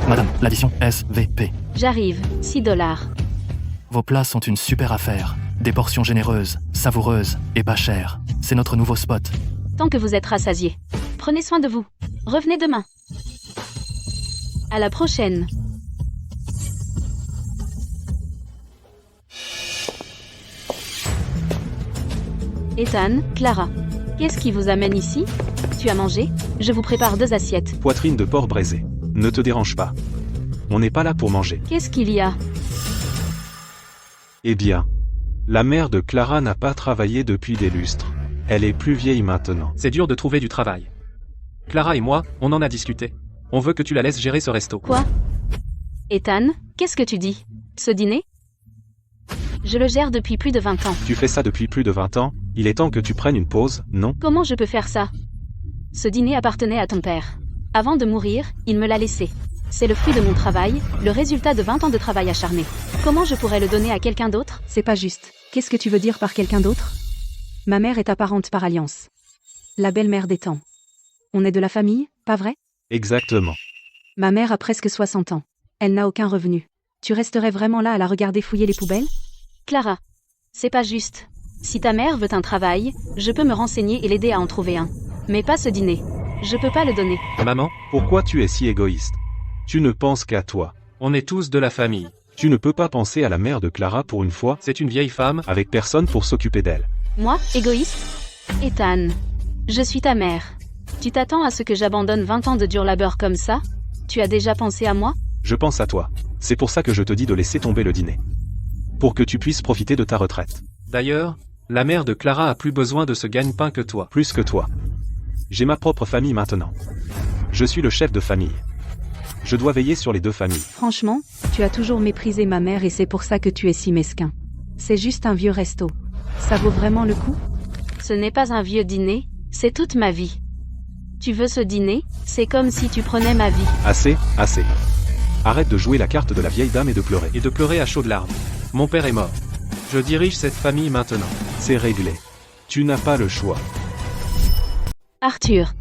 Madame, l'addition SVP. J'arrive, 6 $. Vos plats sont une super affaire. Des portions généreuses, savoureuses et pas chères. C'est notre nouveau spot. Tant que vous êtes rassasiés. Prenez soin de vous. Revenez demain. À la prochaine. Ethan, Clara. Qu'est-ce qui vous amène ici? Tu as mangé? Je vous prépare 2 assiettes. Poitrine de porc braisé. Ne te dérange pas. On n'est pas là pour manger. Qu'est-ce qu'il y a? Eh bien, la mère de Clara n'a pas travaillé depuis des lustres. Elle est plus vieille maintenant. C'est dur de trouver du travail. Clara et moi, on en a discuté. On veut que tu la laisses gérer ce resto. Quoi? Ethan, qu'est-ce que tu dis? Ce dîner? Je le gère depuis plus de 20 ans. Tu fais ça depuis plus de 20 ans, il est temps que tu prennes une pause, non? Comment je peux faire ça? Ce dîner appartenait à ton père. Avant de mourir, il me l'a laissé. C'est le fruit de mon travail, le résultat de 20 ans de travail acharné. Comment je pourrais le donner à quelqu'un d'autre? C'est pas juste. Qu'est-ce que tu veux dire par quelqu'un d'autre? Ma mère est ta parente par alliance. La belle-mère d'Ethan. On est de la famille, pas vrai? Exactement. Ma mère a presque 60 ans. Elle n'a aucun revenu. Tu resterais vraiment là à la regarder fouiller les poubelles? Clara, c'est pas juste. Si ta mère veut un travail, je peux me renseigner et l'aider à en trouver un. Mais pas ce dîner. Je peux pas le donner. Maman, Pourquoi tu es si égoïste? Tu ne penses qu'à toi. on est tous de la famille. Tu ne peux pas penser à la mère de Clara pour une fois, C'est une vieille femme. avec personne pour s'occuper d'elle. Moi, égoïste? Ethan, je suis ta mère. Tu t'attends à ce que j'abandonne 20 ans de dur labeur comme ça? Tu as déjà pensé à moi? Je pense à toi. C'est pour ça que je te dis de laisser tomber le dîner. Pour que tu puisses profiter de ta retraite. D'ailleurs, la mère de Clara a plus besoin de ce gagne-pain que toi. Plus que toi. J'ai ma propre famille maintenant. Je suis le chef de famille. Je dois veiller sur les 2 familles. Franchement, tu as toujours méprisé ma mère et c'est pour ça que tu es si mesquin. C'est juste un vieux resto. Ça vaut vraiment le coup? Ce n'est pas un vieux dîner, c'est toute ma vie. Tu veux ce dîner? C'est comme si tu prenais ma vie. Assez, assez. Arrête de jouer la carte de la vieille dame et de pleurer. Et de pleurer à chaudes larmes. Mon père est mort. Je dirige cette famille maintenant. C'est réglé. Tu n'as pas le choix. Arthur.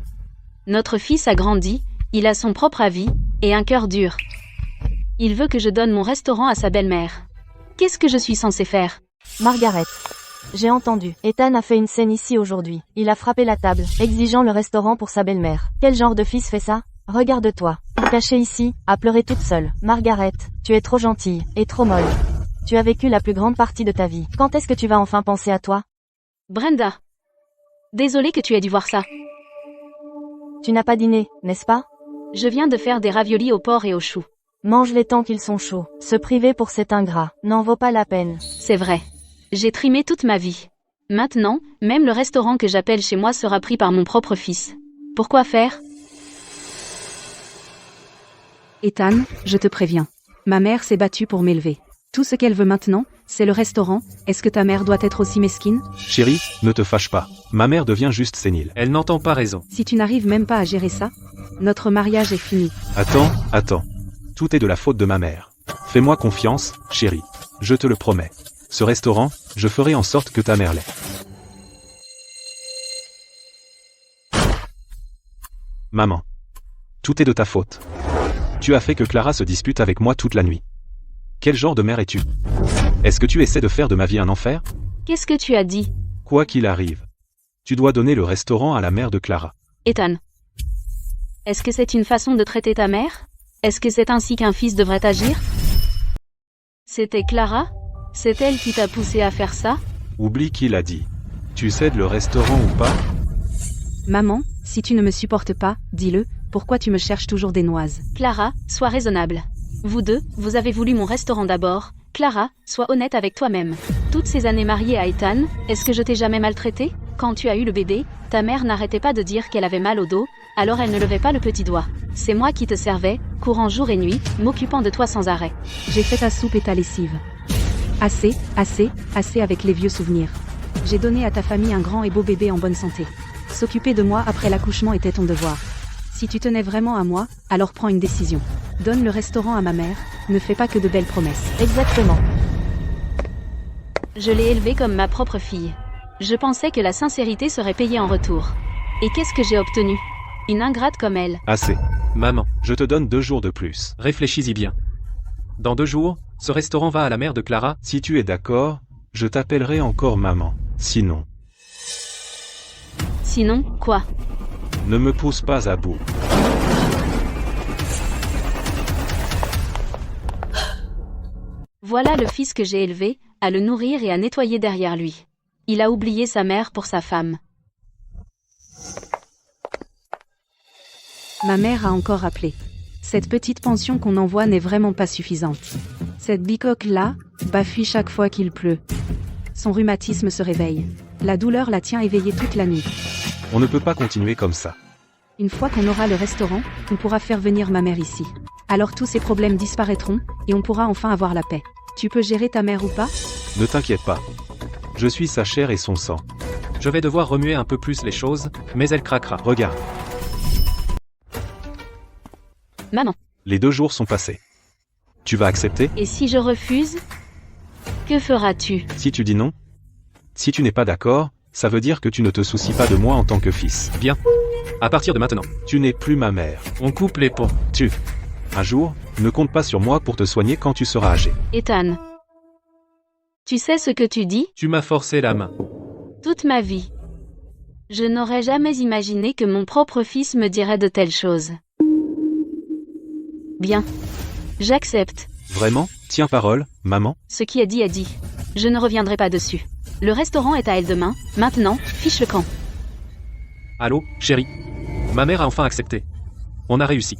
Notre fils a grandi, il a son propre avis, et un cœur dur. Il veut que je donne mon restaurant à sa belle-mère. Qu'est-ce que je suis censée faire? Margaret. J'ai entendu. Ethan a fait une scène ici aujourd'hui. Il a frappé la table, exigeant le restaurant pour sa belle-mère. Quel genre de fils fait ça? Regarde-toi. Cachée ici, à pleurer toute seule. Margaret, tu es trop gentille, et trop molle. Tu as vécu la plus grande partie de ta vie. Quand est-ce que tu vas enfin penser à toi? Brenda. Désolée que tu aies dû voir ça. Tu n'as pas dîné, n'est-ce pas? Je viens de faire des raviolis au porc et aux choux. Mange-les tant qu'ils sont chauds. Se priver pour cet ingrat n'en vaut pas la peine. C'est vrai. J'ai trimé toute ma vie. Maintenant, même le restaurant que j'appelle chez moi sera pris par mon propre fils. Pourquoi faire? Ethan, je te préviens. Ma mère s'est battue pour m'élever. Tout ce qu'elle veut maintenant, c'est le restaurant. Est-ce que ta mère doit être aussi mesquine? Chérie, ne te fâche pas. Ma mère devient juste sénile. Elle n'entend pas raison. Si tu n'arrives même pas à gérer ça, notre mariage est fini. Attends. Tout est de la faute de ma mère. Fais-moi confiance, chérie. Je te le promets. Ce restaurant, je ferai en sorte que ta mère l'ait. Maman. Tout est de ta faute. Tu as fait que Clara se dispute avec moi toute la nuit. Quel genre de mère es-tu? Est-ce que tu essaies de faire de ma vie un enfer? Qu'est-ce que tu as dit? Quoi qu'il arrive, tu dois donner le restaurant à la mère de Clara. Ethan. Est-ce que c'est une façon de traiter ta mère? Est-ce que c'est ainsi qu'un fils devrait agir? C'était Clara? C'est elle qui t'a poussé à faire ça? Oublie qui l'a dit. Tu cèdes le restaurant ou pas? Maman, si tu ne me supportes pas, dis-le, pourquoi tu me cherches toujours des noises? Clara, sois raisonnable. Vous deux, vous avez voulu mon restaurant d'abord. Clara, sois honnête avec toi-même. Toutes ces années mariée à Ethan, est-ce que je t'ai jamais maltraité? Quand tu as eu le bébé, ta mère n'arrêtait pas de dire qu'elle avait mal au dos, alors elle ne levait pas le petit doigt. C'est moi qui te servais, courant jour et nuit, m'occupant de toi sans arrêt. J'ai fait ta soupe et ta lessive. Assez avec les vieux souvenirs. J'ai donné à ta famille un grand et beau bébé en bonne santé. S'occuper de moi après l'accouchement était ton devoir. Si tu tenais vraiment à moi, alors prends une décision. Donne le restaurant à ma mère, ne fais pas que de belles promesses. Exactement. Je l'ai élevée comme ma propre fille. Je pensais que la sincérité serait payée en retour. Et qu'est-ce que j'ai obtenu? Une ingrate comme elle. Assez. Maman, Je te donne 2 jours de plus. réfléchis-y bien. Dans 2 jours, ce restaurant va à la mère de Clara. Si tu es d'accord, je t'appellerai encore maman. Sinon, Sinon, quoi? ne me pousse pas à bout. Voilà le fils que j'ai élevé, à le nourrir et à nettoyer derrière lui. Il a oublié sa mère pour sa femme. Ma mère a encore appelé. Cette petite pension qu'on envoie n'est vraiment pas suffisante. Cette bicoque-là bafouille chaque fois qu'il pleut. Son rhumatisme se réveille. La douleur la tient éveillée toute la nuit. On ne peut pas continuer comme ça. Une fois qu'on aura le restaurant, on pourra faire venir ma mère ici. Alors tous ces problèmes disparaîtront, et on pourra enfin avoir la paix. Tu peux gérer ta mère ou pas? Ne t'inquiète pas. Je suis sa chair et son sang. Je vais devoir remuer un peu plus les choses, mais elle craquera. Regarde, Maman, les 2 jours sont passés. Tu vas accepter? et si je refuse? Que feras-tu? Si tu dis non? Si tu n'es pas d'accord, ça veut dire que tu ne te soucies pas de moi en tant que fils. Bien. À partir de maintenant, Tu n'es plus ma mère. on coupe les ponts. Un jour, ne compte pas sur moi pour te soigner quand tu seras âgé. Ethan. Tu sais ce que tu dis? Tu m'as forcé la main. Toute ma vie. Je n'aurais jamais imaginé que mon propre fils me dirait de telles choses. Bien. J'accepte. Vraiment? Tiens parole, maman. Ce qui est dit est dit. Je ne reviendrai pas dessus. Le restaurant est à elle demain. Maintenant, fiche le camp. Allô, chérie. Ma mère a enfin accepté. On a réussi.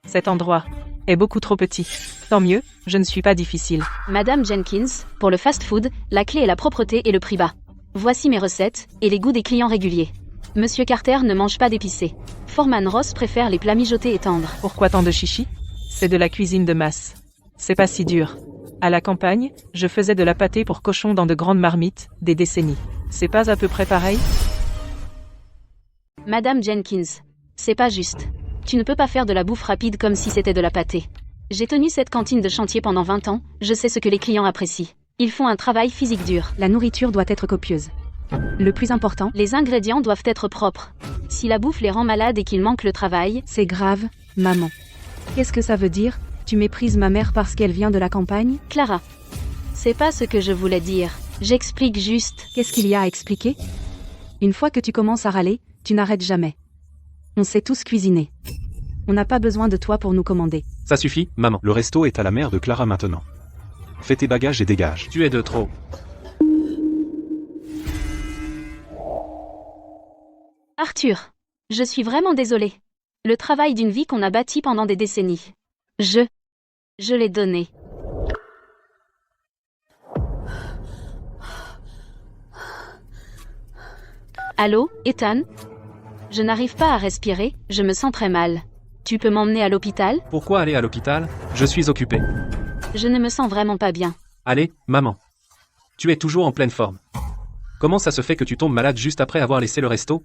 Cet endroit est beaucoup trop petit. Tant mieux, je ne suis pas difficile. Madame Jenkins, pour le fast-food, la clé est la propreté et le prix bas. Voici mes recettes, et les goûts des clients réguliers. Monsieur Carter ne mange pas d'épicé. Foreman Ross préfère les plats mijotés et tendres. Pourquoi tant de chichi? C'est de la cuisine de masse. C'est pas si dur. À la campagne, je faisais de la pâtée pour cochons dans de grandes marmites, des décennies. C'est pas à peu près pareil? Madame Jenkins, c'est pas juste. Tu ne peux pas faire de la bouffe rapide comme si c'était de la pâtée. J'ai tenu cette cantine de chantier pendant 20 ans, je sais ce que les clients apprécient. Ils font un travail physique dur. La nourriture doit être copieuse. Le plus important, Les ingrédients doivent être propres. Si la bouffe les rend malades et qu'ils manquent le travail, c'est grave, maman. Qu'est-ce que ça veut dire? Tu méprises ma mère parce qu'elle vient de la campagne? Clara. C'est pas ce que je voulais dire. J'explique juste. Qu'est-ce qu'il y a à expliquer? Une fois que tu commences à râler, tu n'arrêtes jamais. On sait tous cuisiner. On n'a pas besoin de toi pour nous commander. Ça suffit, maman. Le resto est à la mère de Clara maintenant. Fais tes bagages et dégage. Tu es de trop. Arthur. Je suis vraiment désolée. Le travail d'une vie qu'on a bâti pendant des décennies. Je l'ai donné. Allô, Ethan? Je n'arrive pas à respirer, je me sens très mal. Tu peux m'emmener à l'hôpital? Pourquoi aller à l'hôpital? Je suis occupé. Je ne me sens vraiment pas bien. Allez, maman. Tu es toujours en pleine forme. Comment ça se fait que tu tombes malade juste après avoir laissé le resto?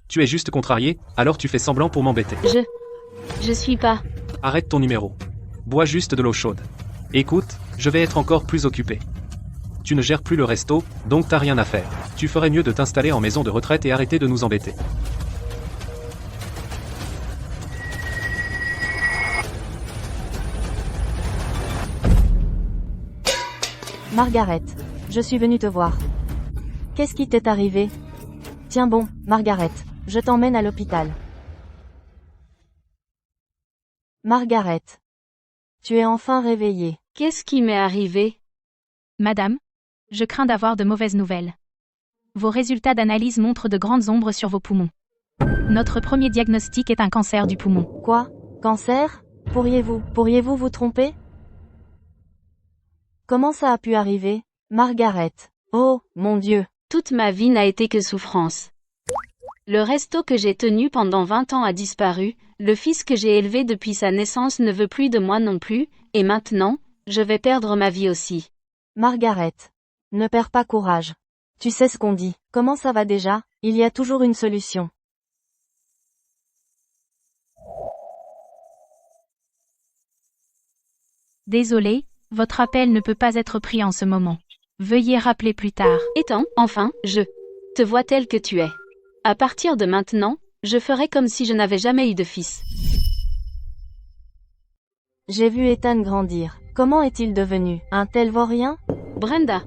Tu es juste contrarié, alors tu fais semblant pour m'embêter. Je suis pas. Arrête ton numéro. Bois juste de l'eau chaude. Écoute, je vais être encore plus occupé. Tu ne gères plus le resto, donc t'as rien à faire. Tu ferais mieux de t'installer en maison de retraite et arrêter de nous embêter. Margaret, je suis venue te voir. Qu'est-ce qui t'est arrivé? Tiens bon, Margaret, je t'emmène à l'hôpital. Margaret. Tu es enfin réveillée. Qu'est-ce qui m'est arrivé? Madame, je crains d'avoir de mauvaises nouvelles. Vos résultats d'analyse montrent de grandes ombres sur vos poumons. Notre premier diagnostic est un cancer du poumon. Quoi? Cancer? Pourriez-vous vous tromper? Comment ça a pu arriver? Margaret. Oh, mon Dieu. Toute ma vie n'a été que souffrance. Le resto que j'ai tenu pendant 20 ans a disparu, le fils que j'ai élevé depuis sa naissance ne veut plus de moi non plus, et maintenant, je vais perdre ma vie aussi. Margaret. Ne perds pas courage. Tu sais ce qu'on dit. Comment ça va déjà? Il y a toujours une solution. Désolée, Votre appel ne peut pas être pris en ce moment. Veuillez rappeler plus tard. Ethan, enfin, je te vois tel que tu es. À partir de maintenant, je ferai comme si je n'avais jamais eu de fils. J'ai vu Ethan grandir. Comment est-il devenu un tel vaurien? Brenda.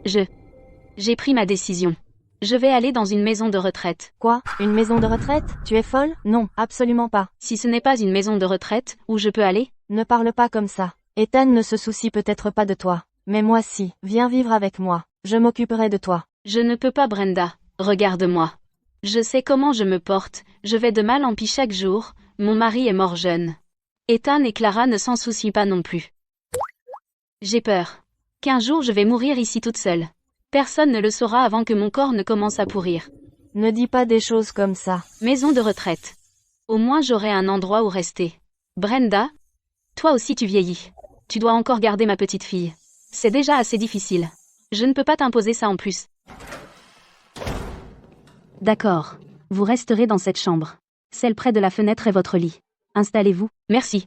J'ai pris ma décision. Je vais aller dans une maison de retraite. Quoi? Une maison de retraite? Tu es folle? Non, absolument pas. Si ce n'est pas une maison de retraite, où je peux aller? Ne parle pas comme ça. Ethan ne se soucie peut-être pas de toi. Mais moi si. Viens vivre avec moi. Je m'occuperai de toi. Je ne peux pas, Brenda. Regarde-moi. Je sais comment je me porte, je vais de mal en pis chaque jour, mon mari est mort jeune. Ethan et Clara ne s'en soucient pas non plus. J'ai peur. Qu'un jour je vais mourir ici toute seule. Personne ne le saura avant que mon corps ne commence à pourrir. Ne dis pas des choses comme ça. Maison de retraite. Au moins j'aurai un endroit où rester. Brenda, toi aussi tu vieillis. Tu dois encore garder ma petite fille. C'est déjà assez difficile. Je ne peux pas t'imposer ça en plus. D'accord. Vous resterez dans cette chambre. Celle près de la fenêtre est votre lit. Installez-vous. Merci.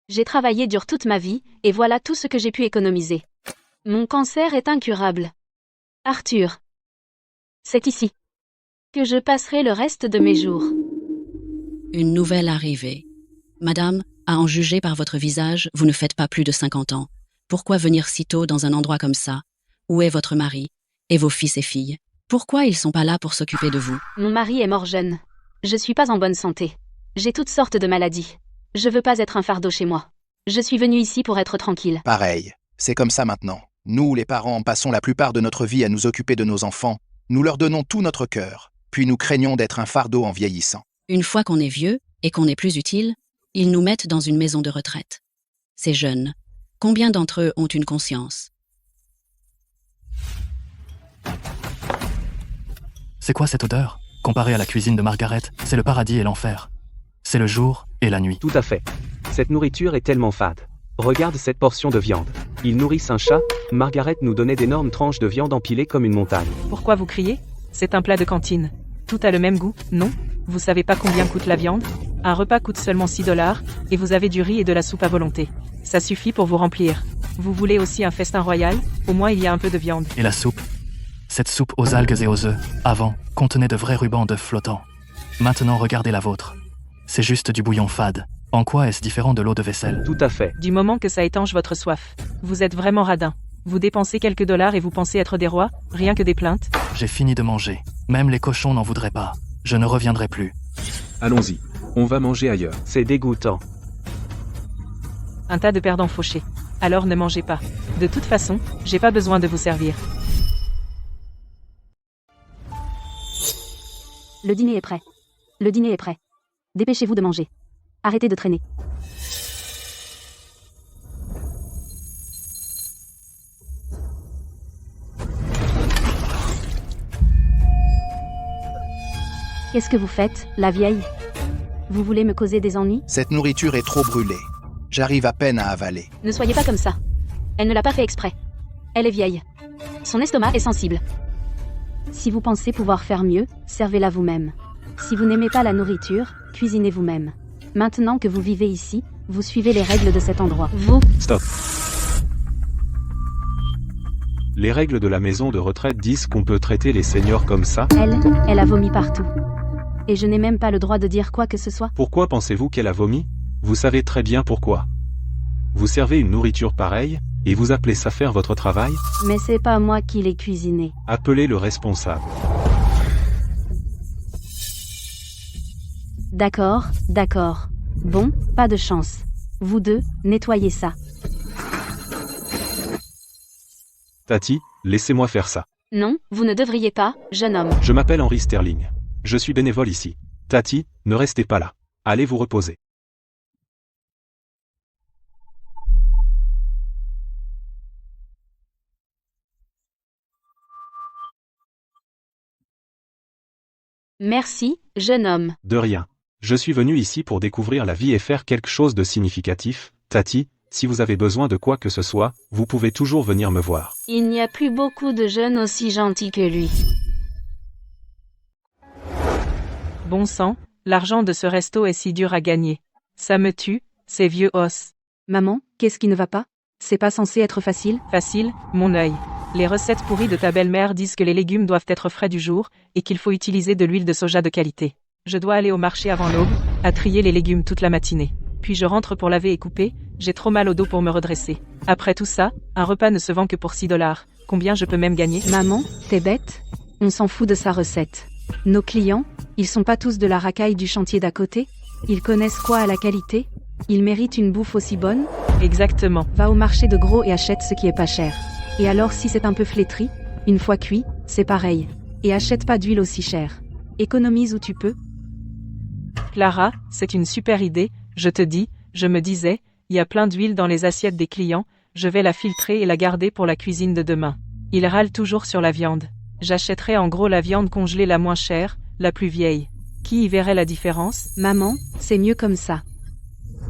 J'ai travaillé dur toute ma vie, et voilà tout ce que j'ai pu économiser. Mon cancer est incurable. Arthur. C'est ici que je passerai le reste de mes jours. Une nouvelle arrivée. Madame, à en juger par votre visage, vous ne faites pas plus de 50 ans. Pourquoi venir si tôt dans un endroit comme ça? Où est votre mari? Et vos fils et filles? Pourquoi ils sont pas là pour s'occuper de vous? Mon mari est mort jeune. Je suis pas en bonne santé. J'ai toutes sortes de maladies. Je veux pas être un fardeau chez moi. Je suis venue ici pour être tranquille. Pareil. C'est comme ça maintenant. Nous, les parents, passons la plupart de notre vie à nous occuper de nos enfants. Nous leur donnons tout notre cœur. Puis nous craignons d'être un fardeau en vieillissant. Une fois qu'on est vieux et qu'on n'est plus utile, ils nous mettent dans une maison de retraite. Ces jeunes, combien d'entre eux ont une conscience? C'est quoi cette odeur? Comparé à la cuisine de Margaret, c'est le paradis et l'enfer. C'est le jour et la nuit. Tout à fait. Cette nourriture est tellement fade. Regarde cette portion de viande. Ils nourrissent un chat. Margaret nous donnait d'énormes tranches de viande empilées comme une montagne. Pourquoi vous criez? C'est un plat de cantine. Tout a le même goût, non? Vous savez pas combien coûte la viande? Un repas coûte seulement 6 $, et vous avez du riz et de la soupe à volonté. Ça suffit pour vous remplir. Vous voulez aussi un festin royal? Au moins il y a un peu de viande. Et la soupe? Cette soupe aux algues et aux œufs, avant, contenait de vrais rubans d'œufs flottants. Maintenant, regardez la vôtre. C'est juste du bouillon fade. En quoi est-ce différent de l'eau de vaisselle? Tout à fait. Du moment que ça étanche votre soif. Vous êtes vraiment radin. Vous dépensez quelques dollars et vous pensez être des rois, rien que des plaintes? J'ai fini de manger. Même les cochons n'en voudraient pas. Je ne reviendrai plus. Allons-y. On va manger ailleurs. C'est dégoûtant. Un tas de perdants fauchés. Alors ne mangez pas. De toute façon, j'ai pas besoin de vous servir. Le dîner est prêt. Le dîner est prêt. Dépêchez-vous de manger. Arrêtez de traîner. Qu'est-ce que vous faites, la vieille? Vous voulez me causer des ennuis? Cette nourriture est trop brûlée. J'arrive à peine à avaler. Ne soyez pas comme ça. Elle ne l'a pas fait exprès. Elle est vieille. Son estomac est sensible. Si vous pensez pouvoir faire mieux, servez-la vous-même. Si vous n'aimez pas la nourriture, cuisinez vous-même. Maintenant que vous vivez ici, vous suivez les règles de cet endroit. Vous, Stop. Les règles de la maison de retraite disent qu'on peut traiter les seniors comme ça? Elle a vomi partout. Et je n'ai même pas le droit de dire quoi que ce soit. Pourquoi pensez-vous qu'elle a vomi? Vous savez très bien pourquoi. Vous servez une nourriture pareille, et vous appelez ça faire votre travail? Mais c'est pas moi qui l'ai cuisiné. Appelez le responsable. D'accord, d'accord. Bon, pas de chance. Vous deux, nettoyez ça. Tati, laissez-moi faire ça. non, vous ne devriez pas, jeune homme. Je m'appelle Henry Sterling. Je suis bénévole ici. Tati, ne restez pas là. Allez vous reposer. Merci, jeune homme. De rien. Je suis venu ici pour découvrir la vie et faire quelque chose de significatif. Tati, si vous avez besoin de quoi que ce soit, vous pouvez toujours venir me voir. Il n'y a plus beaucoup de jeunes aussi gentils que lui. Bon sang, l'argent de ce resto est si dur à gagner. Ça me tue, ces vieux os. Maman, qu'est-ce qui ne va pas? C'est pas censé être facile? Facile, mon œil. Les recettes pourries de ta belle-mère disent que les légumes doivent être frais du jour, et qu'il faut utiliser de l'huile de soja de qualité. Je dois aller au marché avant l'aube, à trier les légumes toute la matinée. Puis je rentre pour laver et couper, j'ai trop mal au dos pour me redresser. Après tout ça, un repas ne se vend que pour 6 $. Combien je peux même gagner? Maman, t'es bête? On s'en fout de sa recette. Nos clients, ils sont pas tous de la racaille du chantier d'à côté? Ils connaissent quoi à la qualité? Ils méritent une bouffe aussi bonne? Exactement. Va au marché de gros et achète ce qui est pas cher. Et alors si c'est un peu flétri, une fois cuit, c'est pareil. Et achète pas d'huile aussi chère. Économise où tu peux. Clara, c'est une super idée, je te dis, je me disais, il y a plein d'huile dans les assiettes des clients, je vais la filtrer et la garder pour la cuisine de demain. Ils râlent toujours sur la viande. J'achèterai en gros la viande congelée la moins chère, la plus vieille. Qui y verrait la différence? Maman, c'est mieux comme ça.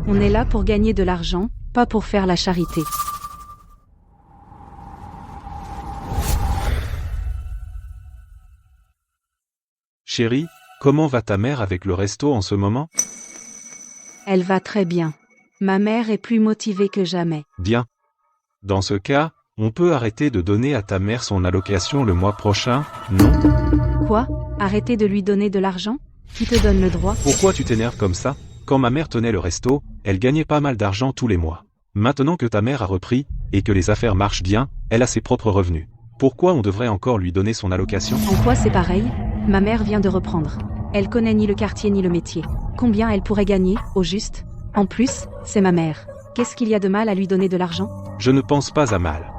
On est là pour gagner de l'argent, pas pour faire la charité. Chérie, comment va ta mère avec le resto en ce moment? Elle va très bien. Ma mère est plus motivée que jamais. Bien. Dans ce cas, on peut arrêter de donner à ta mère son allocation le mois prochain, non? Quoi? Arrêter de lui donner de l'argent? Qui te donne le droit? Pourquoi tu t'énerves comme ça? Quand ma mère tenait le resto, elle gagnait pas mal d'argent tous les mois. Maintenant que ta mère a repris, et que les affaires marchent bien, elle a ses propres revenus. Pourquoi on devrait encore lui donner son allocation? En quoi c'est pareil? Ma mère vient de reprendre. Elle connaît ni le quartier ni le métier. Combien elle pourrait gagner, au juste? En plus, c'est ma mère. Qu'est-ce qu'il y a de mal à lui donner de l'argent? Je ne pense pas à mal.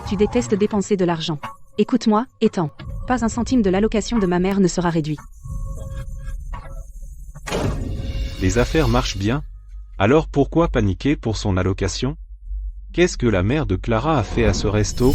Tu détestes dépenser de l'argent. Écoute-moi, Ethan. Pas un centime de l'allocation de ma mère ne sera réduit. Les affaires marchent bien? Alors pourquoi paniquer pour son allocation? Qu'est-ce que la mère de Clara a fait à ce resto?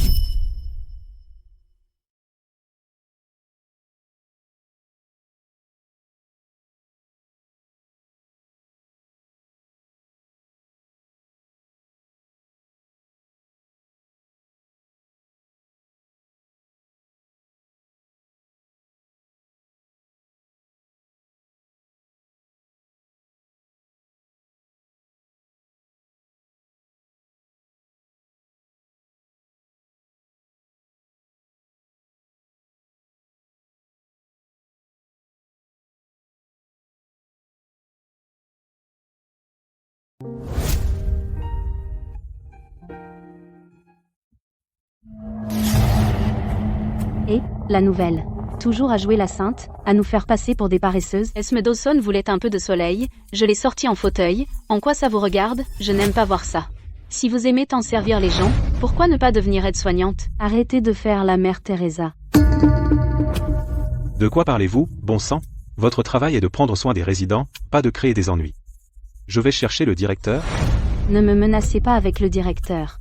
Et, la nouvelle. Toujours à jouer la sainte, à nous faire passer pour des paresseuses. Esme Dawson voulait un peu de soleil, je l'ai sorti en fauteuil, en quoi ça vous regarde? Je n'aime pas voir ça. Si vous aimez tant servir les gens, pourquoi ne pas devenir aide-soignante? Arrêtez de faire la mère Teresa. De quoi parlez-vous, bon sang? Votre travail est de prendre soin des résidents, pas de créer des ennuis. Je vais chercher le directeur. Ne me menacez pas avec le directeur.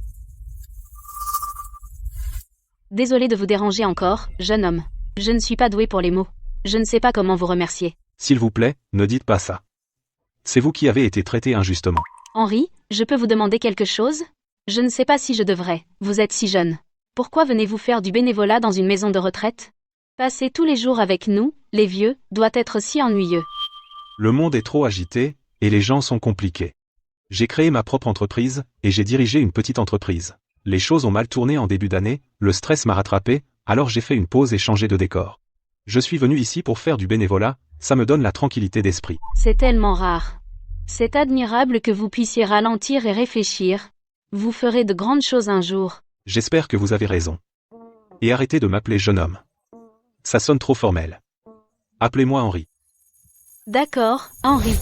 Désolé de vous déranger encore, jeune homme. Je ne suis pas doué pour les mots. Je ne sais pas comment vous remercier. S'il vous plaît, ne dites pas ça. C'est vous qui avez été traité injustement. Henri, je peux vous demander quelque chose? Je ne sais pas si je devrais, vous êtes si jeune. Pourquoi venez-vous faire du bénévolat dans une maison de retraite? Passer tous les jours avec nous, les vieux, doit être si ennuyeux. Le monde est trop agité, et les gens sont compliqués. J'ai créé ma propre entreprise, et j'ai dirigé une petite entreprise. Les choses ont mal tourné en début d'année, le stress m'a rattrapé, alors j'ai fait une pause et changé de décor. Je suis venu ici pour faire du bénévolat, ça me donne la tranquillité d'esprit. C'est tellement rare. C'est admirable que vous puissiez ralentir et réfléchir. Vous ferez de grandes choses un jour. J'espère que vous avez raison. Et arrêtez de m'appeler jeune homme. Ça sonne trop formel. Appelez-moi Henri. D'accord, Henri.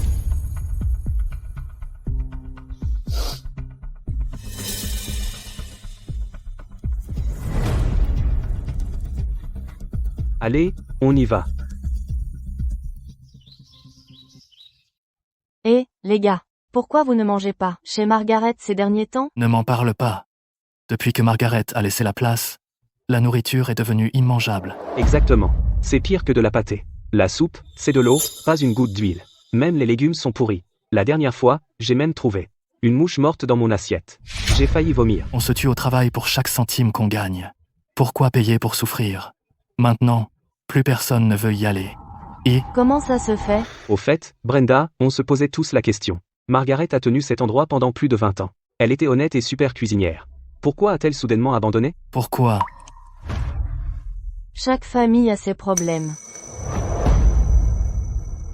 Allez, on y va. Eh, les gars, pourquoi vous ne mangez pas chez Margaret ces derniers temps? Ne m'en parle pas. Depuis que Margaret a laissé la place, la nourriture est devenue immangeable. Exactement. C'est pire que de la pâtée. La soupe, c'est de l'eau, pas une goutte d'huile. Même les légumes sont pourris. La dernière fois, j'ai même trouvé une mouche morte dans mon assiette. J'ai failli vomir. On se tue au travail pour chaque centime qu'on gagne. Pourquoi payer pour souffrir? Maintenant, plus personne ne veut y aller. Et Comment ça se fait? Au fait, Brenda, on se posait tous la question. Margaret a tenu cet endroit pendant plus de 20 ans. Elle était honnête et super cuisinière. Pourquoi a-t-elle soudainement abandonné? Pourquoi? Chaque famille a ses problèmes.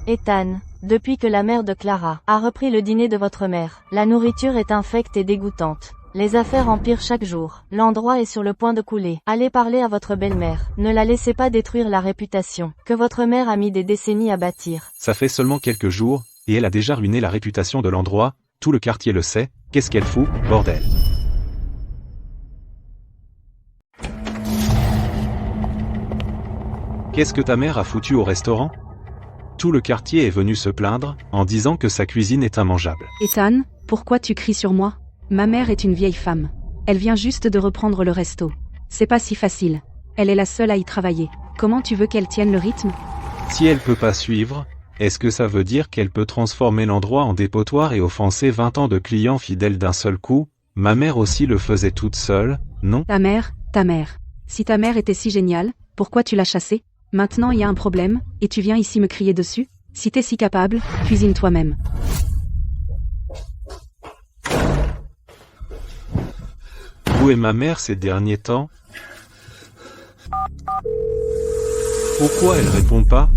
Ethan, depuis que la mère de Clara a repris le dîner de votre mère, la nourriture est infecte et dégoûtante. Les affaires empirent chaque jour. L'endroit est sur le point de couler. Allez parler à votre belle-mère. Ne la laissez pas détruire la réputation que votre mère a mis des décennies à bâtir. Ça fait seulement quelques jours, et elle a déjà ruiné la réputation de l'endroit, tout le quartier le sait, qu'est-ce qu'elle fout, bordel. Qu'est-ce que ta mère a foutu au restaurant? Tout le quartier est venu se plaindre, en disant que sa cuisine est immangeable. Ethan, pourquoi tu cries sur moi? Ma mère est une vieille femme. Elle vient juste de reprendre le resto. C'est pas si facile. Elle est la seule à y travailler. Comment tu veux qu'elle tienne le rythme? Si elle peut pas suivre, est-ce que ça veut dire qu'elle peut transformer l'endroit en dépotoir et offenser 20 ans de clients fidèles d'un seul coup? Ma mère aussi le faisait toute seule, non? Ta mère. Si ta mère était si géniale, pourquoi tu l'as chassée? Maintenant il y a un problème, et tu viens ici me crier dessus? Si t'es si capable, cuisine toi-même. Où est ma mère ces derniers temps? Pourquoi elle répond pas?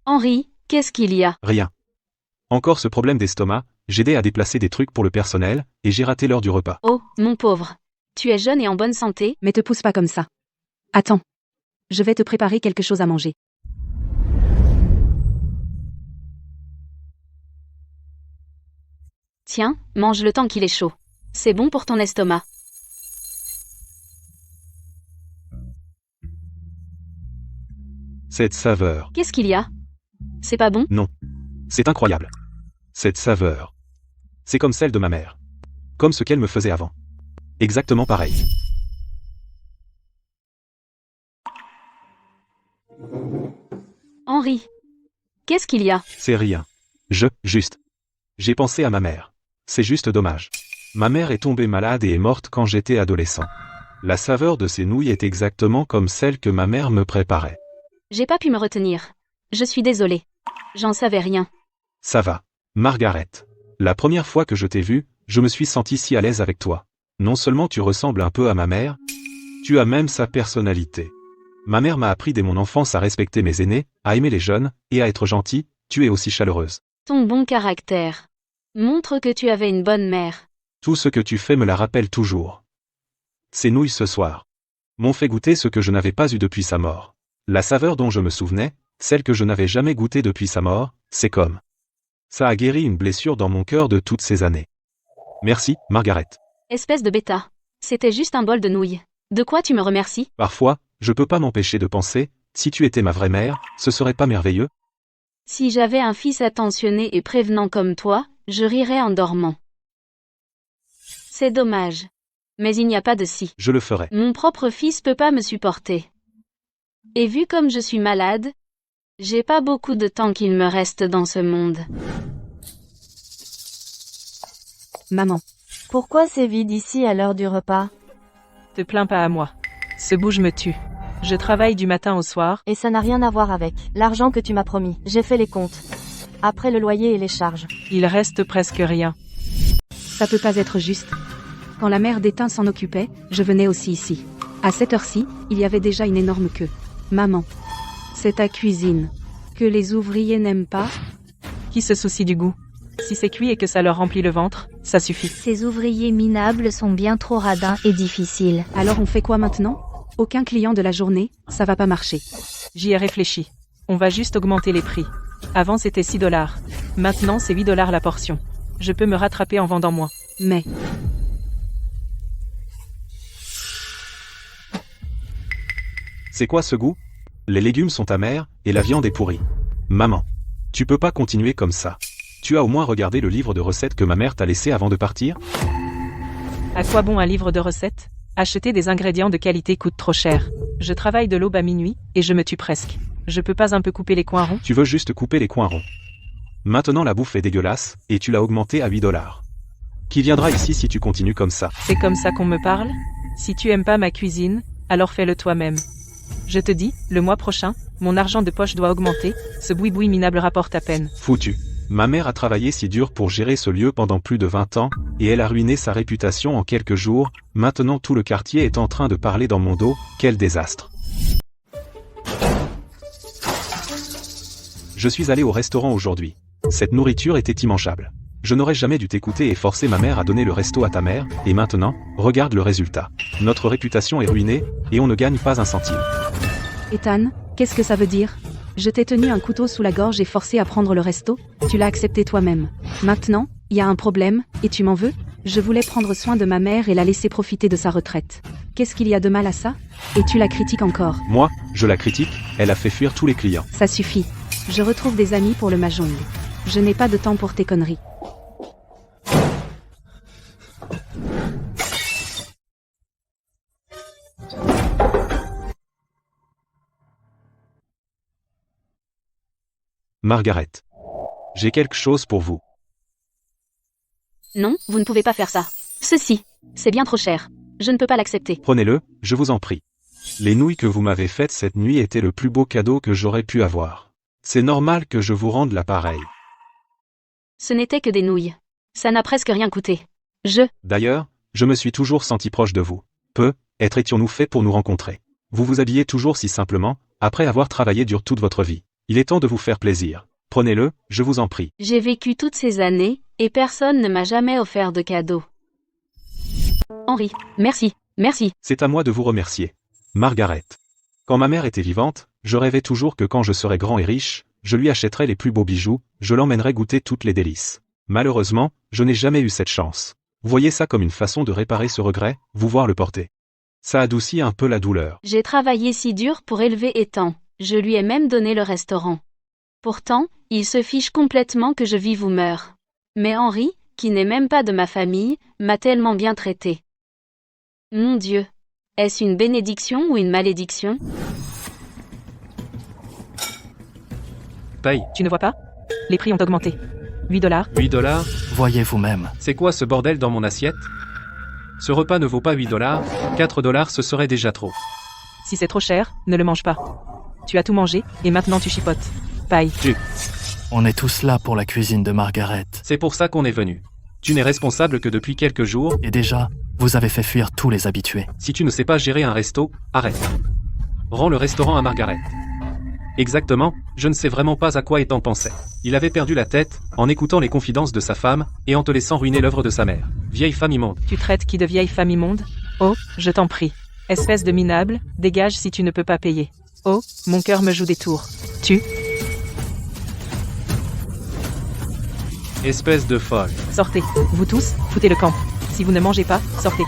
Henri, qu'est-ce qu'il y a? Rien. Encore ce problème d'estomac, j'aidais à déplacer des trucs pour le personnel, et j'ai raté l'heure du repas. Oh, mon pauvre. Tu es jeune et en bonne santé? Mais te pousse pas comme ça. Attends. Je vais te préparer quelque chose à manger. Tiens, mange le temps qu'il est chaud. C'est bon pour ton estomac. Cette saveur. Qu'est-ce qu'il y a? C'est pas bon? Non. C'est incroyable. Cette saveur. C'est comme celle de ma mère. Comme ce qu'elle me faisait avant. Exactement pareil. Henri. Qu'est-ce qu'il y a? C'est rien. Juste. J'ai pensé à ma mère. C'est juste dommage. Ma mère est tombée malade et est morte quand j'étais adolescent. La saveur de ces nouilles est exactement comme celle que ma mère me préparait. J'ai pas pu me retenir. Je suis désolée. J'en savais rien. Ça va. Margaret. La première fois que je t'ai vue, je me suis senti si à l'aise avec toi. Non seulement tu ressembles un peu à ma mère, tu as même sa personnalité. Ma mère m'a appris dès mon enfance à respecter mes aînés, à aimer les jeunes, et à être gentille, tu es aussi chaleureuse. Ton bon caractère montre que tu avais une bonne mère. Tout ce que tu fais me la rappelle toujours. Ces nouilles ce soir m'ont fait goûter ce que je n'avais pas eu depuis sa mort. La saveur dont je me souvenais, celle que je n'avais jamais goûtée depuis sa mort, c'est comme. Ça a guéri une blessure dans mon cœur de toutes ces années. Merci, Margaret. Espèce de bêta. C'était juste un bol de nouilles. De quoi tu me remercies? Parfois, je peux pas m'empêcher de penser, si tu étais ma vraie mère, ce serait pas merveilleux? Si j'avais un fils attentionné et prévenant comme toi, je rirais en dormant. C'est dommage. Mais il n'y a pas de si. Je le ferai. Mon propre fils peut pas me supporter. Et vu comme je suis malade, j'ai pas beaucoup de temps qu'il me reste dans ce monde. Maman. Pourquoi c'est vide ici à l'heure du repas? Te plains pas à moi. Ce bouge me tue. Je travaille du matin au soir. Et ça n'a rien à voir avec l'argent que tu m'as promis. J'ai fait les comptes. Après le loyer et les charges. Il reste presque rien. Ça peut pas être juste. Quand la mère d'Étain s'en occupait, je venais aussi ici. À cette heure-ci, il y avait déjà une énorme queue. Maman. C'est ta cuisine. Que les ouvriers n'aiment pas? Qui se soucie du goût? Si c'est cuit et que ça leur remplit le ventre, ça suffit. Ces ouvriers minables sont bien trop radins et difficiles. Alors on fait quoi maintenant? Aucun client de la journée, ça va pas marcher. J'y ai réfléchi. On va juste augmenter les prix. Avant c'était $6. Maintenant c'est $8 la portion. Je peux me rattraper en vendant moins. Mais... C'est quoi ce goût? Les légumes sont amers, et la viande est pourrie. Maman. Tu peux pas continuer comme ça. Tu as au moins regardé le livre de recettes que ma mère t'a laissé avant de partir? À quoi bon un livre de recettes? Acheter des ingrédients de qualité coûte trop cher. Je travaille de l'aube à minuit, et je me tue presque. Je peux pas un peu couper les coins ronds? Tu veux juste couper les coins ronds. Maintenant la bouffe est dégueulasse, et tu l'as augmentée à $8. Qui viendra ici si tu continues comme ça? C'est comme ça qu'on me parle? Si tu aimes pas ma cuisine, Alors fais-le toi-même. Je te dis, le mois prochain, mon argent de poche doit augmenter, ce boui-boui minable rapporte à peine. Foutu. Ma mère a travaillé si dur pour gérer ce lieu pendant plus de 20 ans, et elle a ruiné sa réputation en quelques jours, maintenant tout le quartier est en train de parler dans mon dos, quel désastre. Je suis allé au restaurant aujourd'hui. Cette nourriture était immangeable. Je n'aurais jamais dû t'écouter et forcer ma mère à donner le resto à ta mère, et maintenant, regarde le résultat. Notre réputation est ruinée, et on ne gagne pas un centime. Ethan, qu'est-ce que ça veut dire? Je t'ai tenu un couteau sous la gorge et forcé à prendre le resto, tu l'as accepté toi-même. Maintenant, il y a un problème, et tu m'en veux? Je voulais prendre soin de ma mère et la laisser profiter de sa retraite. Qu'est-ce qu'il y a de mal à ça? Et tu la critiques encore. Moi, je la critique, elle a fait fuir tous les clients. Ça suffit. Je retrouve des amis pour le mahjong. Je n'ai pas de temps pour tes conneries. Margaret. J'ai quelque chose pour vous. Non, vous ne pouvez pas faire ça. Ceci, c'est bien trop cher. Je ne peux pas l'accepter. Prenez-le, je vous en prie. Les nouilles que vous m'avez faites cette nuit étaient le plus beau cadeau que j'aurais pu avoir. C'est normal que je vous rende l'appareil. Ce n'était que des nouilles. Ça n'a presque rien coûté. D'ailleurs, je me suis toujours senti proche de vous. Peut-être étions-nous faits pour nous rencontrer. Vous vous habillez toujours si simplement, après avoir travaillé dur toute votre vie. Il est temps de vous faire plaisir. Prenez-le, je vous en prie. J'ai vécu toutes ces années, et personne ne m'a jamais offert de cadeau. Henri, merci, merci. C'est à moi de vous remercier. Margaret. Quand ma mère était vivante, je rêvais toujours que quand je serais grand et riche, je lui achèterais les plus beaux bijoux, je l'emmènerais goûter toutes les délices. Malheureusement, je n'ai jamais eu cette chance. Voyez ça comme une façon de réparer ce regret, vous voir le porter. Ça adoucit un peu la douleur. J'ai travaillé si dur pour élever Ethan. Je lui ai même donné le restaurant. Pourtant, il se fiche complètement que je vive ou meure. Mais Henri, qui n'est même pas de ma famille, m'a tellement bien traité. Mon Dieu. Est-ce une bénédiction ou une malédiction? Paye. Tu ne vois pas? Les prix ont augmenté. 8 $. 8 $? Voyez vous-même. C'est quoi ce bordel dans mon assiette? Ce repas ne vaut pas 8 $, 4 $ ce serait déjà trop. Si c'est trop cher, ne le mange pas. Tu as tout mangé, et maintenant tu chipotes. Paille. On est tous là pour la cuisine de Margaret. C'est pour ça qu'on est venu. Tu n'es responsable que depuis quelques jours. Et déjà, vous avez fait fuir tous les habitués. Si tu ne sais pas gérer un resto, arrête. Rends le restaurant à Margaret. Exactement, je ne sais vraiment pas à quoi Ethan pensait. Il avait perdu la tête, en écoutant les confidences de sa femme, et en te laissant ruiner l'œuvre de sa mère. Vieille femme immonde. Tu traites qui de vieille femme immonde? Oh, je t'en prie. Espèce de minable, dégage si tu ne peux pas payer. Oh, mon cœur me joue des tours. Espèce de folle. Sortez. Vous tous, foutez le camp. Si vous ne mangez pas, sortez.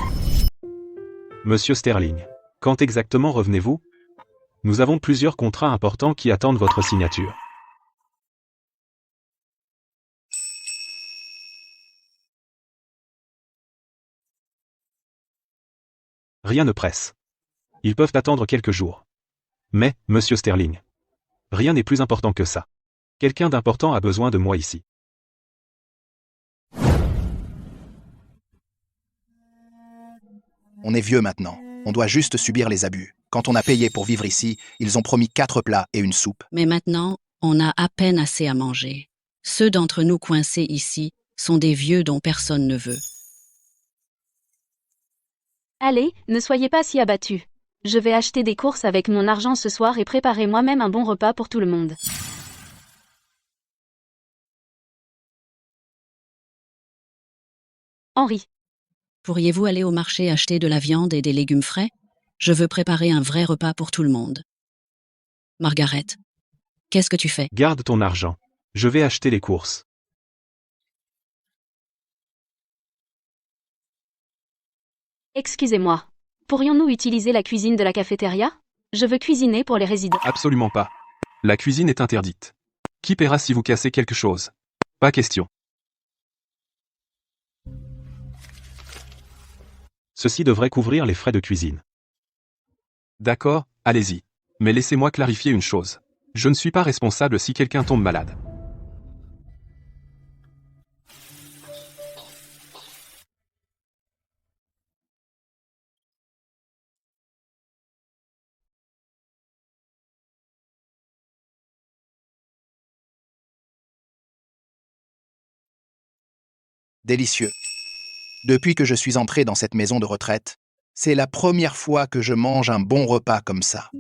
Monsieur Sterling. Quand exactement revenez-vous? Nous avons plusieurs contrats importants qui attendent votre signature. Rien ne presse. Ils peuvent attendre quelques jours. Mais, monsieur Sterling, rien n'est plus important que ça. Quelqu'un d'important a besoin de moi ici. On est vieux maintenant. On doit juste subir les abus. Quand on a payé pour vivre ici, ils ont promis 4 plats et une soupe. Mais maintenant, on a à peine assez à manger. Ceux d'entre nous coincés ici sont des vieux dont personne ne veut. Allez, ne soyez pas si abattus. Je vais acheter des courses avec mon argent ce soir et préparer moi-même un bon repas pour tout le monde. Henri. Pourriez-vous aller au marché acheter de la viande et des légumes frais? Je veux préparer un vrai repas pour tout le monde. Margaret, qu'est-ce que tu fais? Garde ton argent. Je vais acheter les courses. Excusez-moi. Pourrions-nous utiliser la cuisine de la cafétéria? Je veux cuisiner pour les résidents. Absolument pas. La cuisine est interdite. Qui paiera si vous cassez quelque chose? Pas question. Ceci devrait couvrir les frais de cuisine. D'accord, allez-y. Mais laissez-moi clarifier une chose. Je ne suis pas responsable si quelqu'un tombe malade. Délicieux. Depuis que je suis entré dans cette maison de retraite, c'est la première fois que je mange un bon repas comme ça.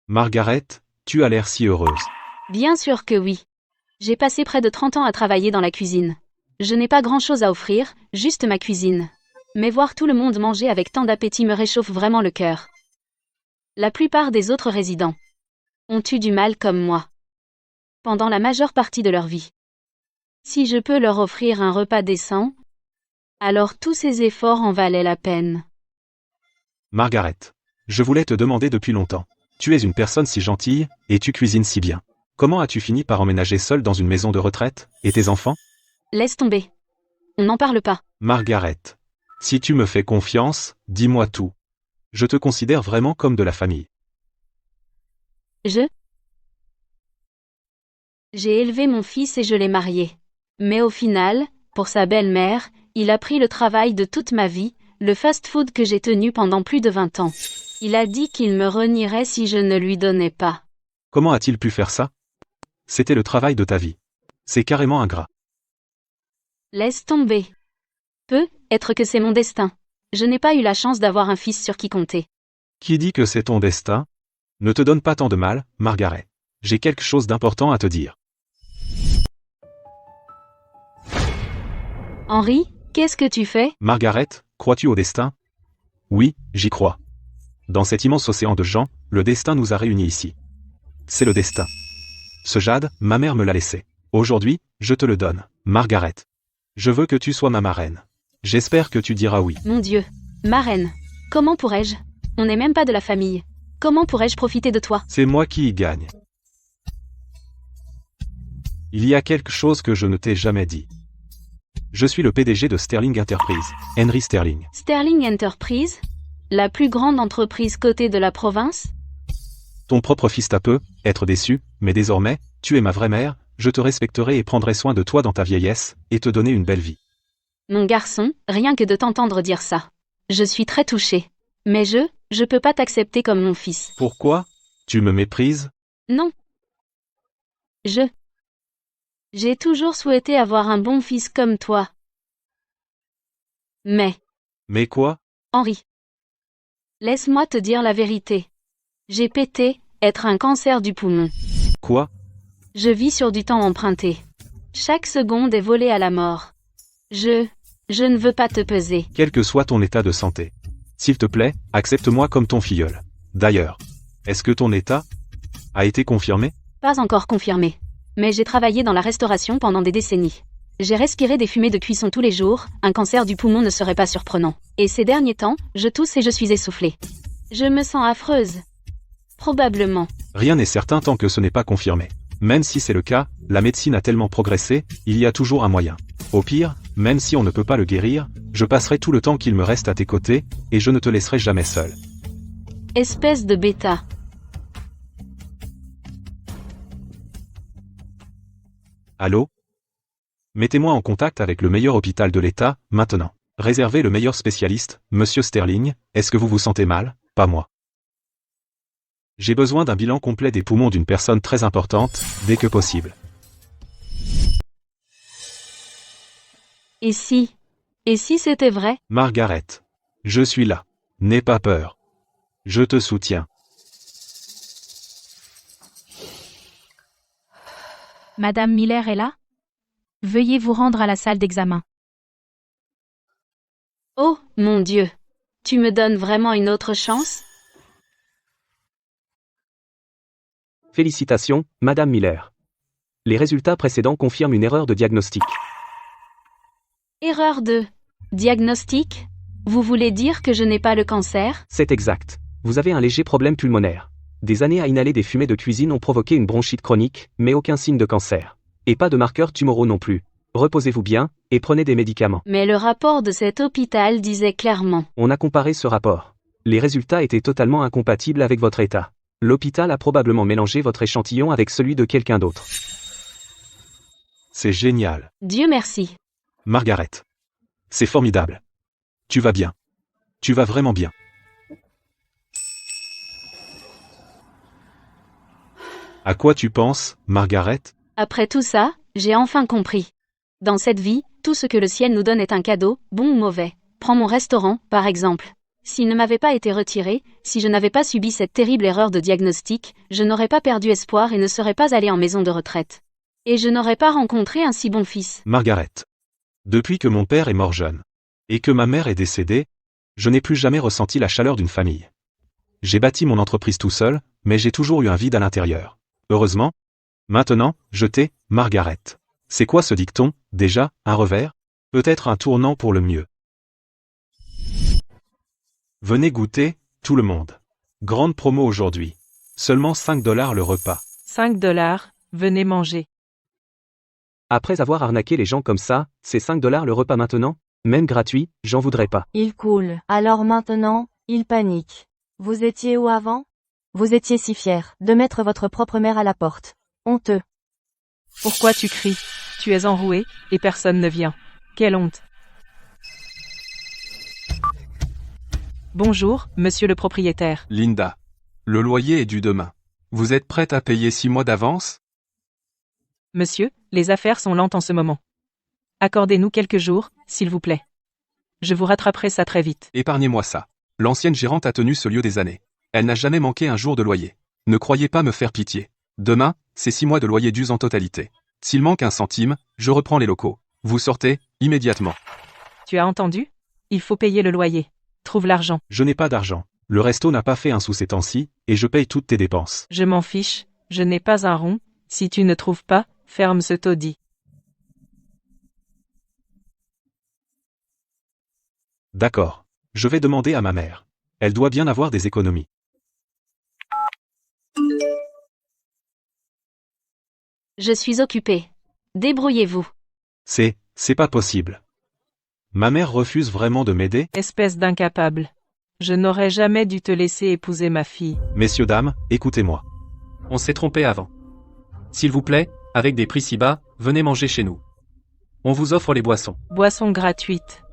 Margaret, tu as l'air si heureuse. Bien sûr que oui. J'ai passé près de 30 ans à travailler dans la cuisine. Je n'ai pas grand-chose à offrir, juste ma cuisine. Mais voir tout le monde manger avec tant d'appétit me réchauffe vraiment le cœur. La plupart des autres résidents ont eu du mal comme moi pendant la majeure partie de leur vie. Si je peux leur offrir un repas décent, alors tous ces efforts en valaient la peine. Margaret, je voulais te demander depuis longtemps. Tu es une personne si gentille, et tu cuisines si bien. Comment as-tu fini par emménager seule dans une maison de retraite, et tes enfants? Laisse tomber. On n'en parle pas. Margaret, si tu me fais confiance, dis-moi tout. Je te considère vraiment comme de la famille. J'ai élevé mon fils et je l'ai marié. Mais au final, pour sa belle-mère, il a pris le travail de toute ma vie, le fast-food que j'ai tenu pendant plus de 20 ans. Il a dit qu'il me renierait si je ne lui donnais pas. Comment a-t-il pu faire ça? C'était le travail de ta vie. C'est carrément ingrat. Laisse tomber. Peut-être que c'est mon destin. Je n'ai pas eu la chance d'avoir un fils sur qui compter. Qui dit que c'est ton destin? Ne te donne pas tant de mal, Margaret. J'ai quelque chose d'important à te dire. Henri, qu'est-ce que tu fais? Margaret, crois-tu au destin? Oui, j'y crois. Dans cet immense océan de gens, le destin nous a réunis ici. C'est le destin. Ce jade, ma mère me l'a laissé. Aujourd'hui, je te le donne, Margaret. Je veux que tu sois ma marraine. J'espère que tu diras oui. Mon Dieu. Marraine. Comment pourrais-je? On n'est même pas de la famille. Comment pourrais-je profiter de toi? C'est moi qui y gagne. Il y a quelque chose que je ne t'ai jamais dit. Je suis le PDG de Sterling Enterprise, Henry Sterling. Sterling Enterprise? La plus grande entreprise cotée de la province? Ton propre fils t'a peut être déçu, mais désormais, tu es ma vraie mère, je te respecterai et prendrai soin de toi dans ta vieillesse, et te donner une belle vie. Mon garçon, rien que de t'entendre dire ça. Je suis très touchée. Mais je peux pas t'accepter comme mon fils. Pourquoi? Tu me méprises? Non. J'ai toujours souhaité avoir un bon fils comme toi. Mais quoi? Henri. Laisse-moi te dire la vérité. J'ai pété, être un cancer du poumon. Quoi? Je vis sur du temps emprunté. Chaque seconde est volée à la mort. Je ne veux pas te peser. Quel que soit ton état de santé. S'il te plaît, accepte-moi comme ton filleul. D'ailleurs, est-ce que ton état a été confirmé? Pas encore confirmé. Mais j'ai travaillé dans la restauration pendant des décennies. J'ai respiré des fumées de cuisson tous les jours, un cancer du poumon ne serait pas surprenant. Et ces derniers temps, je tousse et je suis essoufflée. Je me sens affreuse. Probablement. Rien n'est certain tant que ce n'est pas confirmé. Même si c'est le cas, la médecine a tellement progressé, il y a toujours un moyen. Au pire, même si on ne peut pas le guérir, je passerai tout le temps qu'il me reste à tes côtés, et je ne te laisserai jamais seul. Espèce de bêta. Allô? Mettez-moi en contact avec le meilleur hôpital de l'État, maintenant. Réservez le meilleur spécialiste, Monsieur Sterling, est-ce que vous vous sentez mal? Pas moi. J'ai besoin d'un bilan complet des poumons d'une personne très importante, dès que possible. Et si c'était vrai? Margaret. Je suis là. N'aie pas peur. Je te soutiens. Madame Miller est là? Veuillez vous rendre à la salle d'examen. Oh, mon Dieu. Tu me donnes vraiment une autre chance? Félicitations, Madame Miller. Les résultats précédents confirment une erreur de diagnostic. Erreur de diagnostic? Vous voulez dire que je n'ai pas le cancer? C'est exact. Vous avez un léger problème pulmonaire. Des années à inhaler des fumées de cuisine ont provoqué une bronchite chronique, mais aucun signe de cancer. Et pas de marqueurs tumoraux non plus. Reposez-vous bien, et prenez des médicaments. Mais le rapport de cet hôpital disait clairement. On a comparé ce rapport. Les résultats étaient totalement incompatibles avec votre état. L'hôpital a probablement mélangé votre échantillon avec celui de quelqu'un d'autre. C'est génial. Dieu merci. Margaret. C'est formidable. Tu vas bien. Tu vas vraiment bien. À quoi tu penses, Margaret? Après tout ça, j'ai enfin compris. Dans cette vie, tout ce que le ciel nous donne est un cadeau, bon ou mauvais. Prends mon restaurant, par exemple. S'il ne m'avait pas été retiré, si je n'avais pas subi cette terrible erreur de diagnostic, je n'aurais pas perdu espoir et ne serais pas allé en maison de retraite. Et je n'aurais pas rencontré un si bon fils. Margaret. Depuis que mon père est mort jeune, et que ma mère est décédée, je n'ai plus jamais ressenti la chaleur d'une famille. J'ai bâti mon entreprise tout seul, mais j'ai toujours eu un vide à l'intérieur. Heureusement. Maintenant, je t'ai, Margaret. C'est quoi ce dicton, déjà, un revers? Peut-être un tournant pour le mieux. Venez goûter, tout le monde. Grande promo aujourd'hui. Seulement 5 $ le repas. 5 $, venez manger. Après avoir arnaqué les gens comme ça, c'est 5 $ le repas maintenant? Même gratuit, j'en voudrais pas. Il coule. Alors maintenant, il panique. Vous étiez où avant? Vous étiez si fier de mettre votre propre mère à la porte. Honteux. Pourquoi tu cries? Tu es enroué, et personne ne vient. Quelle honte. Bonjour, monsieur le propriétaire. Linda. Le loyer est dû demain. Vous êtes prête à payer 6 mois d'avance? Monsieur, les affaires sont lentes en ce moment. Accordez-nous quelques jours, s'il vous plaît. Je vous rattraperai ça très vite. Épargnez-moi ça. L'ancienne gérante a tenu ce lieu des années. Elle n'a jamais manqué un jour de loyer. Ne croyez pas me faire pitié. Demain, c'est 6 mois de loyer dus en totalité. S'il manque un centime, je reprends les locaux. Vous sortez, immédiatement. Tu as entendu? Il faut payer le loyer. Trouve l'argent. Je n'ai pas d'argent. Le resto n'a pas fait un sou ces temps-ci, et je paye toutes tes dépenses. Je m'en fiche, je n'ai pas un rond. Si tu ne trouves pas, ferme ce taudis. D'accord. Je vais demander à ma mère. Elle doit bien avoir des économies. Je suis occupée. Débrouillez-vous. C'est pas possible. Ma mère refuse vraiment de m'aider? Espèce d'incapable. Je n'aurais jamais dû te laisser épouser ma fille. Messieurs, dames, écoutez-moi. On s'est trompé avant. S'il vous plaît, avec des prix si bas, venez manger chez nous. On vous offre les boissons. Boissons gratuites.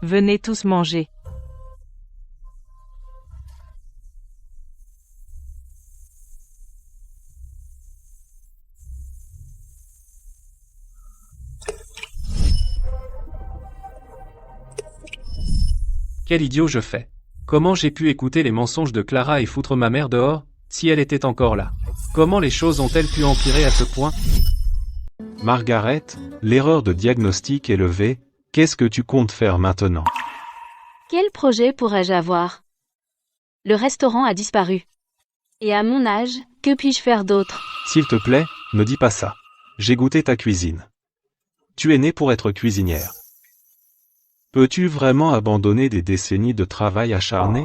Venez tous manger. Quel idiot je fais. Comment j'ai pu écouter les mensonges de Clara et foutre ma mère dehors, si elle était encore là? Comment les choses ont-elles pu empirer à ce point? Margaret, l'erreur de diagnostic est levée, qu'est-ce que tu comptes faire maintenant? Quel projet pourrais-je avoir? Le restaurant a disparu. Et à mon âge, que puis-je faire d'autre? S'il te plaît, ne dis pas ça. J'ai goûté ta cuisine. Tu es née pour être cuisinière. Peux-tu vraiment abandonner des décennies de travail acharné?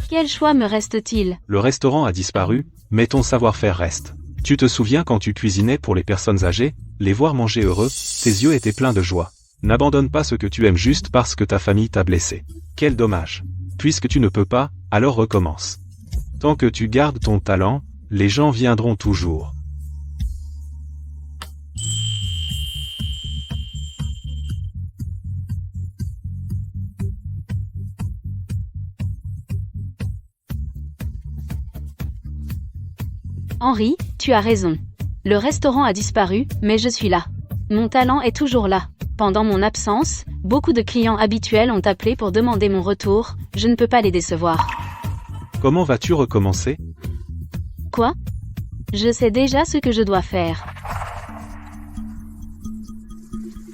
Quel choix me reste-t-il? Le restaurant a disparu, mais ton savoir-faire reste. Tu te souviens quand tu cuisinais pour les personnes âgées, les voir manger heureux, tes yeux étaient pleins de joie. N'abandonne pas ce que tu aimes juste parce que ta famille t'a blessé. Quel dommage. Puisque tu ne peux pas, alors recommence. Tant que tu gardes ton talent, les gens viendront toujours. Henri, tu as raison. Le restaurant a disparu, mais je suis là. Mon talent est toujours là. Pendant mon absence, beaucoup de clients habituels ont appelé pour demander mon retour, je ne peux pas les décevoir. Comment vas-tu recommencer? Quoi? Je sais déjà ce que je dois faire.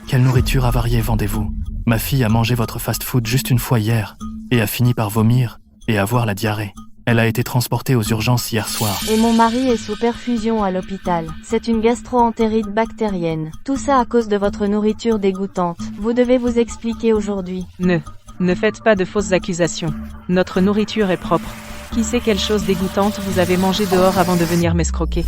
Quelle nourriture avariée vendez-vous? Ma fille a mangé votre fast-food juste une fois hier, et a fini par vomir, et avoir la diarrhée. Elle a été transportée aux urgences hier soir. Et mon mari est sous perfusion à l'hôpital. C'est une gastro-entérite bactérienne. Tout ça à cause de votre nourriture dégoûtante. Vous devez vous expliquer aujourd'hui. Ne faites pas de fausses accusations. Notre nourriture est propre. Qui sait quelle chose dégoûtante vous avez mangé dehors avant de venir m'escroquer?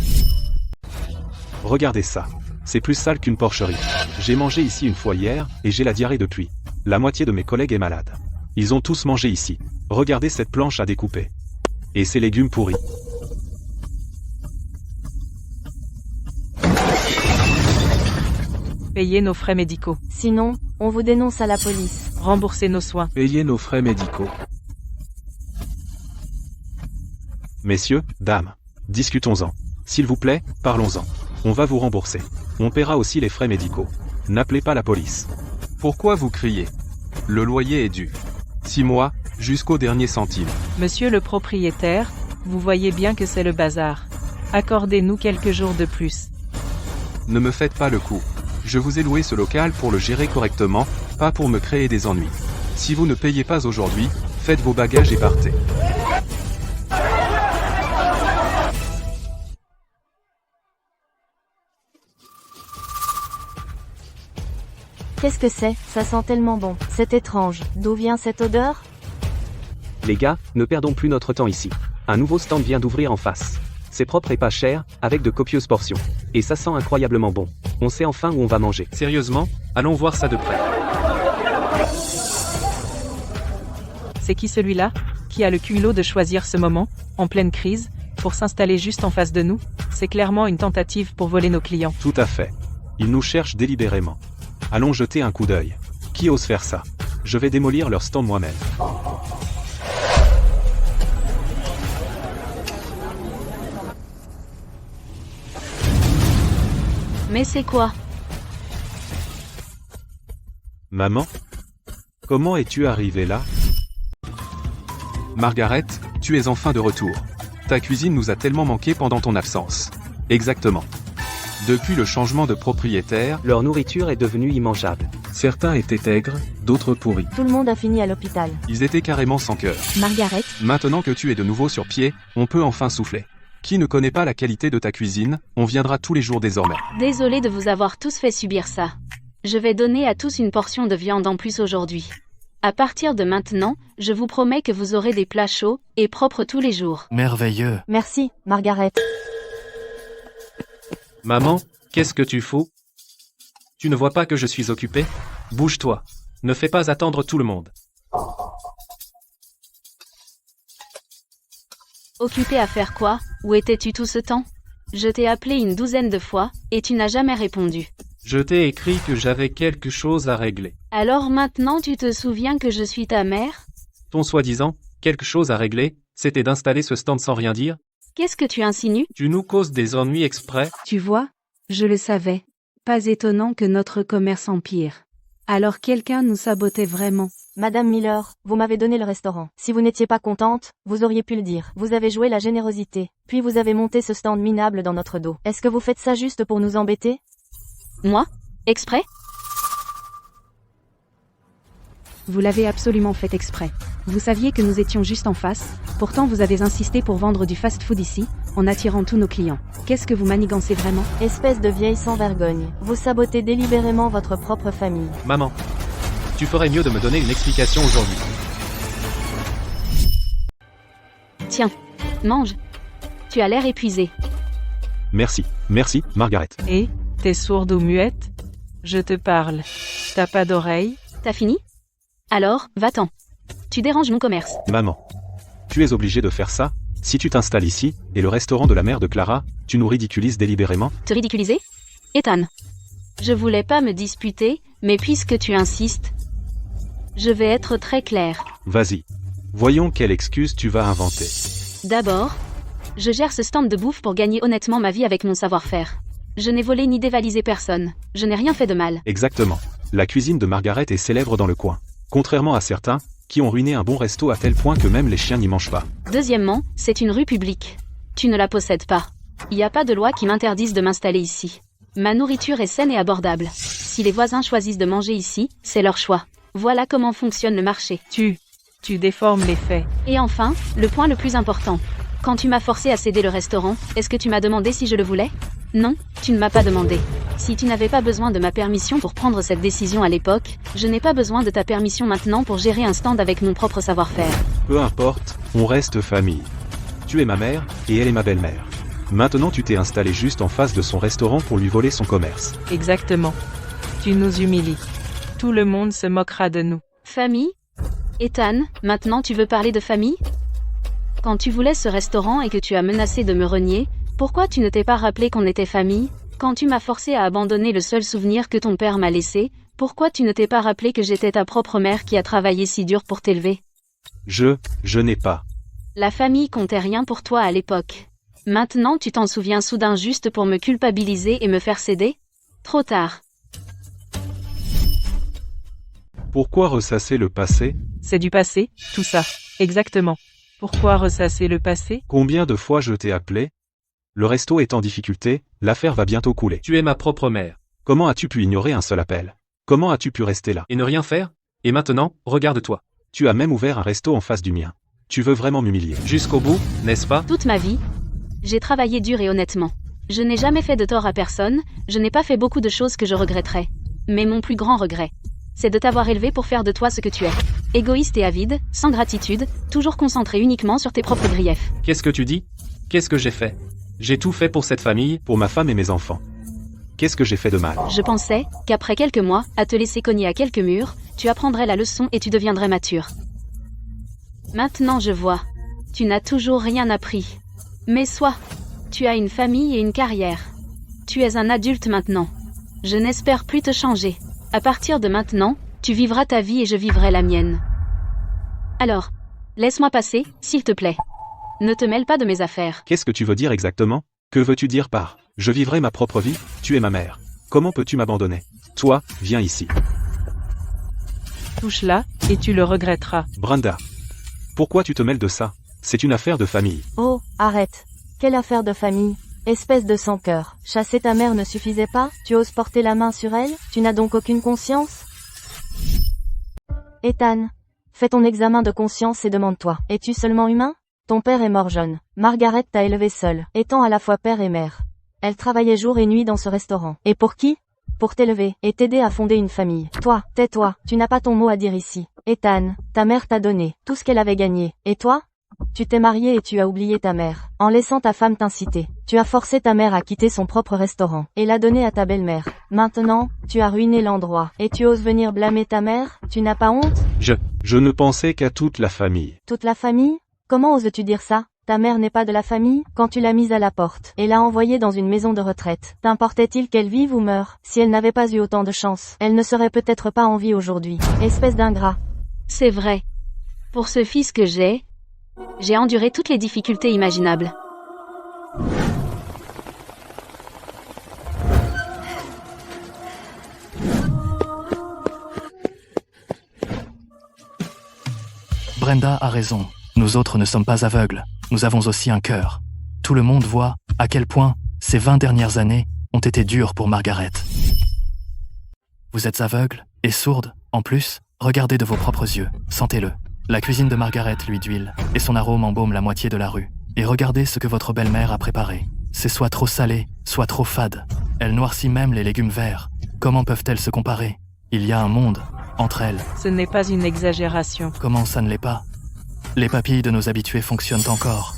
Regardez ça. C'est plus sale qu'une porcherie. J'ai mangé ici une fois hier, et j'ai la diarrhée depuis. La moitié de mes collègues est malade. Ils ont tous mangé ici. Regardez cette planche à découper. Et ces légumes pourris. Payez nos frais médicaux. Sinon, on vous dénonce à la police. Remboursez nos soins. Payez nos frais médicaux. Messieurs, dames, Discutons-en. S'il vous plaît, parlons-en. On va vous rembourser. On paiera aussi les frais médicaux. N'appelez pas la police. Pourquoi vous criez? Le loyer est dû. 6 mois, jusqu'au dernier centime. Monsieur le propriétaire, vous voyez bien que c'est le bazar. Accordez-nous quelques jours de plus. Ne me faites pas le coup. Je vous ai loué ce local pour le gérer correctement, pas pour me créer des ennuis. Si vous ne payez pas aujourd'hui, faites vos bagages et partez. Qu'est-ce que c'est? Ça sent tellement bon. C'est étrange. D'où vient cette odeur? Les gars, ne perdons plus notre temps ici. Un nouveau stand vient d'ouvrir en face. C'est propre et pas cher, avec de copieuses portions. Et ça sent incroyablement bon. On sait enfin où on va manger. Sérieusement, allons voir ça de près. C'est qui celui-là, qui a le culot de choisir ce moment, en pleine crise, pour s'installer juste en face de nous? C'est clairement une tentative pour voler nos clients. Tout à fait. Ils nous cherchent délibérément. Allons jeter un coup d'œil. Qui ose faire ça? Je vais démolir leur stand moi-même. Mais c'est quoi? Maman? Comment es-tu arrivée là? Margaret, tu es enfin de retour. Ta cuisine nous a tellement manqué pendant ton absence. Exactement. Depuis le changement de propriétaire, Leur nourriture est devenue immangeable. Certains étaient aigres, d'autres pourris. Tout le monde a fini à l'hôpital. ils étaient carrément sans cœur. Margaret, Maintenant que tu es de nouveau sur pied, on peut enfin souffler. Qui ne connaît pas la qualité de ta cuisine, on viendra tous les jours désormais. Désolée de vous avoir tous fait subir ça. Je vais donner à tous une portion de viande en plus aujourd'hui. À partir de maintenant, je vous promets que vous aurez des plats chauds et propres tous les jours. Merveilleux. Merci, Margaret. Maman, qu'est-ce que tu fous? Tu ne vois pas que je suis occupé? Bouge-toi. Ne fais pas attendre tout le monde. Occupé à faire quoi? Où étais-tu tout ce temps? Je t'ai appelé une douzaine de fois, et tu n'as jamais répondu. Je t'ai écrit que j'avais quelque chose à régler. Alors maintenant tu te souviens que je suis ta mère? Ton soi-disant, quelque chose à régler, c'était d'installer ce stand sans rien dire? Qu'est-ce que tu insinues? Tu nous causes des ennuis exprès? Tu vois, je le savais. Pas étonnant que notre commerce empire. Alors quelqu'un nous sabotait vraiment. Madame Miller, vous m'avez donné le restaurant. Si vous n'étiez pas contente, vous auriez pu le dire. Vous avez joué la générosité. Puis vous avez monté ce stand minable dans notre dos. Est-ce que vous faites ça juste pour nous embêter? Moi? Exprès? Vous l'avez absolument fait exprès. Vous saviez que nous étions juste en face, pourtant vous avez insisté pour vendre du fast-food ici, en attirant tous nos clients. Qu'est-ce que vous manigancez vraiment? Espèce de vieille sans vergogne. Vous sabotez délibérément votre propre famille. Maman, tu ferais mieux de me donner une explication aujourd'hui. Tiens, mange. Tu as l'air épuisé. Merci, Margaret. Et, t'es sourde ou muette? Je te parle. T'as pas d'oreille? T'as fini? Alors, va-t'en. Tu déranges mon commerce. Maman. Tu es obligée de faire ça? Si tu t'installes ici, et le restaurant de la mère de Clara, tu nous ridiculises délibérément? Te ridiculiser? Ethan. Je voulais pas me disputer, mais puisque tu insistes, je vais être très clair. Vas-y. Voyons quelle excuse tu vas inventer. D'abord, je gère ce stand de bouffe pour gagner honnêtement ma vie avec mon savoir-faire. Je n'ai volé ni dévalisé personne. Je n'ai rien fait de mal. Exactement. La cuisine de Margaret est célèbre dans le coin. Contrairement à certains, qui ont ruiné un bon resto à tel point que même les chiens n'y mangent pas. Deuxièmement, c'est une rue publique. Tu ne la possèdes pas. Il n'y a pas de loi qui m'interdise de m'installer ici. Ma nourriture est saine et abordable. Si les voisins choisissent de manger ici, c'est leur choix. Voilà comment fonctionne le marché. Tu déformes les faits. Et enfin, le point le plus important. Quand tu m'as forcé à céder le restaurant, est-ce que tu m'as demandé si je le voulais? Non, tu ne m'as pas demandé. Si tu n'avais pas besoin de ma permission pour prendre cette décision à l'époque, je n'ai pas besoin de ta permission maintenant pour gérer un stand avec mon propre savoir-faire. Peu importe, on reste famille. Tu es ma mère, et elle est ma belle-mère. Maintenant tu t'es installé juste en face de son restaurant pour lui voler son commerce. Exactement. Tu nous humilies. Tout le monde se moquera de nous. Famille? Ethan, maintenant tu veux parler de famille? Quand tu voulais ce restaurant et que tu as menacé de me renier, pourquoi tu ne t'es pas rappelé qu'on était famille? Quand tu m'as forcé à abandonner le seul souvenir que ton père m'a laissé, pourquoi tu ne t'es pas rappelé que j'étais ta propre mère qui a travaillé si dur pour t'élever? Je n'ai pas. La famille comptait rien pour toi à l'époque. Maintenant tu t'en souviens soudain juste pour me culpabiliser et me faire céder? Trop tard. Pourquoi ressasser le passé? C'est du passé, tout ça. Exactement. Pourquoi ressasser le passé? Combien de fois je t'ai appelé? Le resto est en difficulté, l'affaire va bientôt couler. Tu es ma propre mère. Comment as-tu pu ignorer un seul appel? Comment as-tu pu rester là? Et ne rien faire? Et maintenant, regarde-toi. Tu as même ouvert un resto en face du mien. Tu veux vraiment m'humilier? Jusqu'au bout, n'est-ce pas? Toute ma vie, j'ai travaillé dur et honnêtement. Je n'ai jamais fait de tort à personne, je n'ai pas fait beaucoup de choses que je regretterais. Mais mon plus grand regret, c'est de t'avoir élevé pour faire de toi ce que tu es. Égoïste et avide, sans gratitude, toujours concentré uniquement sur tes propres griefs. Qu'est-ce que tu dis? Qu'est-ce que j'ai fait? J'ai tout fait pour cette famille, Pour ma femme et mes enfants. Qu'est-ce que j'ai fait de mal? Je pensais qu'après quelques mois, à te laisser cogner à quelques murs, tu apprendrais la leçon et tu deviendrais mature. Maintenant je vois. Tu n'as toujours rien appris. Mais sois. Tu as une famille et une carrière. Tu es un adulte maintenant. Je n'espère plus te changer. À partir de maintenant, tu vivras ta vie et je vivrai la mienne. Alors, laisse-moi passer, s'il te plaît. Ne te mêle pas de mes affaires. Qu'est-ce que tu veux dire exactement? Que veux-tu dire par « je vivrai ma propre vie, tu es ma mère ». Comment peux-tu m'abandonner? Toi, viens ici. Touche-la, et tu le regretteras. Brenda. Pourquoi tu te mêles de ça? C'est une affaire de famille. Oh, arrête. Quelle affaire de famille? Espèce de sans-cœur. Chasser ta mère ne suffisait pas? Tu oses porter la main sur elle? Tu n'as donc aucune conscience? Ethan, fais ton examen de conscience et demande-toi. Es-tu seulement humain? Ton père est mort jeune. Margaret t'a élevé seule, étant à la fois père et mère. Elle travaillait jour et nuit dans ce restaurant. Et pour qui? Pour t'élever, et t'aider à fonder une famille. Toi, tais-toi, tu n'as pas ton mot à dire ici. Ethan, ta mère t'a donné tout ce qu'elle avait gagné. Et toi? Tu t'es marié et tu as oublié ta mère, en laissant ta femme t'inciter. Tu as forcé ta mère à quitter son propre restaurant, et l'a donné à ta belle-mère. Maintenant, tu as ruiné l'endroit, et tu oses venir blâmer ta mère? Tu n'as pas honte? Je ne pensais qu'à toute la famille. Toute la famille? Comment oses-tu dire ça? Ta mère n'est pas de la famille? Quand tu l'as mise à la porte, et l'as envoyée dans une maison de retraite, t'importait-il qu'elle vive ou meure? Si elle n'avait pas eu autant de chance, elle ne serait peut-être pas en vie aujourd'hui. Espèce d'ingrat. C'est vrai. Pour ce fils que j'ai enduré toutes les difficultés imaginables. Brenda a raison. Nous autres ne sommes pas aveugles. Nous avons aussi un cœur. Tout le monde voit à quel point ces 20 dernières années ont été dures pour Margaret. Vous êtes aveugle et sourde. En plus, regardez de vos propres yeux. Sentez-le. La cuisine de Margaret, l'huile d'huile, et son arôme embaume la moitié de la rue. Et regardez ce que votre belle-mère a préparé. C'est soit trop salé, soit trop fade. Elle noircit même les légumes verts. Comment peuvent-elles se comparer? Il y a un monde entre elles. Ce n'est pas une exagération. Comment ça ne l'est pas? Les papilles de nos habitués fonctionnent encore.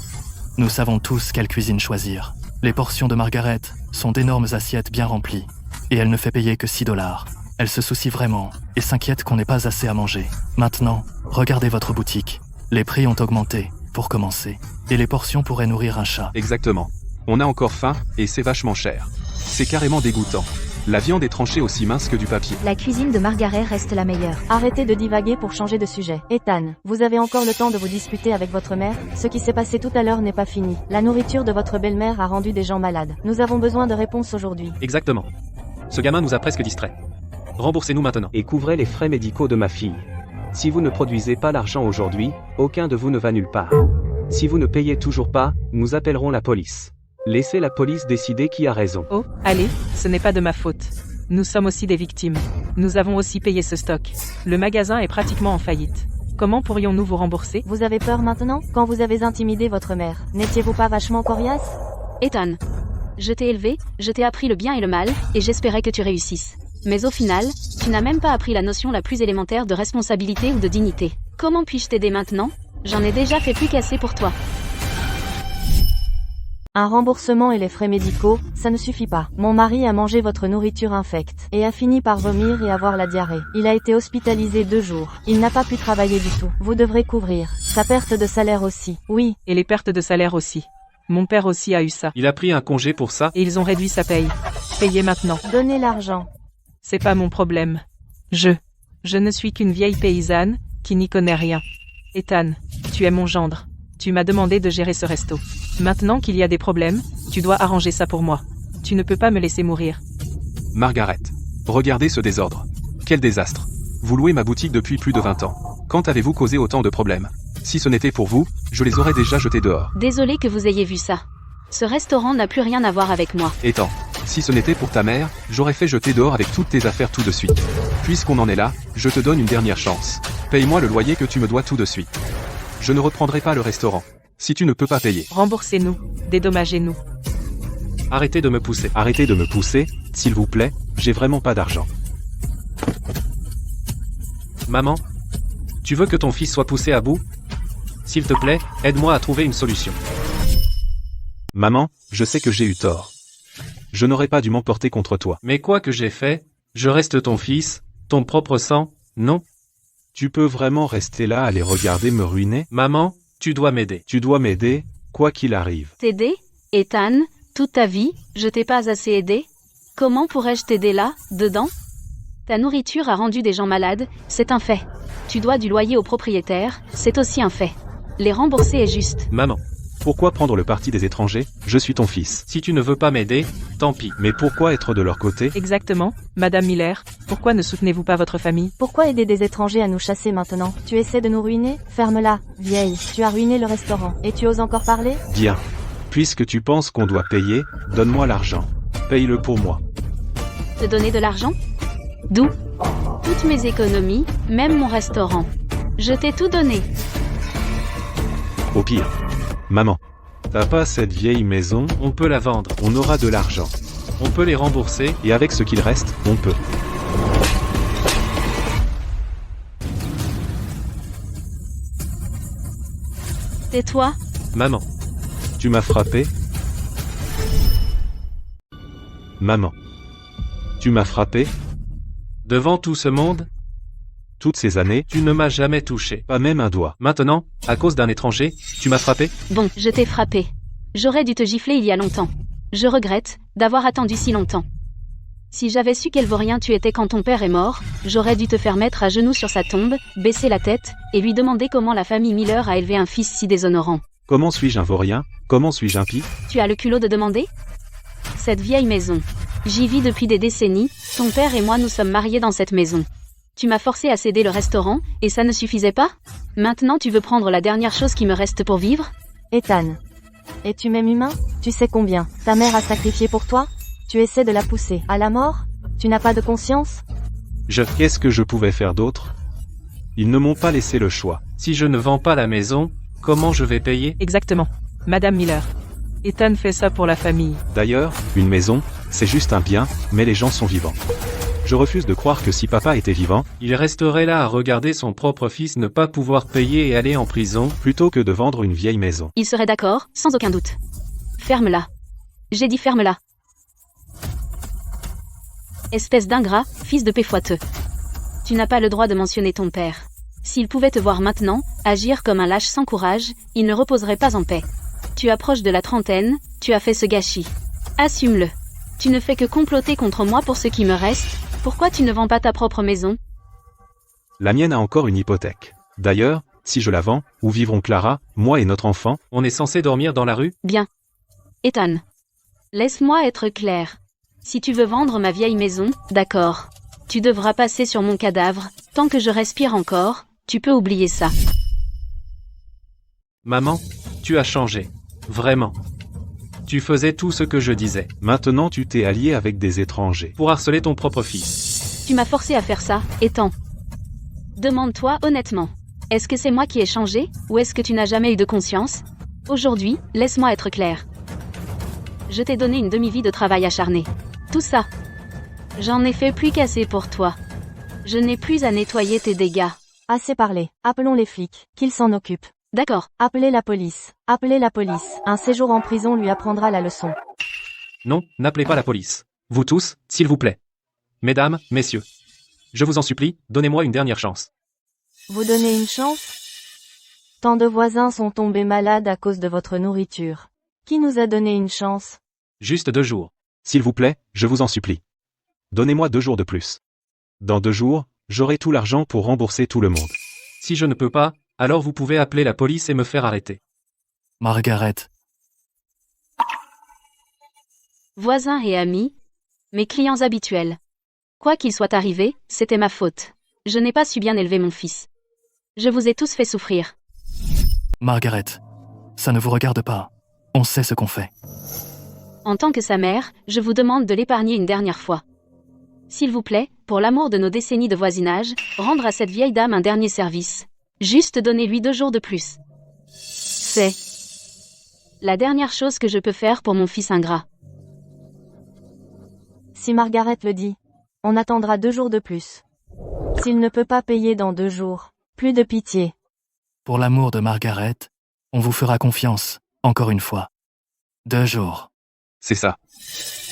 Nous savons tous quelle cuisine choisir. Les portions de Margaret sont d'énormes assiettes bien remplies. Et elle ne fait payer que $6. Elle se soucie vraiment et s'inquiète qu'on n'ait pas assez à manger. Maintenant, regardez votre boutique. Les prix ont augmenté, pour commencer. Et les portions pourraient nourrir un chat. Exactement. On a encore faim, et c'est vachement cher. C'est carrément dégoûtant. La viande est tranchée aussi mince que du papier. La cuisine de Margaret reste la meilleure. Arrêtez de divaguer pour changer de sujet. Ethan, vous avez encore le temps de vous disputer avec votre mère? Ce qui s'est passé tout à l'heure n'est pas fini. La nourriture de votre belle-mère a rendu des gens malades. Nous avons besoin de réponses aujourd'hui. Exactement. Ce gamin nous a presque distraits. Remboursez-nous maintenant. Et couvrez les frais médicaux de ma fille. Si vous ne produisez pas l'argent aujourd'hui, aucun de vous ne va nulle part. Si vous ne payez toujours pas, nous appellerons la police. Laissez la police décider qui a raison. Oh, allez, ce n'est pas de ma faute. Nous sommes aussi des victimes. Nous avons aussi payé ce stock. Le magasin est pratiquement en faillite. Comment pourrions-nous vous rembourser? Vous avez peur maintenant? Quand vous avez intimidé votre mère, n'étiez-vous pas vachement coriace? Ethan, je t'ai élevé, je t'ai appris le bien et le mal, et j'espérais que tu réussisses. Mais au final, tu n'as même pas appris la notion la plus élémentaire de responsabilité ou de dignité. Comment puis-je t'aider maintenant? J'en ai déjà fait plus qu'assez pour toi. Un remboursement et les frais médicaux, ça ne suffit pas. Mon mari a mangé votre nourriture infecte, et a fini par vomir et avoir la diarrhée. Il a été hospitalisé 2 jours. Il n'a pas pu travailler du tout. Vous devrez couvrir sa perte de salaire aussi. Oui. Et les pertes de salaire aussi. Mon père aussi a eu ça. Il a pris un congé pour ça. Et ils ont réduit sa paye. Payez maintenant. Donnez l'argent. C'est pas mon problème. Je ne suis qu'une vieille paysanne, qui n'y connaît rien. Ethan, tu es mon gendre. Tu m'as demandé de gérer ce resto. Maintenant qu'il y a des problèmes, tu dois arranger ça pour moi. Tu ne peux pas me laisser mourir. Margaret. Regardez ce désordre. Quel désastre. Vous louez ma boutique depuis plus de 20 ans. Quand avez-vous causé autant de problèmes? Si ce n'était pour vous, je les aurais déjà jetés dehors. Désolé que vous ayez vu ça. Ce restaurant n'a plus rien à voir avec moi. Étant, si ce n'était pour ta mère, j'aurais fait jeter dehors avec toutes tes affaires tout de suite. Puisqu'on en est là, je te donne une dernière chance. Paye-moi le loyer que tu me dois tout de suite. Je ne reprendrai pas le restaurant. Si tu ne peux pas payer. Remboursez-nous, dédommagez-nous. Arrêtez de me pousser. Arrêtez de me pousser, s'il vous plaît, j'ai vraiment pas d'argent. Maman? Tu veux que ton fils soit poussé à bout? S'il te plaît, aide-moi à trouver une solution. Maman, je sais que j'ai eu tort. Je n'aurais pas dû m'emporter contre toi. Mais quoi que j'ai fait, je reste ton fils, ton propre sang, non? Tu peux vraiment rester là à les regarder me ruiner? Maman, tu dois m'aider. Tu dois m'aider, quoi qu'il arrive. T'aider? Ethan, toute ta vie, je t'ai pas assez aidé? Comment pourrais-je t'aider là, dedans? Ta nourriture a rendu des gens malades, c'est un fait. Tu dois du loyer au propriétaire, c'est aussi un fait. Les rembourser est juste. Maman, Pourquoi prendre le parti des étrangers? Je suis ton fils. si tu ne veux pas m'aider, tant pis. Mais pourquoi être de leur côté? Exactement, Madame Miller, pourquoi ne soutenez-vous pas votre famille? Pourquoi aider des étrangers à nous chasser maintenant? Tu essaies de nous ruiner? Ferme-la, vieille. Tu as ruiné le restaurant. Et tu oses encore parler? Bien. Puisque tu penses qu'on doit payer, donne-moi l'argent. Paye-le pour moi. Te donner de l'argent? D'où? Toutes mes économies, même mon restaurant. Je t'ai tout donné. Au pire. Maman. T'as pas cette vieille maison? On peut la vendre. On aura de l'argent. On peut les rembourser. Et avec ce qu'il reste, on peut. Tais-toi. Maman. Tu m'as frappé? Maman. Tu m'as frappé? Devant tout ce monde, Toutes ces années, tu ne m'as jamais touché. pas même un doigt. Maintenant, à cause d'un étranger, tu m'as frappé? Bon, je t'ai frappé. J'aurais dû te gifler il y a longtemps. Je regrette d'avoir attendu si longtemps. Si j'avais su quel vaurien tu étais quand ton père est mort, j'aurais dû te faire mettre à genoux sur sa tombe, baisser la tête, et lui demander comment la famille Miller a élevé un fils si déshonorant. Comment suis-je un vaurien? Comment suis-je impie? Tu as le culot de demander? Cette vieille maison. J'y vis depuis des décennies, ton père et moi nous sommes mariés dans cette maison. Tu m'as forcé à céder le restaurant, et ça ne suffisait pas? Maintenant tu veux prendre la dernière chose qui me reste pour vivre? Ethan. Es-tu même humain? Tu sais combien ta mère a sacrifié pour toi? Tu essaies de la pousser à la mort? Tu n'as pas de conscience? Qu'est-ce que je pouvais faire d'autre? Ils ne m'ont pas laissé le choix. Si je ne vends pas la maison, comment je vais payer? Exactement, Madame Miller. Ethan fait ça pour la famille. D'ailleurs, une maison, c'est juste un bien, mais les gens sont vivants. Je refuse de croire que si papa était vivant, Il resterait là à regarder son propre fils ne pas pouvoir payer et aller en prison. plutôt que de vendre une vieille maison. Il serait d'accord, sans aucun doute. Ferme-la. J'ai dit ferme-la. Espèce d'ingrat, fils de péfoiteux. Tu n'as pas le droit de mentionner ton père. S'il pouvait te voir maintenant, agir comme un lâche sans courage, il ne reposerait pas en paix. Tu approches de la trentaine, tu as fait ce gâchis. Assume-le. Tu ne fais que comploter contre moi pour ce qui me reste, pourquoi tu ne vends pas ta propre maison? La mienne a encore une hypothèque. D'ailleurs, si je la vends, où vivront Clara, moi et notre enfant? On est censé dormir dans la rue? Bien. Ethan. Laisse-moi être clair. Si tu veux vendre ma vieille maison, d'accord. Tu devras passer sur mon cadavre, tant que je respire encore, tu peux oublier ça. Maman, tu as changé. Vraiment. Tu faisais tout ce que je disais. Maintenant tu t'es allié avec des étrangers. Pour harceler ton propre fils. Tu m'as forcé à faire ça, Ethan. Demande-toi honnêtement. Est-ce que c'est moi qui ai changé, ou est-ce que tu n'as jamais eu de conscience? Aujourd'hui, laisse-moi être clair. Je t'ai donné une demi-vie de travail acharné. Tout ça. J'en ai fait plus qu'assez pour toi. Je n'ai plus à nettoyer tes dégâts. Assez parlé. Appelons les flics, qu'ils s'en occupent. D'accord. Appelez la police. Appelez la police. Un séjour en prison lui apprendra la leçon. Non, n'appelez pas la police. Vous tous, s'il vous plaît. Mesdames, messieurs. Je vous en supplie, donnez-moi une dernière chance. Vous donnez une chance? Tant de voisins sont tombés malades à cause de votre nourriture. Qui nous a donné une chance? Juste 2 jours. S'il vous plaît, je vous en supplie. Donnez-moi 2 jours de plus. Dans 2 jours, j'aurai tout l'argent pour rembourser tout le monde. Si je ne peux pas, alors vous pouvez appeler la police et me faire arrêter. Margaret. voisins et amis, mes clients habituels. Quoi qu'il soit arrivé, c'était ma faute. Je n'ai pas su bien élever mon fils. Je vous ai tous fait souffrir. Margaret, ça ne vous regarde pas. On sait ce qu'on fait. En tant que sa mère, je vous demande de l'épargner une dernière fois. S'il vous plaît, pour l'amour de nos décennies de voisinage, rendre à cette vieille dame un dernier service. Juste donnez-lui 2 jours de plus. C'est la dernière chose que je peux faire pour mon fils ingrat. Si Margaret le dit, on attendra 2 jours de plus. S'il ne peut pas payer dans 2 jours, plus de pitié. Pour l'amour de Margaret, on vous fera confiance, encore une fois. 2 jours. C'est ça.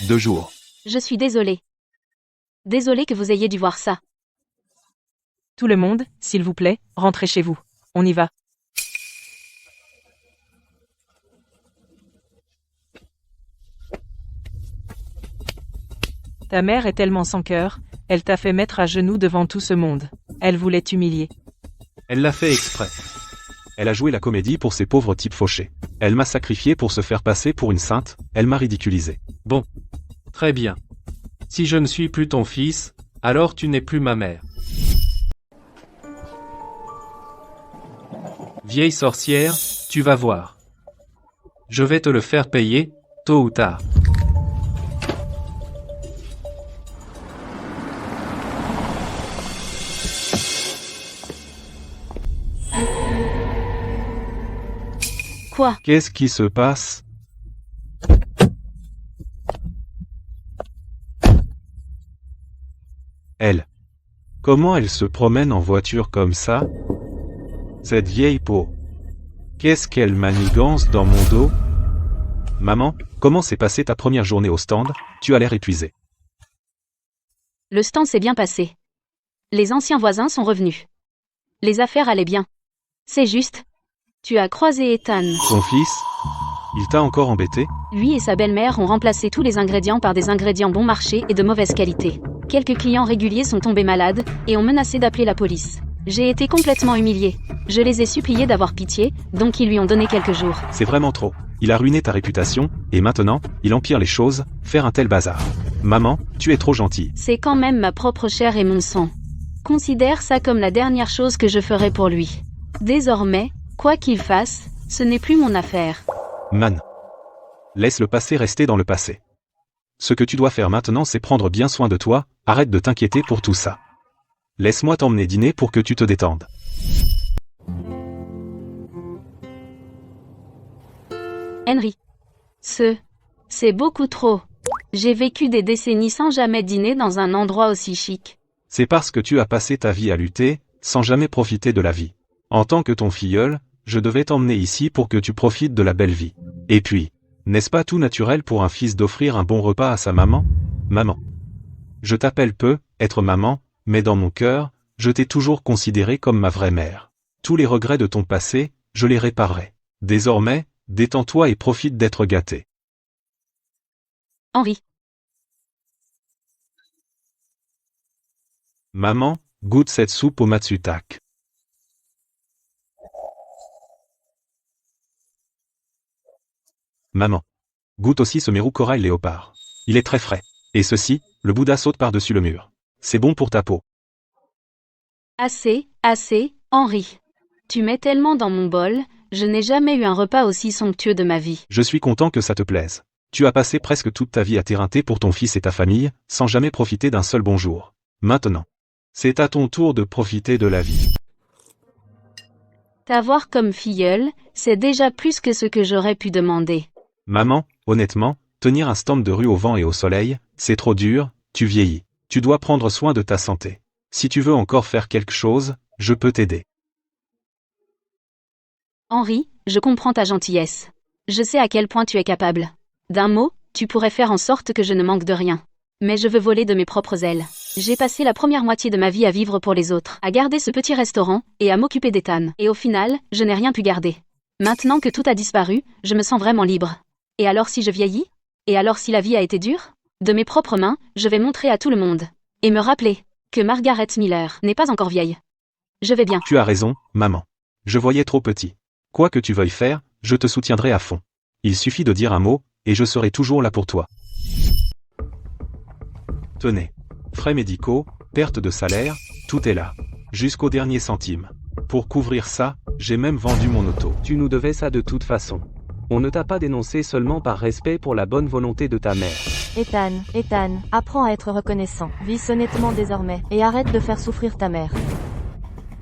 2 jours. Je suis désolée. Désolée que vous ayez dû voir ça. Tout le monde, s'il vous plaît, rentrez chez vous. On y va. Ta mère est tellement sans cœur, elle t'a fait mettre à genoux devant tout ce monde. Elle voulait t'humilier. Elle l'a fait exprès. Elle a joué la comédie pour ces pauvres types fauchés. Elle m'a sacrifié pour se faire passer pour une sainte, elle m'a ridiculisé. Bon. Très bien. Si je ne suis plus ton fils, alors tu n'es plus ma mère. Vieille sorcière, tu vas voir. Je vais te le faire payer, tôt ou tard. Quoi? Qu'est-ce qui se passe? Elle. Comment elle se promène en voiture comme ça? Cette vieille peau. Qu'est-ce qu'elle manigance dans mon dos? Maman, comment s'est passée ta première journée au stand? Tu as l'air épuisée. Le stand s'est bien passé. Les anciens voisins sont revenus. Les affaires allaient bien. C'est juste. Tu as croisé Ethan. Ton fils? Il t'a encore embêté? Lui et sa belle-mère ont remplacé tous les ingrédients par des ingrédients bon marché et de mauvaise qualité. Quelques clients réguliers sont tombés malades et ont menacé d'appeler la police. J'ai été complètement humiliée. Je les ai suppliés d'avoir pitié, donc ils lui ont donné quelques jours. C'est vraiment trop. Il a ruiné ta réputation, et maintenant, il empire les choses, faire un tel bazar. Maman, tu es trop gentille. C'est quand même ma propre chair et mon sang. Considère ça comme la dernière chose que je ferai pour lui. Désormais, quoi qu'il fasse, ce n'est plus mon affaire. Man. Laisse le passé rester dans le passé. Ce que tu dois faire maintenant, c'est prendre bien soin de toi, arrête de t'inquiéter pour tout ça. Laisse-moi t'emmener dîner pour que tu te détendes. Henry. C'est beaucoup trop. J'ai vécu des décennies sans jamais dîner dans un endroit aussi chic. C'est parce que tu as passé ta vie à lutter, sans jamais profiter de la vie. En tant que ton filleul, je devais t'emmener ici pour que tu profites de la belle vie. Et puis, n'est-ce pas tout naturel pour un fils d'offrir un bon repas à sa maman? Maman. Je t'appelle peu, être maman, mais dans mon cœur, je t'ai toujours considéré comme ma vraie mère. Tous les regrets de ton passé, je les réparerai. Désormais, détends-toi et profite d'être gâté. Henry. Maman, goûte cette soupe au matsutake. Maman. Goûte aussi ce mérou corail léopard. Il est très frais. Et ceci, le Bouddha saute par-dessus le mur. C'est bon pour ta peau. Assez, Henry. Tu mets tellement dans mon bol, je n'ai jamais eu un repas aussi somptueux de ma vie. Je suis content que ça te plaise. Tu as passé presque toute ta vie à t'éreinter pour ton fils et ta famille, sans jamais profiter d'un seul bon jour. Maintenant, c'est à ton tour de profiter de la vie. T'avoir comme filleule, c'est déjà plus que ce que j'aurais pu demander. Maman, honnêtement, tenir un stand de rue au vent et au soleil, c'est trop dur, tu vieillis. Tu dois prendre soin de ta santé. Si tu veux encore faire quelque chose, je peux t'aider. Henry, je comprends ta gentillesse. Je sais à quel point tu es capable. D'un mot, tu pourrais faire en sorte que je ne manque de rien. Mais je veux voler de mes propres ailes. J'ai passé la première moitié de ma vie à vivre pour les autres, à garder ce petit restaurant, et à m'occuper d'Ethan. Et au final, je n'ai rien pu garder. Maintenant que tout a disparu, je me sens vraiment libre. Et alors si je vieillis? Et alors si la vie a été dure? De mes propres mains, je vais montrer à tout le monde. Et me rappeler que Margaret Miller n'est pas encore vieille. Je vais bien. Tu as raison, maman. Je voyais trop petit. Quoi que tu veuilles faire, je te soutiendrai à fond. Il suffit de dire un mot, et je serai toujours là pour toi. Tenez. Frais médicaux, perte de salaire, tout est là. Jusqu'au dernier centime. Pour couvrir ça, j'ai même vendu mon auto. Tu nous devais ça de toute façon. On ne t'a pas dénoncé seulement par respect pour la bonne volonté de ta mère. Ethan, apprends à être reconnaissant. Vis honnêtement désormais, et arrête de faire souffrir ta mère.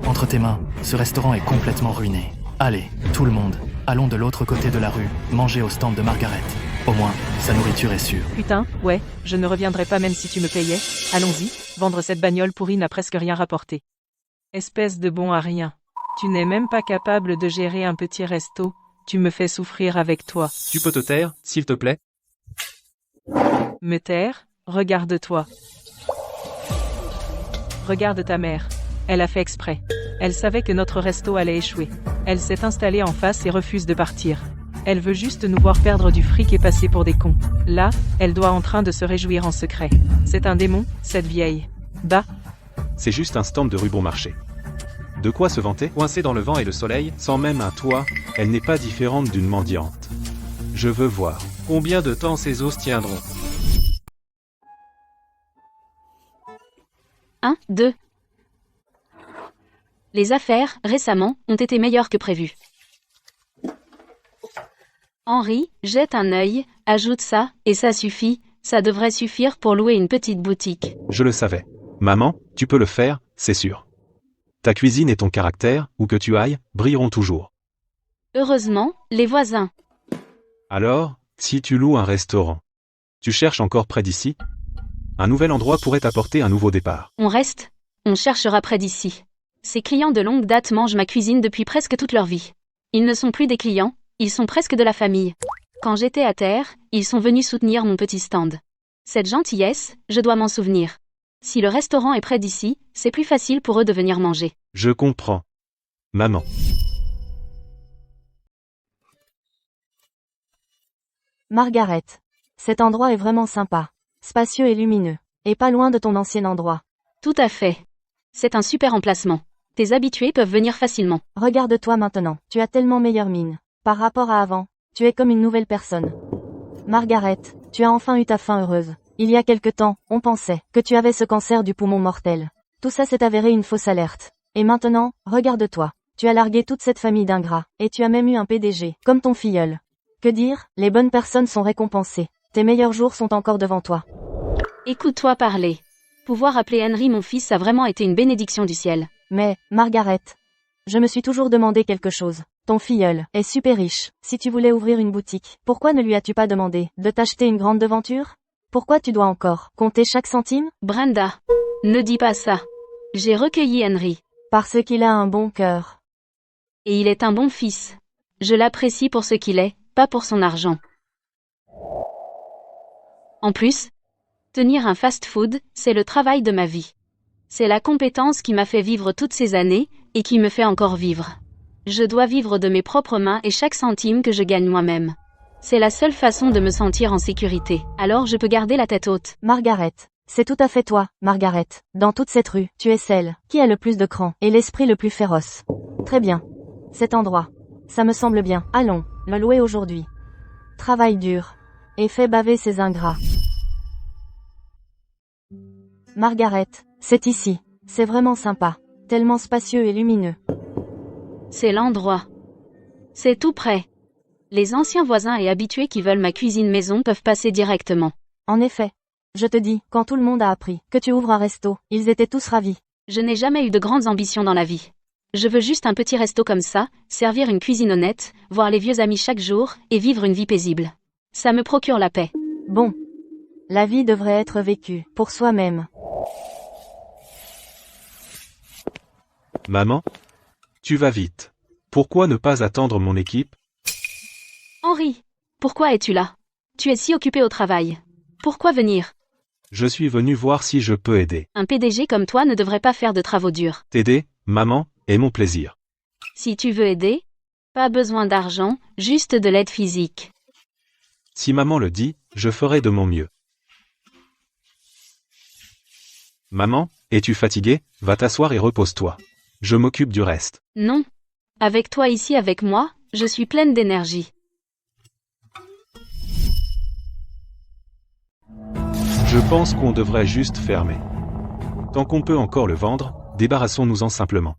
Entre tes mains, ce restaurant est complètement ruiné. Allez, tout le monde, allons de l'autre côté de la rue, manger au stand de Margaret. Au moins, sa nourriture est sûre. Putain, ouais, je ne reviendrai pas même si tu me payais. Allons-y, vendre cette bagnole pourrie n'a presque rien rapporté. Espèce de bon à rien. Tu n'es même pas capable de gérer un petit resto. Tu me fais souffrir avec toi. Tu peux te taire, s'il te plaît? Me taire? Regarde-toi. Regarde ta mère. Elle a fait exprès. Elle savait que notre resto allait échouer. Elle s'est installée en face et refuse de partir. Elle veut juste nous voir perdre du fric et passer pour des cons. Là, elle doit en train de se réjouir en secret. C'est un démon, cette vieille. Bah. C'est juste un stand de rue bon marché. De quoi se vanter? Coincée dans le vent et le soleil, Sans même un toit, elle n'est pas différente d'une mendiante. Je veux voir. combien de temps ces os tiendront? 1, 2. Les affaires, récemment, ont été meilleures que prévu. Henri, jette un œil, ajoute ça, et ça suffit, ça devrait suffire pour louer une petite boutique. Je le savais. Maman, tu peux le faire, c'est sûr. Ta cuisine et ton caractère, où que tu ailles, brilleront toujours. Heureusement, les voisins. Alors, si tu loues un restaurant, tu cherches encore près d'ici? Un nouvel endroit pourrait t'apporter un nouveau départ. On reste, on cherchera près d'ici. Ces clients de longue date mangent ma cuisine depuis presque toute leur vie. Ils ne sont plus des clients, ils sont presque de la famille. Quand j'étais à terre, ils sont venus soutenir mon petit stand. Cette gentillesse, je dois m'en souvenir. Si le restaurant est près d'ici, c'est plus facile pour eux de venir manger. Je comprends. Maman. Margaret. Cet endroit est vraiment sympa. Spacieux et lumineux. Et pas loin de ton ancien endroit. Tout à fait. C'est un super emplacement. Tes habitués peuvent venir facilement. Regarde-toi maintenant. Tu as tellement meilleure mine. Par rapport à avant, tu es comme une nouvelle personne. Margaret, tu as enfin eu ta fin heureuse. Il y a quelque temps, on pensait que tu avais ce cancer du poumon mortel. Tout ça s'est avéré une fausse alerte. Et maintenant, regarde-toi. Tu as largué toute cette famille d'ingrats, et tu as même eu un PDG, comme ton filleul. Que dire, les bonnes personnes sont récompensées. Tes meilleurs jours sont encore devant toi. Écoute-toi parler. Pouvoir appeler Henry mon fils a vraiment été une bénédiction du ciel. Mais, Margaret, je me suis toujours demandé quelque chose. Ton filleul est super riche. Si tu voulais ouvrir une boutique, pourquoi ne lui as-tu pas demandé de t'acheter une grande devanture? Pourquoi tu dois encore compter chaque centime? Brenda, ne dis pas ça. J'ai recueilli Henry. Parce qu'il a un bon cœur. Et il est un bon fils. Je l'apprécie pour ce qu'il est, pas pour son argent. En plus, tenir un fast-food, c'est le travail de ma vie. C'est la compétence qui m'a fait vivre toutes ces années, et qui me fait encore vivre. Je dois vivre de mes propres mains et chaque centime que je gagne moi-même. C'est la seule façon de me sentir en sécurité, alors je peux garder la tête haute. Margaret, c'est tout à fait toi, Margaret. Dans toute cette rue, tu es celle qui a le plus de cran et l'esprit le plus féroce. Très bien. Cet endroit. Ça me semble bien. Allons, le louer aujourd'hui. Travaille dur. Et fais baver ces ingrats. Margaret, c'est ici. C'est vraiment sympa. Tellement spacieux et lumineux. C'est l'endroit. C'est tout près. Les anciens voisins et habitués qui veulent ma cuisine maison peuvent passer directement. En effet. Je te dis, quand tout le monde a appris que tu ouvres un resto, ils étaient tous ravis. Je n'ai jamais eu de grandes ambitions dans la vie. Je veux juste un petit resto comme ça, servir une cuisine honnête, voir les vieux amis chaque jour, et vivre une vie paisible. Ça me procure la paix. Bon. La vie devrait être vécue, pour soi-même. Maman? Tu vas vite. Pourquoi ne pas attendre mon équipe? Henri, pourquoi es-tu là? Tu es si occupé au travail. Pourquoi venir? Je suis venu voir si je peux aider. Un PDG comme toi ne devrait pas faire de travaux durs. T'aider, maman, est mon plaisir. Si tu veux aider, pas besoin d'argent, juste de l'aide physique. Si maman le dit, je ferai de mon mieux. Maman, es-tu fatiguée? Va t'asseoir et repose-toi. Je m'occupe du reste. Non. Avec toi ici avec moi, je suis pleine d'énergie. Je pense qu'on devrait juste fermer. Tant qu'on peut encore le vendre, débarrassons-nous-en simplement.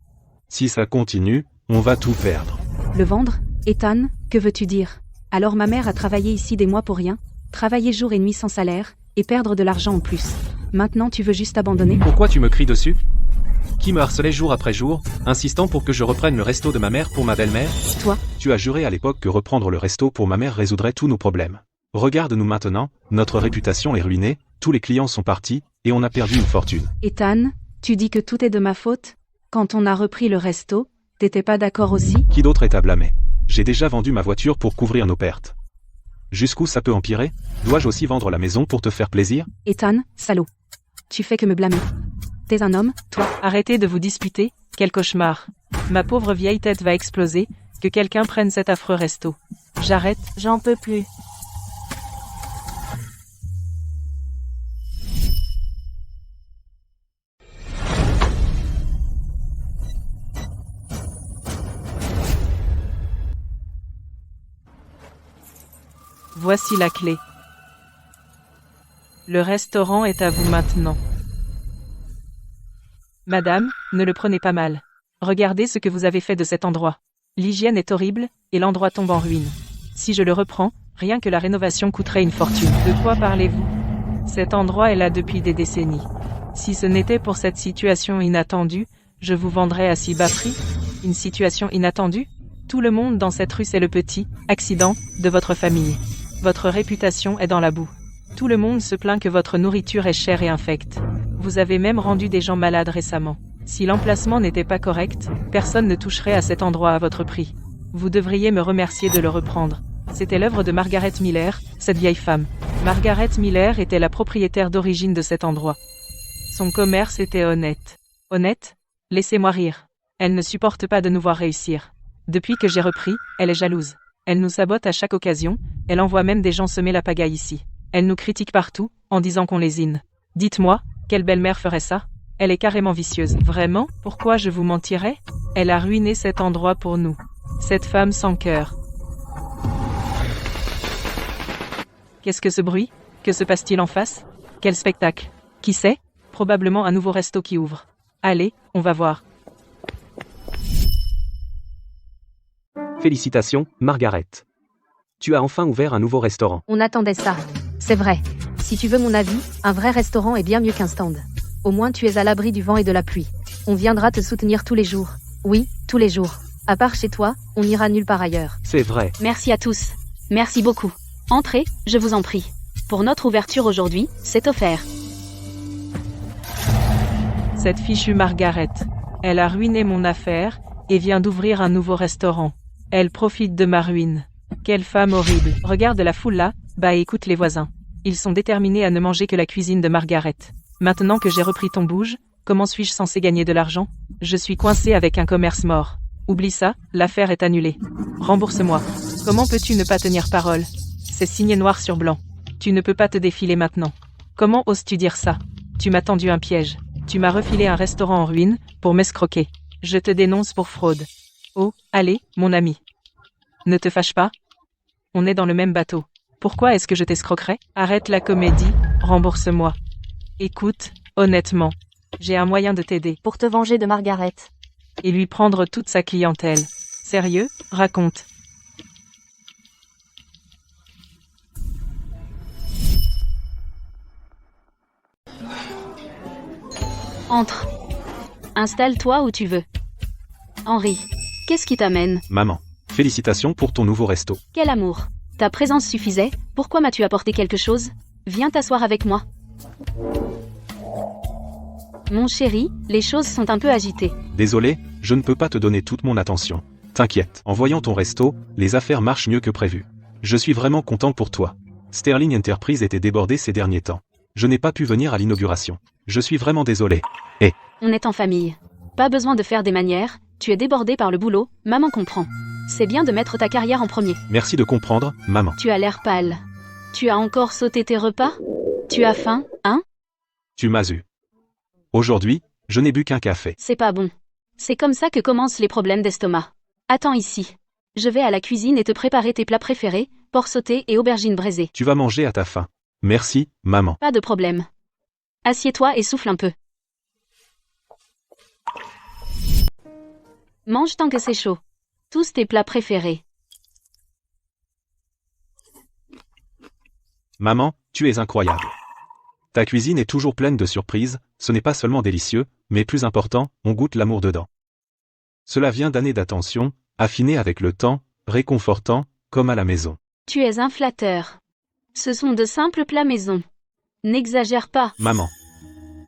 Si ça continue, on va tout perdre. Le vendre? Ethan, que veux-tu dire? Alors ma mère a travaillé ici des mois pour rien, travailler jour et nuit sans salaire, et perdre de l'argent en plus. Maintenant tu veux juste abandonner? Pourquoi tu me cries dessus? Qui me harcelait jour après jour, insistant pour que je reprenne le resto de ma mère pour ma belle-mère? Toi? Tu as juré à l'époque que reprendre le resto pour ma mère résoudrait tous nos problèmes. Regarde-nous maintenant, notre réputation est ruinée, tous les clients sont partis, et on a perdu une fortune. Ethan, tu dis que tout est de ma faute? Quand on a repris le resto, t'étais pas d'accord aussi? Qui d'autre est à blâmer? J'ai déjà vendu ma voiture pour couvrir nos pertes. Jusqu'où ça peut empirer? Dois-je aussi vendre la maison pour te faire plaisir? Ethan, salaud. Tu fais que me blâmer. T'es un homme, toi? Arrêtez de vous disputer, quel cauchemar. Ma pauvre vieille tête va exploser, que quelqu'un prenne cet affreux resto. J'arrête. J'en peux plus. Voici la clé. Le restaurant est à vous maintenant. Madame, ne le prenez pas mal. Regardez ce que vous avez fait de cet endroit. L'hygiène est horrible, et l'endroit tombe en ruine. Si je le reprends, rien que la rénovation coûterait une fortune. De quoi parlez-vous? Cet endroit est là depuis des décennies. Si ce n'était pour cette situation inattendue, je vous vendrais à si bas prix. Une situation inattendue? Tout le monde dans cette rue sait le petit accident de votre famille. Votre réputation est dans la boue. Tout le monde se plaint que votre nourriture est chère et infecte. Vous avez même rendu des gens malades récemment. Si l'emplacement n'était pas correct, personne ne toucherait à cet endroit à votre prix. Vous devriez me remercier de le reprendre. C'était l'œuvre de Margaret Miller, cette vieille femme. Margaret Miller était la propriétaire d'origine de cet endroit. Son commerce était honnête. Honnête? Laissez-moi rire. Elle ne supporte pas de nous voir réussir. Depuis que j'ai repris, elle est jalouse. Elle nous sabote à chaque occasion, elle envoie même des gens semer la pagaille ici. Elle nous critique partout, en disant qu'on lésine. Dites-moi, quelle belle-mère ferait ça? Elle est carrément vicieuse. Vraiment? Pourquoi je vous mentirais? Elle a ruiné cet endroit pour nous. Cette femme sans cœur. Qu'est-ce que ce bruit? Que se passe-t-il en face? Quel spectacle? Qui sait? Probablement un nouveau resto qui ouvre. Allez, on va voir. Félicitations, Margaret. Tu as enfin ouvert un nouveau restaurant. On attendait ça. C'est vrai. Si tu veux mon avis, un vrai restaurant est bien mieux qu'un stand. Au moins tu es à l'abri du vent et de la pluie. On viendra te soutenir tous les jours. Oui, tous les jours. À part chez toi, on n'ira nulle part ailleurs. C'est vrai. Merci à tous. Merci beaucoup. Entrez, je vous en prie. Pour notre ouverture aujourd'hui, c'est offert. Cette fichue Margaret. Elle a ruiné mon affaire, et vient d'ouvrir un nouveau restaurant. Elle profite de ma ruine. Quelle femme horrible. Regarde la foule là, bah écoute les voisins. Ils sont déterminés à ne manger que la cuisine de Margaret. Maintenant que j'ai repris ton bouge, comment suis-je censé gagner de l'argent? Je suis coincé avec un commerce mort. Oublie ça, l'affaire est annulée. Rembourse-moi. Comment peux-tu ne pas tenir parole? C'est signé noir sur blanc. Tu ne peux pas te défiler maintenant. Comment oses-tu dire ça? Tu m'as tendu un piège. Tu m'as refilé un restaurant en ruine, pour m'escroquer. Je te dénonce pour fraude. Oh, allez, mon ami. Ne te fâche pas. On est dans le même bateau. Pourquoi est-ce que je t'escroquerais? Arrête la comédie, rembourse-moi. Écoute, honnêtement, j'ai un moyen de t'aider. Pour te venger de Margaret. Et lui prendre toute sa clientèle. Sérieux? Raconte. Entre. Installe-toi où tu veux. Henri, qu'est-ce qui t'amène? Maman, félicitations pour ton nouveau resto. Quel amour. Ta présence suffisait, pourquoi m'as-tu apporté quelque chose? Viens t'asseoir avec moi. Mon chéri, les choses sont un peu agitées. Désolé, je ne peux pas te donner toute mon attention. T'inquiète, en voyant ton resto, les affaires marchent mieux que prévu. Je suis vraiment content pour toi. Sterling Enterprise était débordé ces derniers temps. Je n'ai pas pu venir à l'inauguration. Je suis vraiment désolé. On est en famille. Pas besoin de faire des manières, tu es débordé par le boulot, maman comprend. C'est bien de mettre ta carrière en premier. Merci de comprendre, maman. Tu as l'air pâle. Tu as encore sauté tes repas? Tu as faim, hein? Tu m'as eu. Aujourd'hui, je n'ai bu qu'un café. C'est pas bon. C'est comme ça que commencent les problèmes d'estomac. Attends ici. Je vais à la cuisine et te préparer tes plats préférés, porc sauté et aubergines braisées. Tu vas manger à ta faim. Merci, maman. Pas de problème. Assieds-toi et souffle un peu. Mange tant que c'est chaud. Tous tes plats préférés. Maman, tu es incroyable. Ta cuisine est toujours pleine de surprises, ce n'est pas seulement délicieux, mais plus important, on goûte l'amour dedans. Cela vient d'années d'attention, affinées avec le temps, réconfortant, comme à la maison. Tu es un flatteur. Ce sont de simples plats maison. N'exagère pas. Maman.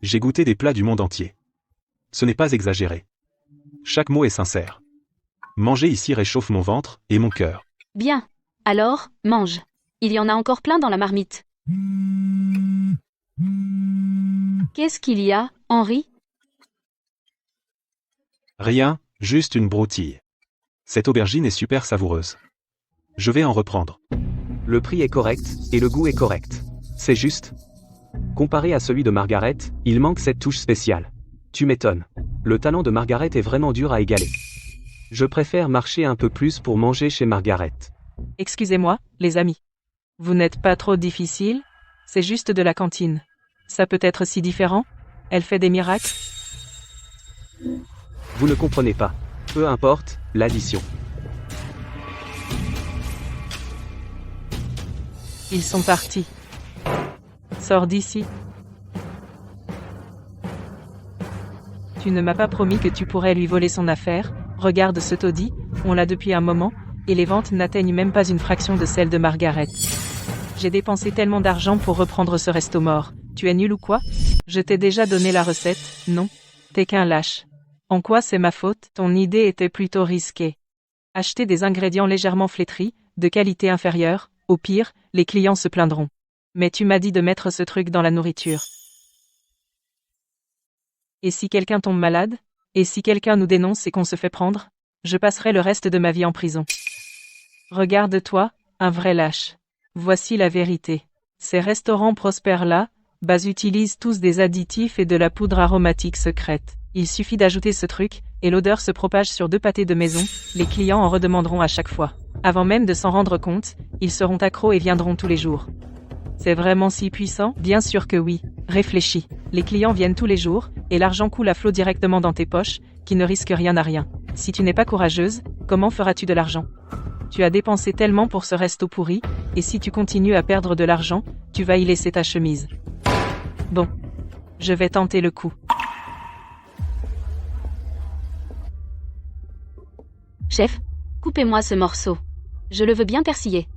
J'ai goûté des plats du monde entier. Ce n'est pas exagéré. Chaque mot est sincère. Manger ici réchauffe mon ventre et mon cœur. Bien. Alors, mange. Il y en a encore plein dans la marmite. Qu'est-ce qu'il y a, Henri? Rien, juste une broutille. Cette aubergine est super savoureuse. Je vais en reprendre. Le prix est correct, et le goût est correct. C'est juste. Comparé à celui de Margaret, il manque cette touche spéciale. Tu m'étonnes. Le talent de Margaret est vraiment dur à égaler. Je préfère marcher un peu plus pour manger chez Margaret. Excusez-moi, les amis. Vous n'êtes pas trop difficile? C'est juste de la cantine. Ça peut être si différent? Elle fait des miracles? Vous ne comprenez pas. Peu importe, l'addition. Ils sont partis. Sors d'ici. Tu ne m'as pas promis que tu pourrais lui voler son affaire. Regarde ce taudis, on l'a depuis un moment, et les ventes n'atteignent même pas une fraction de celle de Margaret. J'ai dépensé tellement d'argent pour reprendre ce resto mort. Tu es nul ou quoi? Je t'ai déjà donné la recette, non? T'es qu'un lâche. En quoi c'est ma faute? Ton idée était plutôt risquée. Acheter des ingrédients légèrement flétris, de qualité inférieure, au pire, les clients se plaindront. Mais tu m'as dit de mettre ce truc dans la nourriture. Et si quelqu'un tombe malade? Et si quelqu'un nous dénonce et qu'on se fait prendre? Je passerai le reste de ma vie en prison. Regarde-toi, un vrai lâche. Voici la vérité. Ces restaurants prospèrent là, utilisent tous des additifs et de la poudre aromatique secrète. Il suffit d'ajouter ce truc, et l'odeur se propage sur 2 pâtés de maison, les clients en redemanderont à chaque fois. Avant même de s'en rendre compte, ils seront accros et viendront tous les jours. C'est vraiment si puissant? Bien sûr que oui. Réfléchis. Les clients viennent tous les jours, et l'argent coule à flot directement dans tes poches, qui ne risquent rien à rien. Si tu n'es pas courageuse, comment feras-tu de l'argent? Tu as dépensé tellement pour ce resto pourri, et si tu continues à perdre de l'argent, tu vas y laisser ta chemise. Bon. Je vais tenter le coup. Chef, coupez-moi ce morceau. Je le veux bien persillé.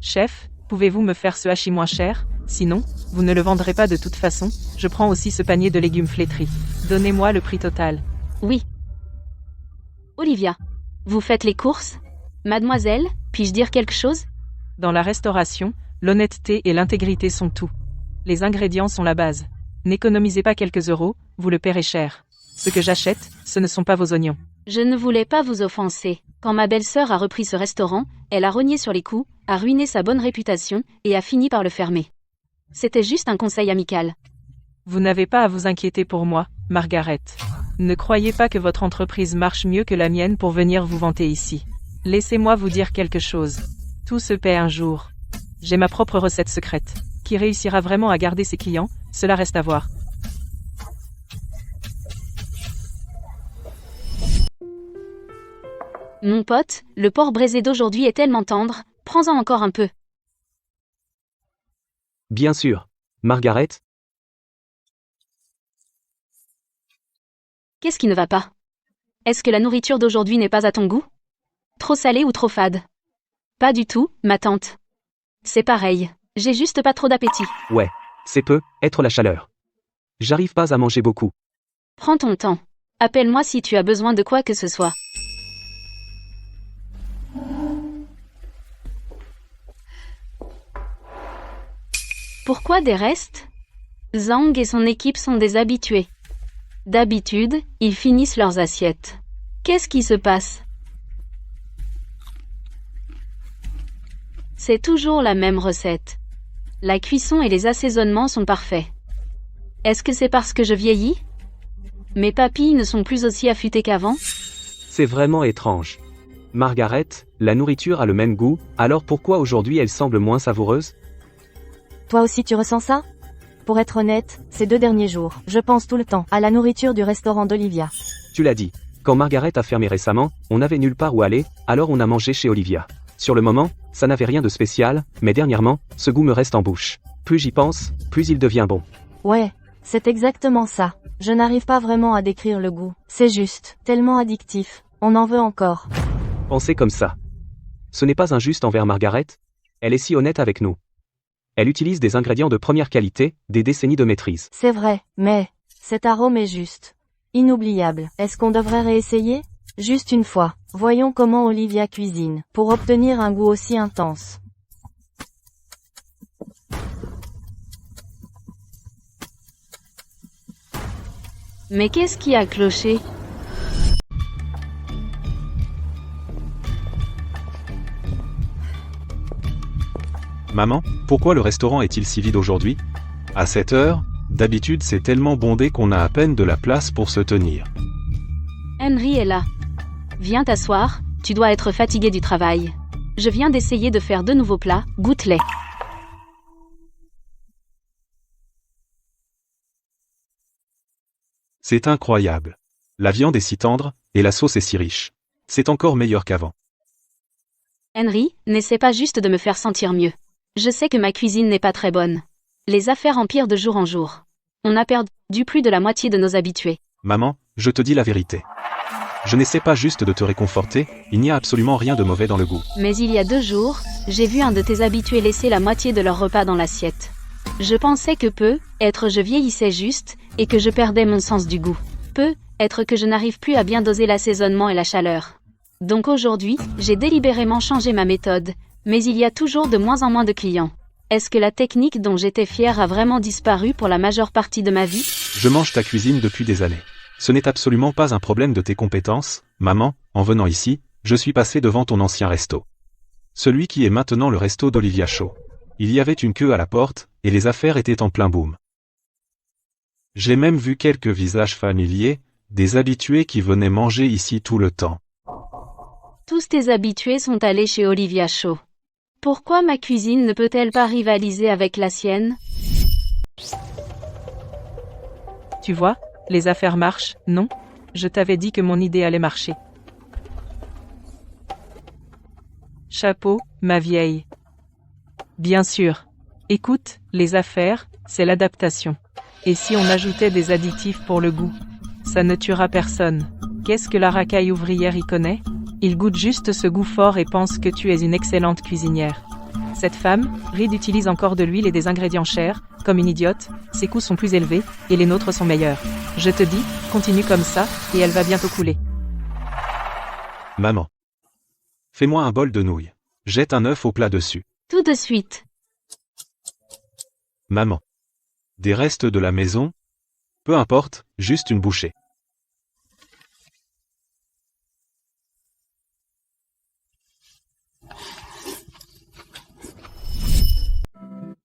Chef, pouvez-vous me faire ce hachis moins cher? Sinon, vous ne le vendrez pas de toute façon. Je prends aussi ce panier de légumes flétris. Donnez-moi le prix total. Oui. Olivia, vous faites les courses? Mademoiselle, puis-je dire quelque chose? Dans la restauration, l'honnêteté et l'intégrité sont tout. Les ingrédients sont la base. N'économisez pas quelques euros, vous le paierez cher. Ce que j'achète, ce ne sont pas vos oignons. Je ne voulais pas vous offenser. Quand ma belle-sœur a repris ce restaurant, elle a rogné sur les coups, a ruiné sa bonne réputation, et a fini par le fermer. C'était juste un conseil amical. Vous n'avez pas à vous inquiéter pour moi, Margaret. Ne croyez pas que votre entreprise marche mieux que la mienne pour venir vous vanter ici. Laissez-moi vous dire quelque chose. Tout se paie un jour. J'ai ma propre recette secrète. Qui réussira vraiment à garder ses clients, cela reste à voir. Mon pote, le porc braisé d'aujourd'hui est tellement tendre, prends-en encore un peu. Bien sûr. Margaret? Qu'est-ce qui ne va pas? Est-ce que la nourriture d'aujourd'hui n'est pas à ton goût? Trop salée ou trop fade? Pas du tout, ma tante. C'est pareil, j'ai juste pas trop d'appétit. Ouais, c'est peu, être la chaleur. J'arrive pas à manger beaucoup. Prends ton temps. Appelle-moi si tu as besoin de quoi que ce soit. Pourquoi des restes? Zhang et son équipe sont des habitués. D'habitude, ils finissent leurs assiettes. Qu'est-ce qui se passe? C'est toujours la même recette. La cuisson et les assaisonnements sont parfaits. Est-ce que c'est parce que je vieillis? Mes papilles ne sont plus aussi affûtées qu'avant? C'est vraiment étrange. Margaret, la nourriture a le même goût, alors pourquoi aujourd'hui elle semble moins savoureuse? Toi aussi tu ressens ça? Pour être honnête, ces 2 derniers jours, je pense tout le temps à la nourriture du restaurant d'Olivia. Tu l'as dit. Quand Margaret a fermé récemment, on n'avait nulle part où aller, alors on a mangé chez Olivia. Sur le moment, ça n'avait rien de spécial, mais dernièrement, ce goût me reste en bouche. Plus j'y pense, plus il devient bon. Ouais, c'est exactement ça. Je n'arrive pas vraiment à décrire le goût. C'est juste, tellement addictif. On en veut encore. Pensez comme ça. Ce n'est pas injuste envers Margaret. Elle est si honnête avec nous. Elle utilise des ingrédients de première qualité, des décennies de maîtrise. C'est vrai, mais cet arôme est juste inoubliable. Est-ce qu'on devrait réessayer? Juste une fois. Voyons comment Olivia cuisine, pour obtenir un goût aussi intense. Mais qu'est-ce qui a cloché? Maman, pourquoi le restaurant est-il si vide aujourd'hui? À cette heure, d'habitude c'est tellement bondé qu'on a à peine de la place pour se tenir. Henry est là. Viens t'asseoir, tu dois être fatigué du travail. Je viens d'essayer de faire de nouveaux plats, goûte-les. C'est incroyable. La viande est si tendre, et la sauce est si riche. C'est encore meilleur qu'avant. Henry, n'essaie pas juste de me faire sentir mieux. Je sais que ma cuisine n'est pas très bonne. Les affaires empirent de jour en jour. On a perdu plus de la moitié de nos habitués. Maman, je te dis la vérité. Je n'essaie pas juste de te réconforter, il n'y a absolument rien de mauvais dans le goût. Mais il y a 2 jours, j'ai vu un de tes habitués laisser la moitié de leur repas dans l'assiette. Je pensais que je vieillissais juste, et que je perdais mon sens du goût. Que je n'arrive plus à bien doser l'assaisonnement et la chaleur. Donc aujourd'hui, j'ai délibérément changé ma méthode, mais il y a toujours de moins en moins de clients. Est-ce que la technique dont j'étais fière a vraiment disparu pour la majeure partie de ma vie? Je mange ta cuisine depuis des années. Ce n'est absolument pas un problème de tes compétences, maman, en venant ici, je suis passé devant ton ancien resto. Celui qui est maintenant le resto d'Olivia Shaw. Il y avait une queue à la porte, et les affaires étaient en plein boom. J'ai même vu quelques visages familiers, des habitués qui venaient manger ici tout le temps. Tous tes habitués sont allés chez Olivia Shaw. Pourquoi ma cuisine ne peut-elle pas rivaliser avec la sienne? Tu vois, les affaires marchent, non? Je t'avais dit que mon idée allait marcher. Chapeau, ma vieille. Bien sûr. Écoute, les affaires, c'est l'adaptation. Et si on ajoutait des additifs pour le goût? Ça ne tuera personne. Qu'est-ce que la racaille ouvrière y connaît? Il goûte juste ce goût fort et pense que tu es une excellente cuisinière. Cette femme, Reed, utilise encore de l'huile et des ingrédients chers, comme une idiote, ses coûts sont plus élevés, et les nôtres sont meilleurs. Je te dis, continue comme ça, et elle va bientôt couler. Maman. Fais-moi un bol de nouilles. Jette un œuf au plat dessus. Tout de suite. Maman. Des restes de la maison? Peu importe, juste une bouchée.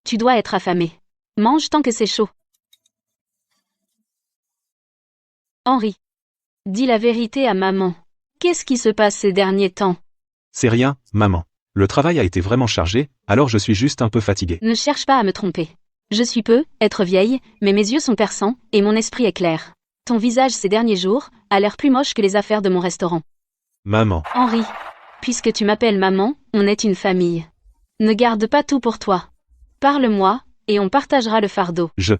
Tu dois être affamé. Mange tant que c'est chaud. Henry. Dis la vérité à maman. Qu'est-ce qui se passe ces derniers temps? C'est rien, maman. Le travail a été vraiment chargé, alors je suis juste un peu fatigué. Ne cherche pas à me tromper. Je suis être vieille, mais mes yeux sont perçants, et mon esprit est clair. Ton visage ces derniers jours a l'air plus moche que les affaires de mon restaurant. Maman. Henry. Puisque tu m'appelles maman, on est une famille. Ne garde pas tout pour toi. Parle-moi, et on partagera le fardeau. Je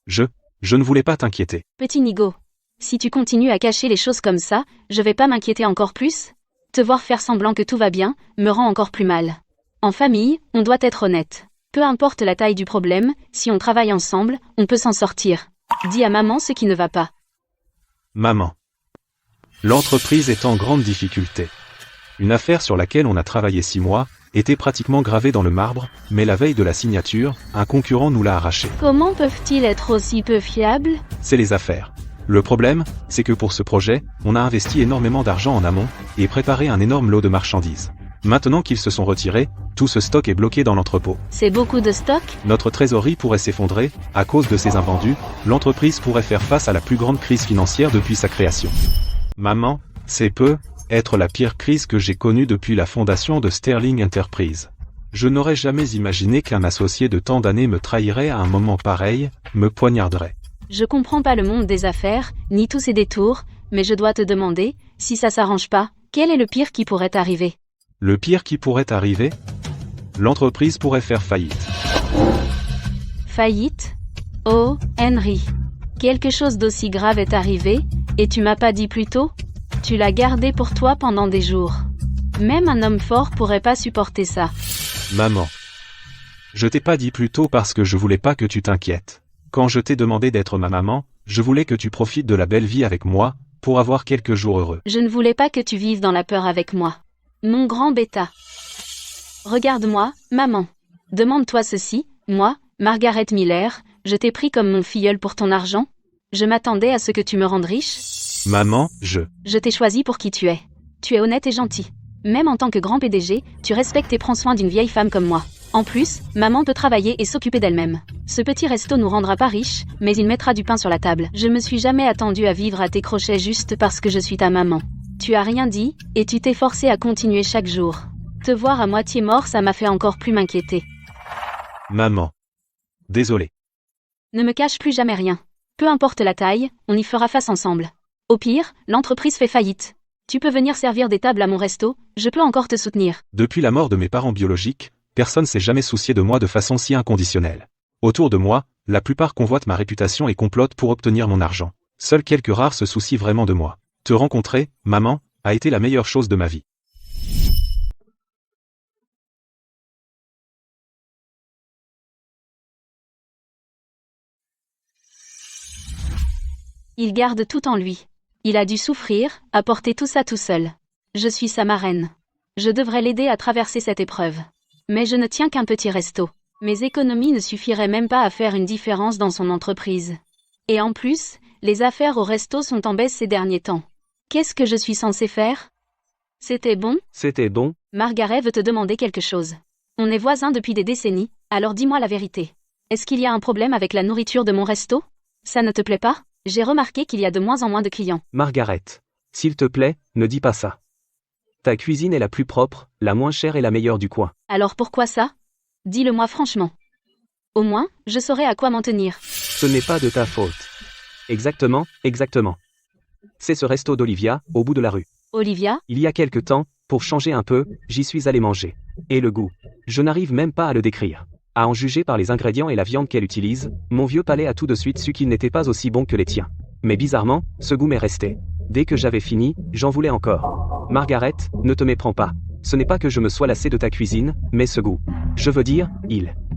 ne voulais pas t'inquiéter. Petit Nigo. Si tu continues à cacher les choses comme ça, je vais pas m'inquiéter encore plus? Te voir faire semblant que tout va bien, me rend encore plus mal. En famille, on doit être honnête. Peu importe la taille du problème, si on travaille ensemble, on peut s'en sortir. Dis à maman ce qui ne va pas. Maman. L'entreprise est en grande difficulté. Une affaire sur laquelle on a travaillé 6 mois, était pratiquement gravée dans le marbre, mais la veille de la signature, un concurrent nous l'a arraché. Comment peuvent-ils être aussi peu fiables? C'est les affaires. Le problème, c'est que pour ce projet, on a investi énormément d'argent en amont, et préparé un énorme lot de marchandises. Maintenant qu'ils se sont retirés, tout ce stock est bloqué dans l'entrepôt. C'est beaucoup de stock? Notre trésorerie pourrait s'effondrer, à cause de ces invendus, l'entreprise pourrait faire face à la plus grande crise financière depuis sa création. Maman, c'est être la pire crise que j'ai connue depuis la fondation de Sterling Enterprise. Je n'aurais jamais imaginé qu'un associé de tant d'années me trahirait à un moment pareil, me poignarderait. Je comprends pas le monde des affaires, ni tous ces détours, mais je dois te demander, si ça s'arrange pas, quel est le pire qui pourrait arriver? Le pire qui pourrait arriver? L'entreprise pourrait faire faillite. Faillite? Oh, Henry. Quelque chose d'aussi grave est arrivé, et tu m'as pas dit plus tôt? Tu l'as gardé pour toi pendant des jours. Même un homme fort pourrait pas supporter ça. Maman. Je t'ai pas dit plus tôt parce que je voulais pas que tu t'inquiètes. Quand je t'ai demandé d'être ma maman, je voulais que tu profites de la belle vie avec moi, pour avoir quelques jours heureux. Je ne voulais pas que tu vives dans la peur avec moi. Mon grand bêta. Regarde-moi, maman. Demande-toi ceci, moi, Margaret Miller, je t'ai pris comme mon filleul pour ton argent? Je m'attendais à ce que tu me rendes riche? Maman, Je t'ai choisi pour qui tu es. Tu es honnête et gentil. Même en tant que grand PDG, tu respectes et prends soin d'une vieille femme comme moi. En plus, maman peut travailler et s'occuper d'elle-même. Ce petit resto nous rendra pas riches, mais il mettra du pain sur la table. Je me suis jamais attendue à vivre à tes crochets juste parce que je suis ta maman. Tu as rien dit, et tu t'es forcé à continuer chaque jour. Te voir à moitié mort, ça m'a fait encore plus m'inquiéter. Maman. Désolé. Ne me cache plus jamais rien. Peu importe la taille, on y fera face ensemble. Au pire, l'entreprise fait faillite. Tu peux venir servir des tables à mon resto, je peux encore te soutenir. Depuis la mort de mes parents biologiques, personne s'est jamais soucié de moi de façon si inconditionnelle. Autour de moi, la plupart convoitent ma réputation et complotent pour obtenir mon argent. Seuls quelques rares se soucient vraiment de moi. Te rencontrer, maman, a été la meilleure chose de ma vie. Il garde tout en lui. Il a dû souffrir, apporter tout ça tout seul. Je suis sa marraine. Je devrais l'aider à traverser cette épreuve. Mais je ne tiens qu'un petit resto. Mes économies ne suffiraient même pas à faire une différence dans son entreprise. Et en plus, les affaires au resto sont en baisse ces derniers temps. Qu'est-ce que je suis censée faire? C'était bon? C'était bon. Margaret veut te demander quelque chose. On est voisins depuis des décennies, alors dis-moi la vérité. Est-ce qu'il y a un problème avec la nourriture de mon resto? Ça ne te plaît pas? J'ai remarqué qu'il y a de moins en moins de clients. Margaret. S'il te plaît, ne dis pas ça. Ta cuisine est la plus propre, la moins chère et la meilleure du coin. Alors pourquoi ça? Dis-le-moi franchement. Au moins, je saurai à quoi m'en tenir. Ce n'est pas de ta faute. Exactement. C'est ce resto d'Olivia, au bout de la rue. Olivia? Il y a quelque temps, pour changer un peu, j'y suis allé manger. Et le goût. Je n'arrive même pas à le décrire. À en juger par les ingrédients et la viande qu'elle utilise, mon vieux palais a tout de suite su qu'il n'était pas aussi bon que les tiens. Mais bizarrement, ce goût m'est resté. Dès que j'avais fini, j'en voulais encore. Margaret, ne te méprends pas. Ce n'est pas que je me sois lassé de ta cuisine, mais ce goût. Je veux dire,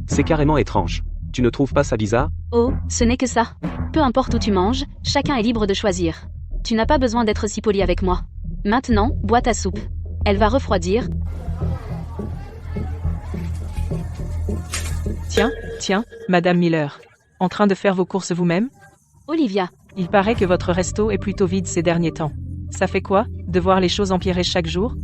c'est carrément étrange. Tu ne trouves pas ça bizarre? Oh, ce n'est que ça. Peu importe où tu manges, chacun est libre de choisir. Tu n'as pas besoin d'être si poli avec moi. Maintenant, bois ta soupe. Elle va refroidir. Tiens, Madame Miller. En train de faire vos courses vous-même? Olivia. Il paraît que votre resto est plutôt vide ces derniers temps. Ça fait quoi, de voir les choses empirer chaque jour?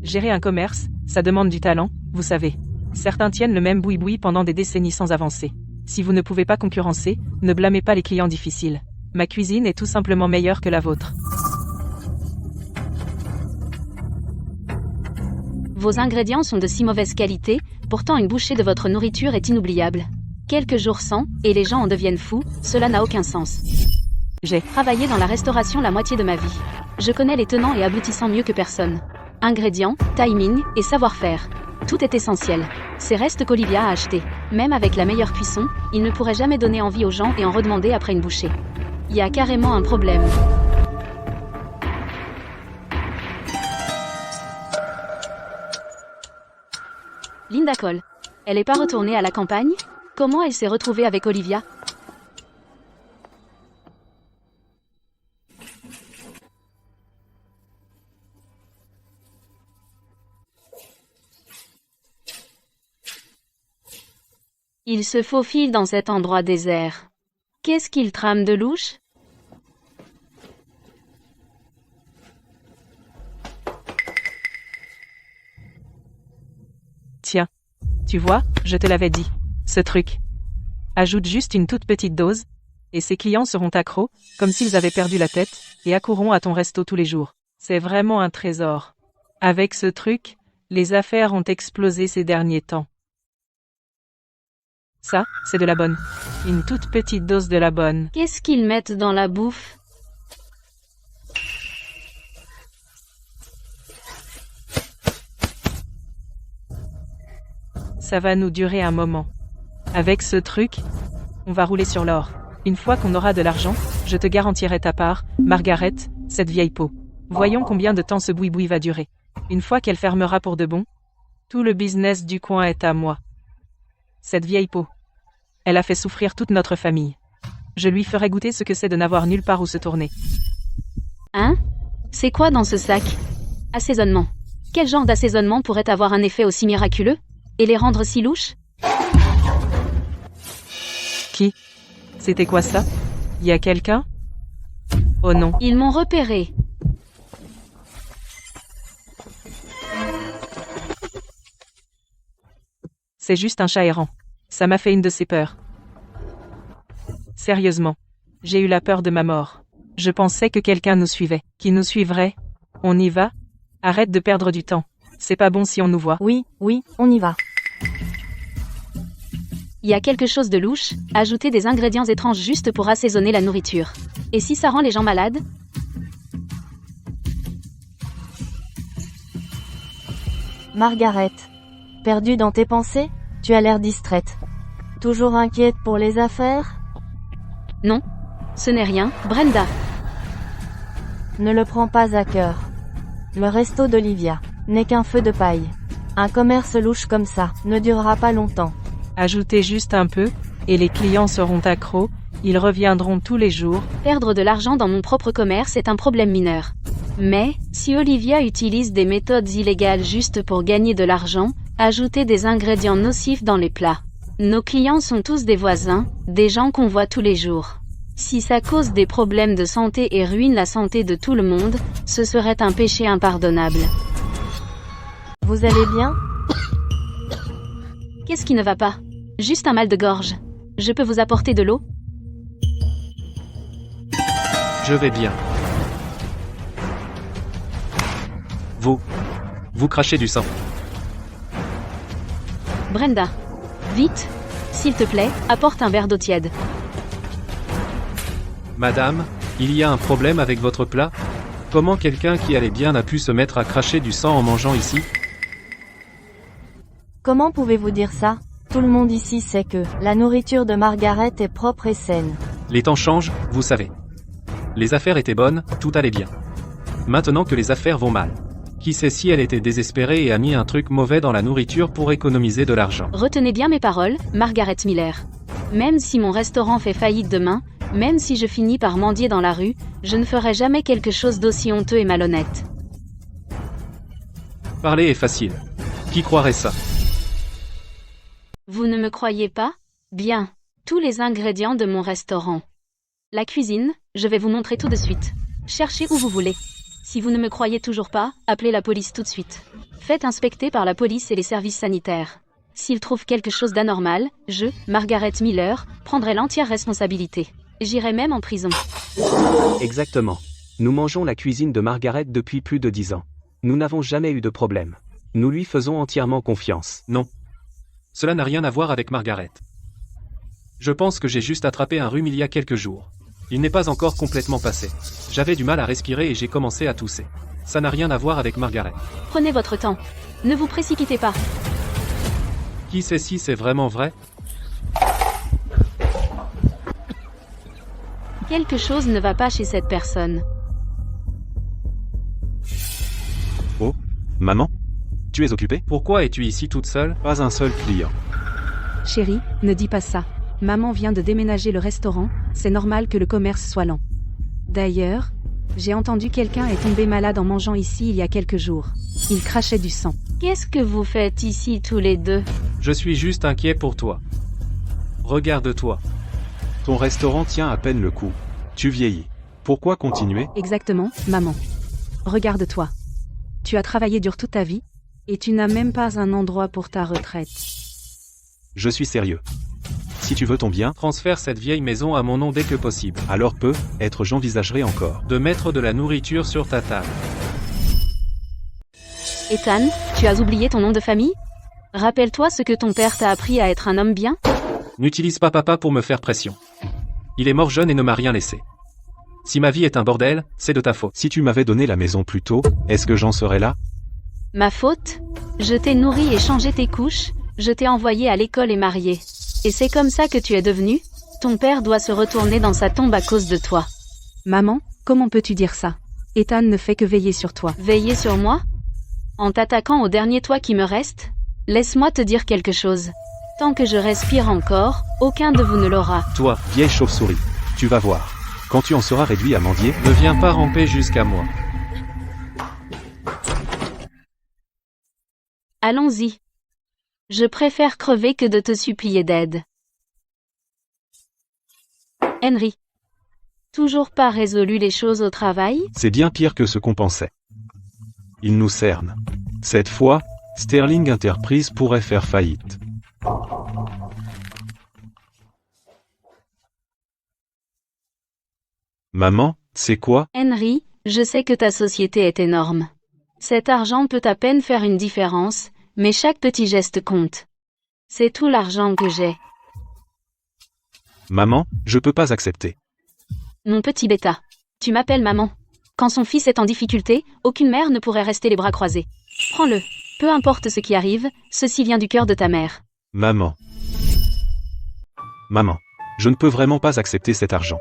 Gérer un commerce, ça demande du talent, vous savez. Certains tiennent le même boui-boui pendant des décennies sans avancer. Si vous ne pouvez pas concurrencer, ne blâmez pas les clients difficiles. Ma cuisine est tout simplement meilleure que la vôtre. Vos ingrédients sont de si mauvaise qualité, pourtant une bouchée de votre nourriture est inoubliable. Quelques jours sans, et les gens en deviennent fous, cela n'a aucun sens. J'ai travaillé dans la restauration la moitié de ma vie. Je connais les tenants et aboutissants mieux que personne. Ingrédients, timing et savoir-faire. Tout est essentiel. C'est restes qu'Olivia a acheté. Même avec la meilleure cuisson, il ne pourrait jamais donner envie aux gens et en redemander après une bouchée. Il y a carrément un problème. Linda Cole. Elle n'est pas retournée à la campagne? Comment elle s'est retrouvée avec Olivia? Il se faufile dans cet endroit désert. Qu'est-ce qu'il trame de louche? Tiens. Tu vois, je te l'avais dit. Ce truc. Ajoute juste une toute petite dose, et ses clients seront accros, comme s'ils avaient perdu la tête, et accourront à ton resto tous les jours. C'est vraiment un trésor. Avec ce truc, les affaires ont explosé ces derniers temps. Ça, c'est de la bonne. Une toute petite dose de la bonne. Qu'est-ce qu'ils mettent dans la bouffe? Ça va nous durer un moment. Avec ce truc, on va rouler sur l'or. Une fois qu'on aura de l'argent, je te garantirai ta part, Margaret, cette vieille peau. Voyons combien de temps ce boui-boui va durer. Une fois qu'elle fermera pour de bon, tout le business du coin est à moi. Cette vieille peau. Elle a fait souffrir toute notre famille. Je lui ferai goûter ce que c'est de n'avoir nulle part où se tourner. Hein? C'est quoi dans ce sac? Assaisonnement. Quel genre d'assaisonnement pourrait avoir un effet aussi miraculeux? Et les rendre si louches? Qui? C'était quoi ça? Y a quelqu'un? Oh non. Ils m'ont repéré. C'est juste un chat errant. Ça m'a fait une de ces peurs. Sérieusement. J'ai eu la peur de ma mort. Je pensais que quelqu'un nous suivait. Qui nous suivrait? On y va? Arrête de perdre du temps. C'est pas bon si on nous voit. Oui, on y va. Il y a quelque chose de louche, ajouter des ingrédients étranges juste pour assaisonner la nourriture. Et si ça rend les gens malades? Margaret. Perdue dans tes pensées? Tu as l'air distraite. Toujours inquiète pour les affaires? Non. Ce n'est rien, Brenda. Ne le prends pas à cœur. Le resto d'Olivia n'est qu'un feu de paille. Un commerce louche comme ça ne durera pas longtemps. Ajoutez juste un peu, et les clients seront accros, ils reviendront tous les jours. Perdre de l'argent dans mon propre commerce est un problème mineur. Mais, si Olivia utilise des méthodes illégales juste pour gagner de l'argent, ajouter des ingrédients nocifs dans les plats. Nos clients sont tous des voisins, des gens qu'on voit tous les jours. Si ça cause des problèmes de santé et ruine la santé de tout le monde, ce serait un péché impardonnable. Vous allez bien? Qu'est-ce qui ne va pas? Juste un mal de gorge. Je peux vous apporter de l'eau? Je vais bien. Vous crachez du sang. Brenda. Vite. S'il te plaît, apporte un verre d'eau tiède. Madame, il y a un problème avec votre plat? Comment quelqu'un qui allait bien a pu se mettre à cracher du sang en mangeant ici? Comment pouvez-vous dire ça? Tout le monde ici sait que la nourriture de Margaret est propre et saine. Les temps changent, vous savez. Les affaires étaient bonnes, tout allait bien. Maintenant que les affaires vont mal. Qui sait si elle était désespérée et a mis un truc mauvais dans la nourriture pour économiser de l'argent. Retenez bien mes paroles, Margaret Miller. Même si mon restaurant fait faillite demain, même si je finis par mendier dans la rue, je ne ferai jamais quelque chose d'aussi honteux et malhonnête. Parler est facile. Qui croirait ça? Vous ne me croyez pas? Bien. Tous les ingrédients de mon restaurant. La cuisine, je vais vous montrer tout de suite. Cherchez où vous voulez. Si vous ne me croyez toujours pas, appelez la police tout de suite. Faites inspecter par la police et les services sanitaires. S'ils trouvent quelque chose d'anormal, je, Margaret Miller, prendrai l'entière responsabilité. J'irai même en prison. Exactement. Nous mangeons la cuisine de Margaret depuis plus de 10 ans. Nous n'avons jamais eu de problème. Nous lui faisons entièrement confiance. Non. Cela n'a rien à voir avec Margaret. Je pense que j'ai juste attrapé un rhume il y a quelques jours. Il n'est pas encore complètement passé. J'avais du mal à respirer et j'ai commencé à tousser. Ça n'a rien à voir avec Margaret. Prenez votre temps. Ne vous précipitez pas. Qui sait si c'est vraiment vrai? Quelque chose ne va pas chez cette personne. Oh, maman? Tu es occupée? Pourquoi es-tu ici toute seule? Pas un seul client. Chérie, ne dis pas ça. Maman vient de déménager le restaurant, c'est normal que le commerce soit lent. D'ailleurs, j'ai entendu quelqu'un est tombé malade en mangeant ici il y a quelques jours. Il crachait du sang. Qu'est-ce que vous faites ici tous les deux? Je suis juste inquiet pour toi. Regarde-toi. Ton restaurant tient à peine le coup. Tu vieillis. Pourquoi continuer? Exactement, maman. Regarde-toi. Tu as travaillé dur toute ta vie, et tu n'as même pas un endroit pour ta retraite. Je suis sérieux. Si tu veux ton bien, Transfère cette vieille maison à mon nom dès que possible. alors j'envisagerai encore. De mettre de la nourriture sur ta table. Ethan, tu as oublié ton nom de famille? Rappelle-toi ce que ton père t'a appris à être un homme bien? N'utilise pas papa pour me faire pression. Il est mort jeune et ne m'a rien laissé. Si ma vie est un bordel, c'est de ta faute. Si tu m'avais donné la maison plus tôt, est-ce que j'en serais là? Ma faute? Je t'ai nourri et changé tes couches, je t'ai envoyé à l'école et marié. Et c'est comme ça que tu es devenu? Ton père doit se retourner dans sa tombe à cause de toi. Maman, comment peux-tu dire ça? Ethan ne fait que veiller sur toi. Veiller sur moi? En t'attaquant au dernier toit qui me reste? Laisse-moi te dire quelque chose. Tant que je respire encore, aucun de vous ne l'aura. Toi, vieille chauve-souris, tu vas voir. Quand tu en seras réduit à mendier, Ne viens pas ramper jusqu'à moi. Allons-y. Je préfère crever que de te supplier d'aide. Henry. Toujours pas résolu les choses au travail? c'est bien pire que ce qu'on pensait. Ils nous cernent. Cette fois, Sterling Enterprise pourrait faire faillite. Maman, c'est quoi? Henry, je sais que ta société est énorme. Cet argent peut à peine faire une différence, mais chaque petit geste compte. C'est tout l'argent que j'ai. Maman, je peux pas accepter. Mon petit bêta. Tu m'appelles maman. Quand son fils est en difficulté, aucune mère ne pourrait rester les bras croisés. Prends-le. Peu importe ce qui arrive, ceci vient du cœur de ta mère. Maman. Maman, je ne peux vraiment pas accepter cet argent.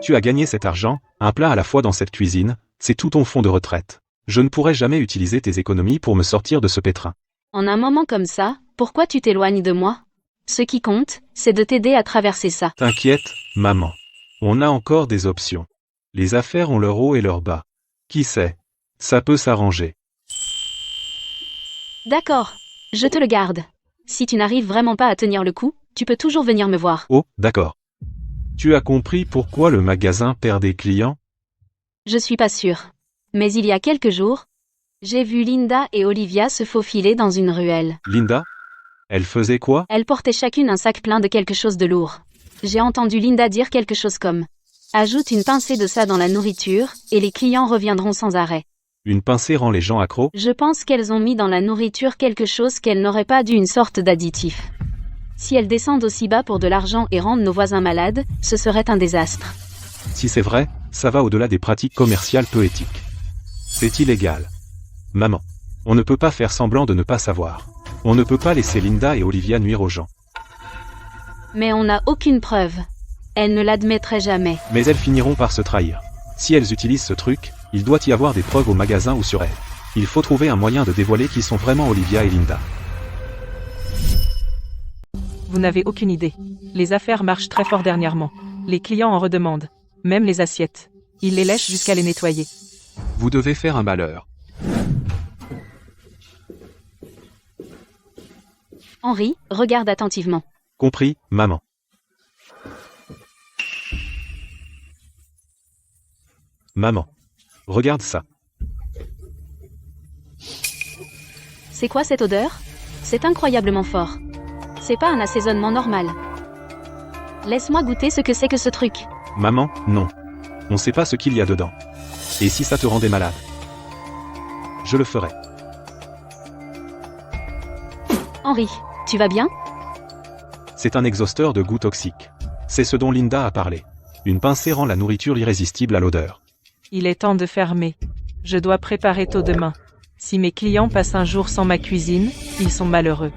Tu as gagné cet argent, un plat à la fois dans cette cuisine, c'est tout ton fonds de retraite. Je ne pourrai jamais utiliser tes économies pour me sortir de ce pétrin. En un moment comme ça, pourquoi tu t'éloignes de moi? Ce qui compte, c'est de t'aider à traverser ça. T'inquiète, maman. On a encore des options. Les affaires ont leur haut et leur bas. Qui sait? Ça peut s'arranger. D'accord. Je te le garde. Si tu n'arrives vraiment pas à tenir le coup, tu peux toujours venir me voir. Oh, d'accord. Tu as compris pourquoi le magasin perd des clients? Je suis pas sûre. Mais il y a quelques jours, j'ai vu Linda et Olivia se faufiler dans une ruelle. Linda? Elle faisait quoi? Elles portaient chacune un sac plein de quelque chose de lourd. J'ai entendu Linda dire quelque chose comme « Ajoute une pincée de ça dans la nourriture, et les clients reviendront sans arrêt. » Une pincée rend les gens accros? Je pense qu'elles ont mis dans la nourriture quelque chose qu'elles n'auraient pas dû, une sorte d'additif. Si elles descendent aussi bas pour de l'argent et rendent nos voisins malades, ce serait un désastre. Si c'est vrai, ça va au-delà des pratiques commerciales peu éthiques. C'est illégal. Maman, on ne peut pas faire semblant de ne pas savoir. On ne peut pas laisser Linda et Olivia nuire aux gens. Mais on n'a aucune preuve. Elles ne l'admettraient jamais. Mais elles finiront par se trahir. Si elles utilisent ce truc, il doit y avoir des preuves au magasin ou sur elles. Il faut trouver un moyen de dévoiler qui sont vraiment Olivia et Linda. Vous n'avez aucune idée. Les affaires marchent très fort dernièrement. Les clients en redemandent. Même les assiettes. Ils les lèchent jusqu'à les nettoyer. Vous devez faire un malheur. Henry, regarde attentivement. Compris, maman. Maman. Regarde ça. C'est quoi cette odeur? C'est incroyablement fort. C'est pas un assaisonnement normal. Laisse-moi goûter ce que c'est que ce truc. Maman, non. On sait pas ce qu'il y a dedans. Et si ça te rendait malade? Je le ferai. Henry, tu vas bien? C'est un exhausteur de goût toxique. C'est ce dont Linda a parlé. Une pincée rend la nourriture irrésistible à l'odeur. Il est temps de fermer. Je dois préparer tôt demain. Si mes clients passent un jour sans ma cuisine, ils sont malheureux.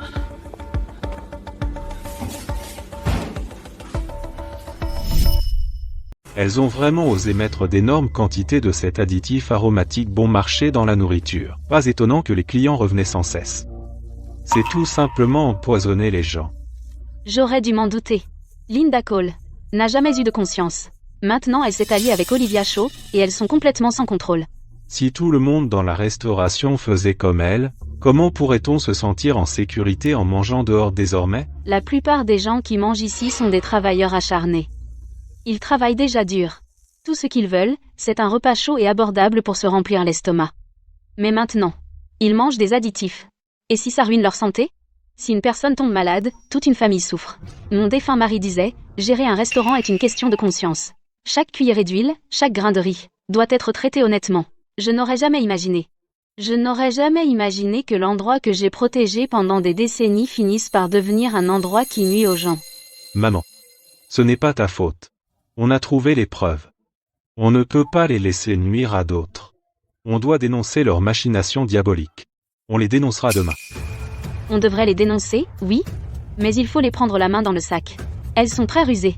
Elles ont vraiment osé mettre d'énormes quantités de cet additif aromatique bon marché dans la nourriture. Pas étonnant que les clients revenaient sans cesse. C'est tout simplement empoisonner les gens. J'aurais dû m'en douter. Linda Cole n'a jamais eu de conscience. Maintenant elle s'est alliée avec Olivia Shaw, et elles sont complètement sans contrôle. Si tout le monde dans la restauration faisait comme elle, comment pourrait-on se sentir en sécurité en mangeant dehors désormais? La plupart des gens qui mangent ici sont des travailleurs acharnés. Ils travaillent déjà dur. Tout ce qu'ils veulent, c'est un repas chaud et abordable pour se remplir l'estomac. Mais maintenant, ils mangent des additifs. Et si ça ruine leur santé? Si une personne tombe malade, toute une famille souffre. Mon défunt mari disait, gérer un restaurant est une question de conscience. Chaque cuillerée d'huile, chaque grain de riz, doit être traité honnêtement. Je n'aurais jamais imaginé. Je n'aurais jamais imaginé que l'endroit que j'ai protégé pendant des décennies finisse par devenir un endroit qui nuit aux gens. Maman. Ce n'est pas ta faute. On a trouvé les preuves. On ne peut pas les laisser nuire à d'autres. On doit dénoncer leurs machinations diaboliques. On les dénoncera demain. On devrait les dénoncer, oui, mais il faut les prendre la main dans le sac. Elles sont très rusées.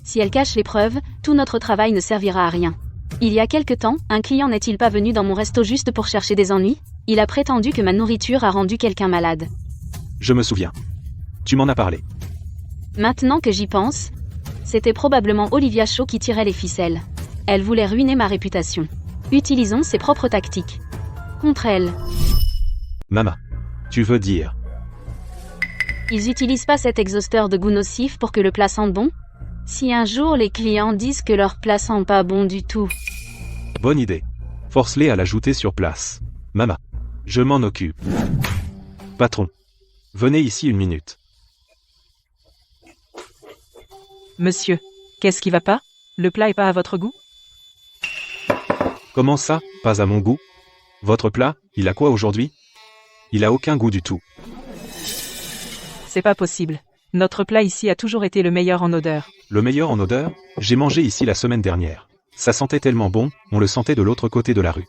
Si elles cachent les preuves, tout notre travail ne servira à rien. Il y a quelque temps, un client n'est-il pas venu dans mon resto juste pour chercher des ennuis? Il a prétendu que ma nourriture a rendu quelqu'un malade. Je me souviens. Tu m'en as parlé. Maintenant que j'y pense, c'était probablement Olivia Shaw qui tirait les ficelles. Elle voulait ruiner ma réputation. Utilisons ses propres tactiques. Contre elle. Maman. Tu veux dire. Ils utilisent pas cet exhausteur de goût nocif pour que le plat sente bon? Si un jour les clients disent que leur plat sent pas bon du tout. Bonne idée. Force-les à l'ajouter sur place. Maman. Je m'en occupe. Patron. Venez ici une minute. Monsieur, qu'est-ce qui va pas? Le plat est pas à votre goût? Comment ça, pas à mon goût? Votre plat, il a quoi aujourd'hui? Il a aucun goût du tout. C'est pas possible. Notre plat ici a toujours été le meilleur en odeur. Le meilleur en odeur? J'ai mangé ici la semaine dernière. Ça sentait tellement bon, on le sentait de l'autre côté de la rue.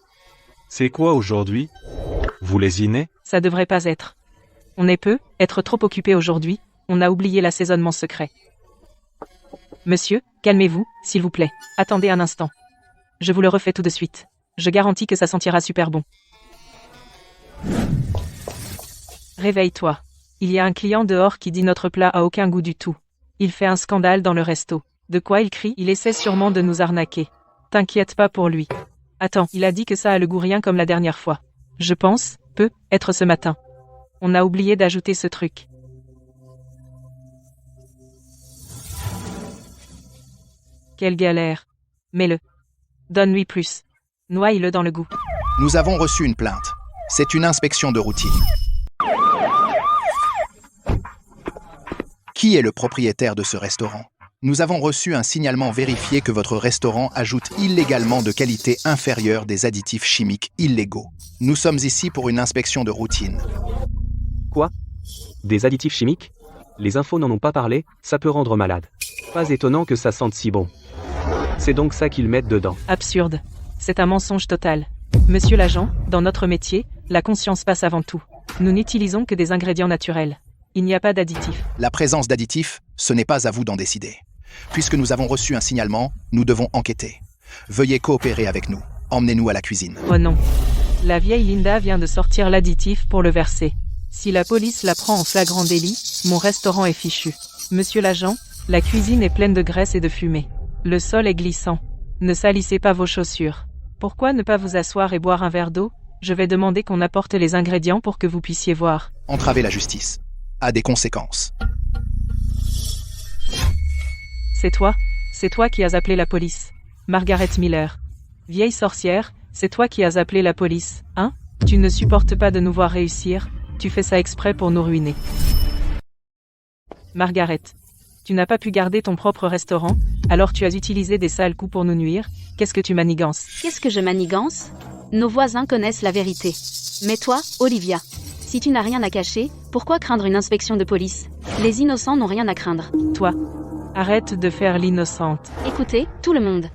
C'est quoi aujourd'hui? Vous lésinez? Ça devrait pas être. On est peu, être trop occupé aujourd'hui, on a oublié l'assaisonnement secret. Monsieur, calmez-vous, s'il vous plaît. Attendez un instant. Je vous le refais tout de suite. Je garantis que ça sentira super bon. Réveille-toi. Il y a un client dehors qui dit notre plat a aucun goût du tout. Il fait un scandale dans le resto. De quoi il crie? Il essaie sûrement de nous arnaquer. T'inquiète pas pour lui. Attends, il a dit que ça a le goût rien comme la dernière fois. Je pense, peut être ce matin. On a oublié d'ajouter ce truc. Quelle galère. Mets-le. Donne-lui plus. Noie-le dans le goût. Nous avons reçu une plainte. C'est une inspection de routine. Qui est le propriétaire de ce restaurant? Nous avons reçu un signalement vérifié que votre restaurant ajoute illégalement de qualité inférieure des additifs chimiques illégaux. Nous sommes ici pour une inspection de routine. Quoi? Des additifs chimiques? Les infos n'en ont pas parlé, ça peut rendre malade. Pas étonnant que ça sente si bon. C'est donc ça qu'ils mettent dedans. Absurde. C'est un mensonge total. Monsieur l'agent, dans notre métier, la conscience passe avant tout. Nous n'utilisons que des ingrédients naturels. Il n'y a pas d'additifs. La présence d'additifs, ce n'est pas à vous d'en décider. Puisque nous avons reçu un signalement, nous devons enquêter. Veuillez coopérer avec nous. Emmenez-nous à la cuisine. Oh non. La vieille Linda vient de sortir l'additif pour le verser. Si la police la prend en flagrant délit, mon restaurant est fichu. Monsieur l'agent, la cuisine est pleine de graisse et de fumée. Le sol est glissant. Ne salissez pas vos chaussures. Pourquoi ne pas vous asseoir et boire un verre d'eau? Je vais demander qu'on apporte les ingrédients pour que vous puissiez voir. Entraver la justice a des conséquences. C'est toi qui as appelé la police. Margaret Miller. Vieille sorcière, c'est toi qui as appelé la police, hein? Tu ne supportes pas de nous voir réussir, tu fais ça exprès pour nous ruiner. Margaret. Tu n'as pas pu garder ton propre restaurant, alors tu as utilisé des sales coups pour nous nuire, qu'est-ce que tu manigances? Qu'est-ce que je manigance? Nos voisins connaissent la vérité. Mais toi, Olivia, si tu n'as rien à cacher, pourquoi craindre une inspection de police? Les innocents n'ont rien à craindre. Toi, arrête de faire l'innocente. Écoutez, tout le monde.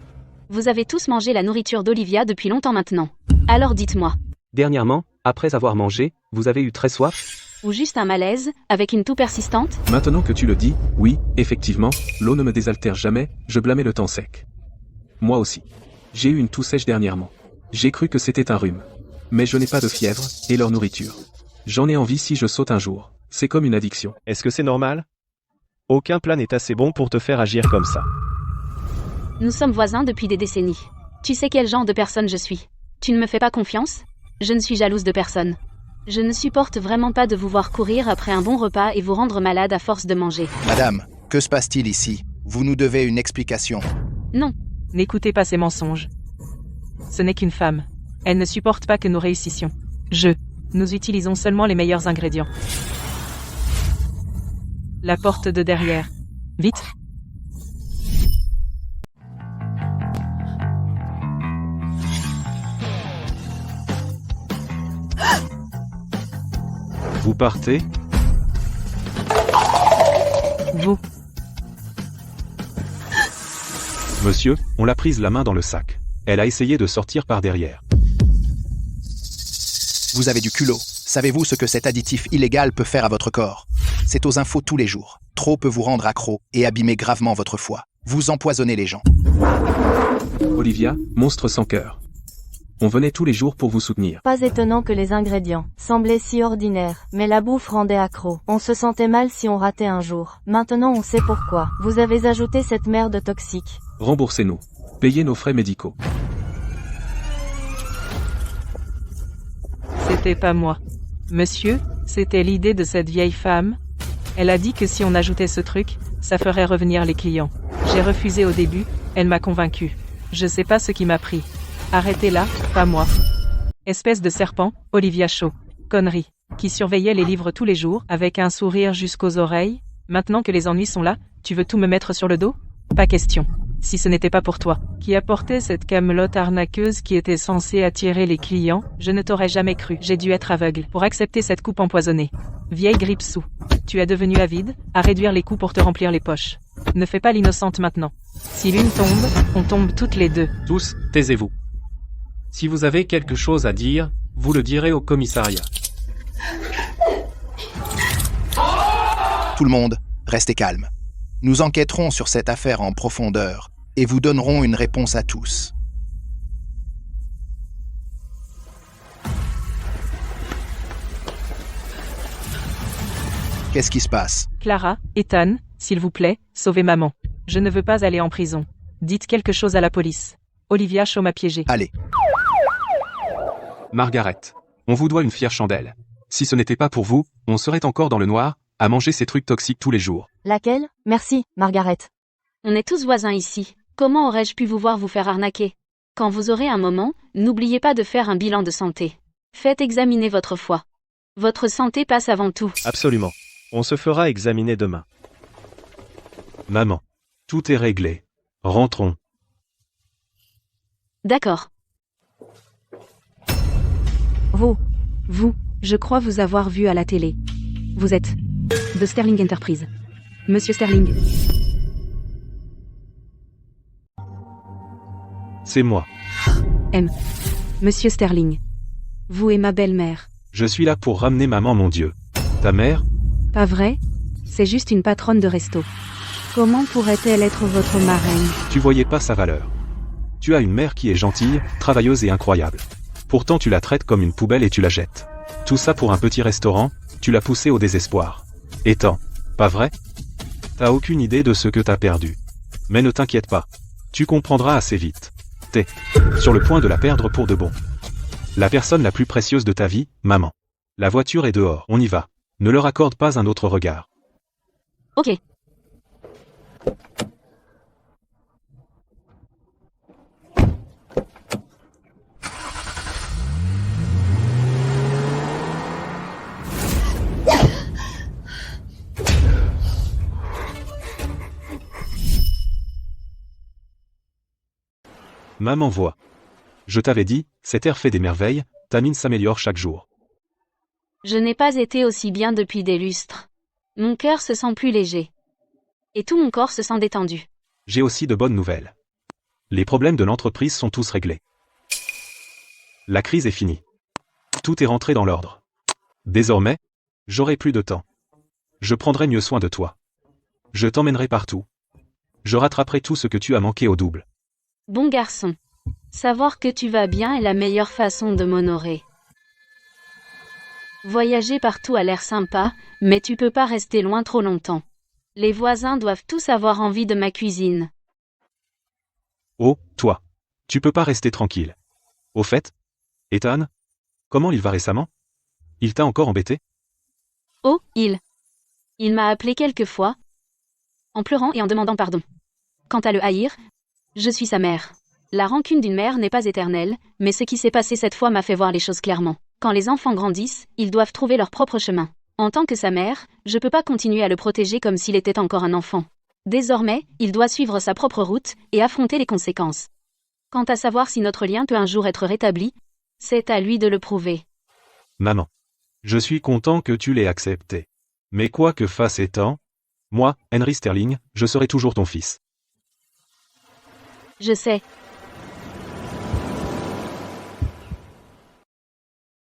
Vous avez tous mangé la nourriture d'Olivia depuis longtemps maintenant. Alors dites-moi. Dernièrement, après avoir mangé, vous avez eu très soif? Ou juste un malaise, avec une toux persistante? Maintenant que tu le dis, oui, effectivement, l'eau ne me désaltère jamais, je blâmais le temps sec. Moi aussi. J'ai eu une toux sèche dernièrement. J'ai cru que c'était un rhume. Mais je n'ai pas de fièvre, et leur nourriture. J'en ai envie si je saute un jour. C'est comme une addiction. Est-ce que c'est normal? Aucun plat n'est assez bon pour te faire agir comme ça. Nous sommes voisins depuis des décennies. Tu sais quel genre de personne je suis. Tu ne me fais pas confiance? Je ne suis jalouse de personne. Je ne supporte vraiment pas de vous voir courir après un bon repas et vous rendre malade à force de manger. Madame, que se passe-t-il ici? Vous nous devez une explication. Non. N'écoutez pas ces mensonges. Ce n'est qu'une femme. Elle ne supporte pas que nous réussissions. Nous utilisons seulement les meilleurs ingrédients. La porte de derrière. Vite! Vous partez? Vous. Monsieur, on l'a prise la main dans le sac. Elle a essayé de sortir par derrière. Vous avez du culot. Savez-vous ce que cet additif illégal peut faire à votre corps? C'est aux infos tous les jours. Trop peut vous rendre accro et abîmer gravement votre foie. Vous empoisonnez les gens. Olivia, monstre sans cœur. On venait tous les jours pour vous soutenir. Pas étonnant que les ingrédients semblaient si ordinaires, mais la bouffe rendait accro. On se sentait mal si on ratait un jour. Maintenant on sait pourquoi. Vous avez ajouté cette merde toxique. Remboursez-nous. Payez nos frais médicaux. C'était pas moi. Monsieur, c'était l'idée de cette vieille femme. Elle a dit que si on ajoutait ce truc, ça ferait revenir les clients. J'ai refusé au début, elle m'a convaincu. Je sais pas ce qui m'a pris. Arrêtez-la, pas moi. Espèce de serpent, Olivia Shaw. Connerie. Qui surveillait les livres tous les jours, avec un sourire jusqu'aux oreilles. Maintenant que les ennuis sont là, tu veux tout me mettre sur le dos? Pas question. Si ce n'était pas pour toi, qui apportait cette camelote arnaqueuse qui était censée attirer les clients, je ne t'aurais jamais cru. J'ai dû être aveugle pour accepter cette coupe empoisonnée. Vieille grippe sous. Tu es devenu avide, à réduire les coûts pour te remplir les poches. Ne fais pas l'innocente maintenant. Si l'une tombe, on tombe toutes les deux. Tous, taisez-vous. Si vous avez quelque chose à dire, vous le direz au commissariat. Tout le monde, restez calme. Nous enquêterons sur cette affaire en profondeur et vous donnerons une réponse à tous. Qu'est-ce qui se passe? Clara, Ethan, s'il vous plaît, sauvez maman. Je ne veux pas aller en prison. Dites quelque chose à la police. Olivia Shaw m'a piégé. Allez. Margaret, on vous doit une fière chandelle. Si ce n'était pas pour vous, on serait encore dans le noir, à manger ces trucs toxiques tous les jours. Laquelle? Merci, Margaret. On est tous voisins ici. Comment aurais-je pu vous voir vous faire arnaquer? Quand vous aurez un moment, n'oubliez pas de faire un bilan de santé. Faites examiner votre foie. Votre santé passe avant tout. Absolument. On se fera examiner demain. Maman. Tout est réglé. Rentrons. D'accord. Vous, je crois vous avoir vu à la télé. Vous êtes de Sterling Enterprise. Monsieur Sterling. C'est moi. Monsieur Sterling. Vous et ma belle-mère. Je suis là pour ramener maman, mon Dieu. Ta mère? Pas vrai? C'est juste une patronne de resto. Comment pourrait-elle être votre marraine? Tu voyais pas sa valeur. Tu as une mère qui est gentille, travailleuse et incroyable. Pourtant tu la traites comme une poubelle et tu la jettes. Tout ça pour un petit restaurant, tu l'as poussée au désespoir. Ethan, pas vrai? T'as aucune idée de ce que t'as perdu. Mais ne t'inquiète pas. Tu comprendras assez vite. T'es sur le point de la perdre pour de bon. La personne la plus précieuse de ta vie, maman. La voiture est dehors, on y va. Ne leur accorde pas un autre regard. Ok. Maman voit. Je t'avais dit, cet air fait des merveilles, ta mine s'améliore chaque jour. Je n'ai pas été aussi bien depuis des lustres. Mon cœur se sent plus léger. Et tout mon corps se sent détendu. J'ai aussi de bonnes nouvelles. Les problèmes de l'entreprise sont tous réglés. La crise est finie. Tout est rentré dans l'ordre. Désormais, j'aurai plus de temps. Je prendrai mieux soin de toi. Je t'emmènerai partout. Je rattraperai tout ce que tu as manqué au double. Bon garçon. Savoir que tu vas bien est la meilleure façon de m'honorer. Voyager partout a l'air sympa, mais tu peux pas rester loin trop longtemps. Les voisins doivent tous avoir envie de ma cuisine. Oh, toi. Tu peux pas rester tranquille. Au fait, Ethan, comment il va récemment? Il t'a encore embêté? Oh, il m'a appelé quelques fois, en pleurant et en demandant pardon. Quant à le haïr, je suis sa mère. La rancune d'une mère n'est pas éternelle, mais ce qui s'est passé cette fois m'a fait voir les choses clairement. Quand les enfants grandissent, ils doivent trouver leur propre chemin. En tant que sa mère, je peux pas continuer à le protéger comme s'il était encore un enfant. Désormais, il doit suivre sa propre route et affronter les conséquences. Quant à savoir si notre lien peut un jour être rétabli, c'est à lui de le prouver. Maman. Je suis content que tu l'aies accepté. Mais quoi que fasse Ethan, moi, Henry Sterling, je serai toujours ton fils. Je sais,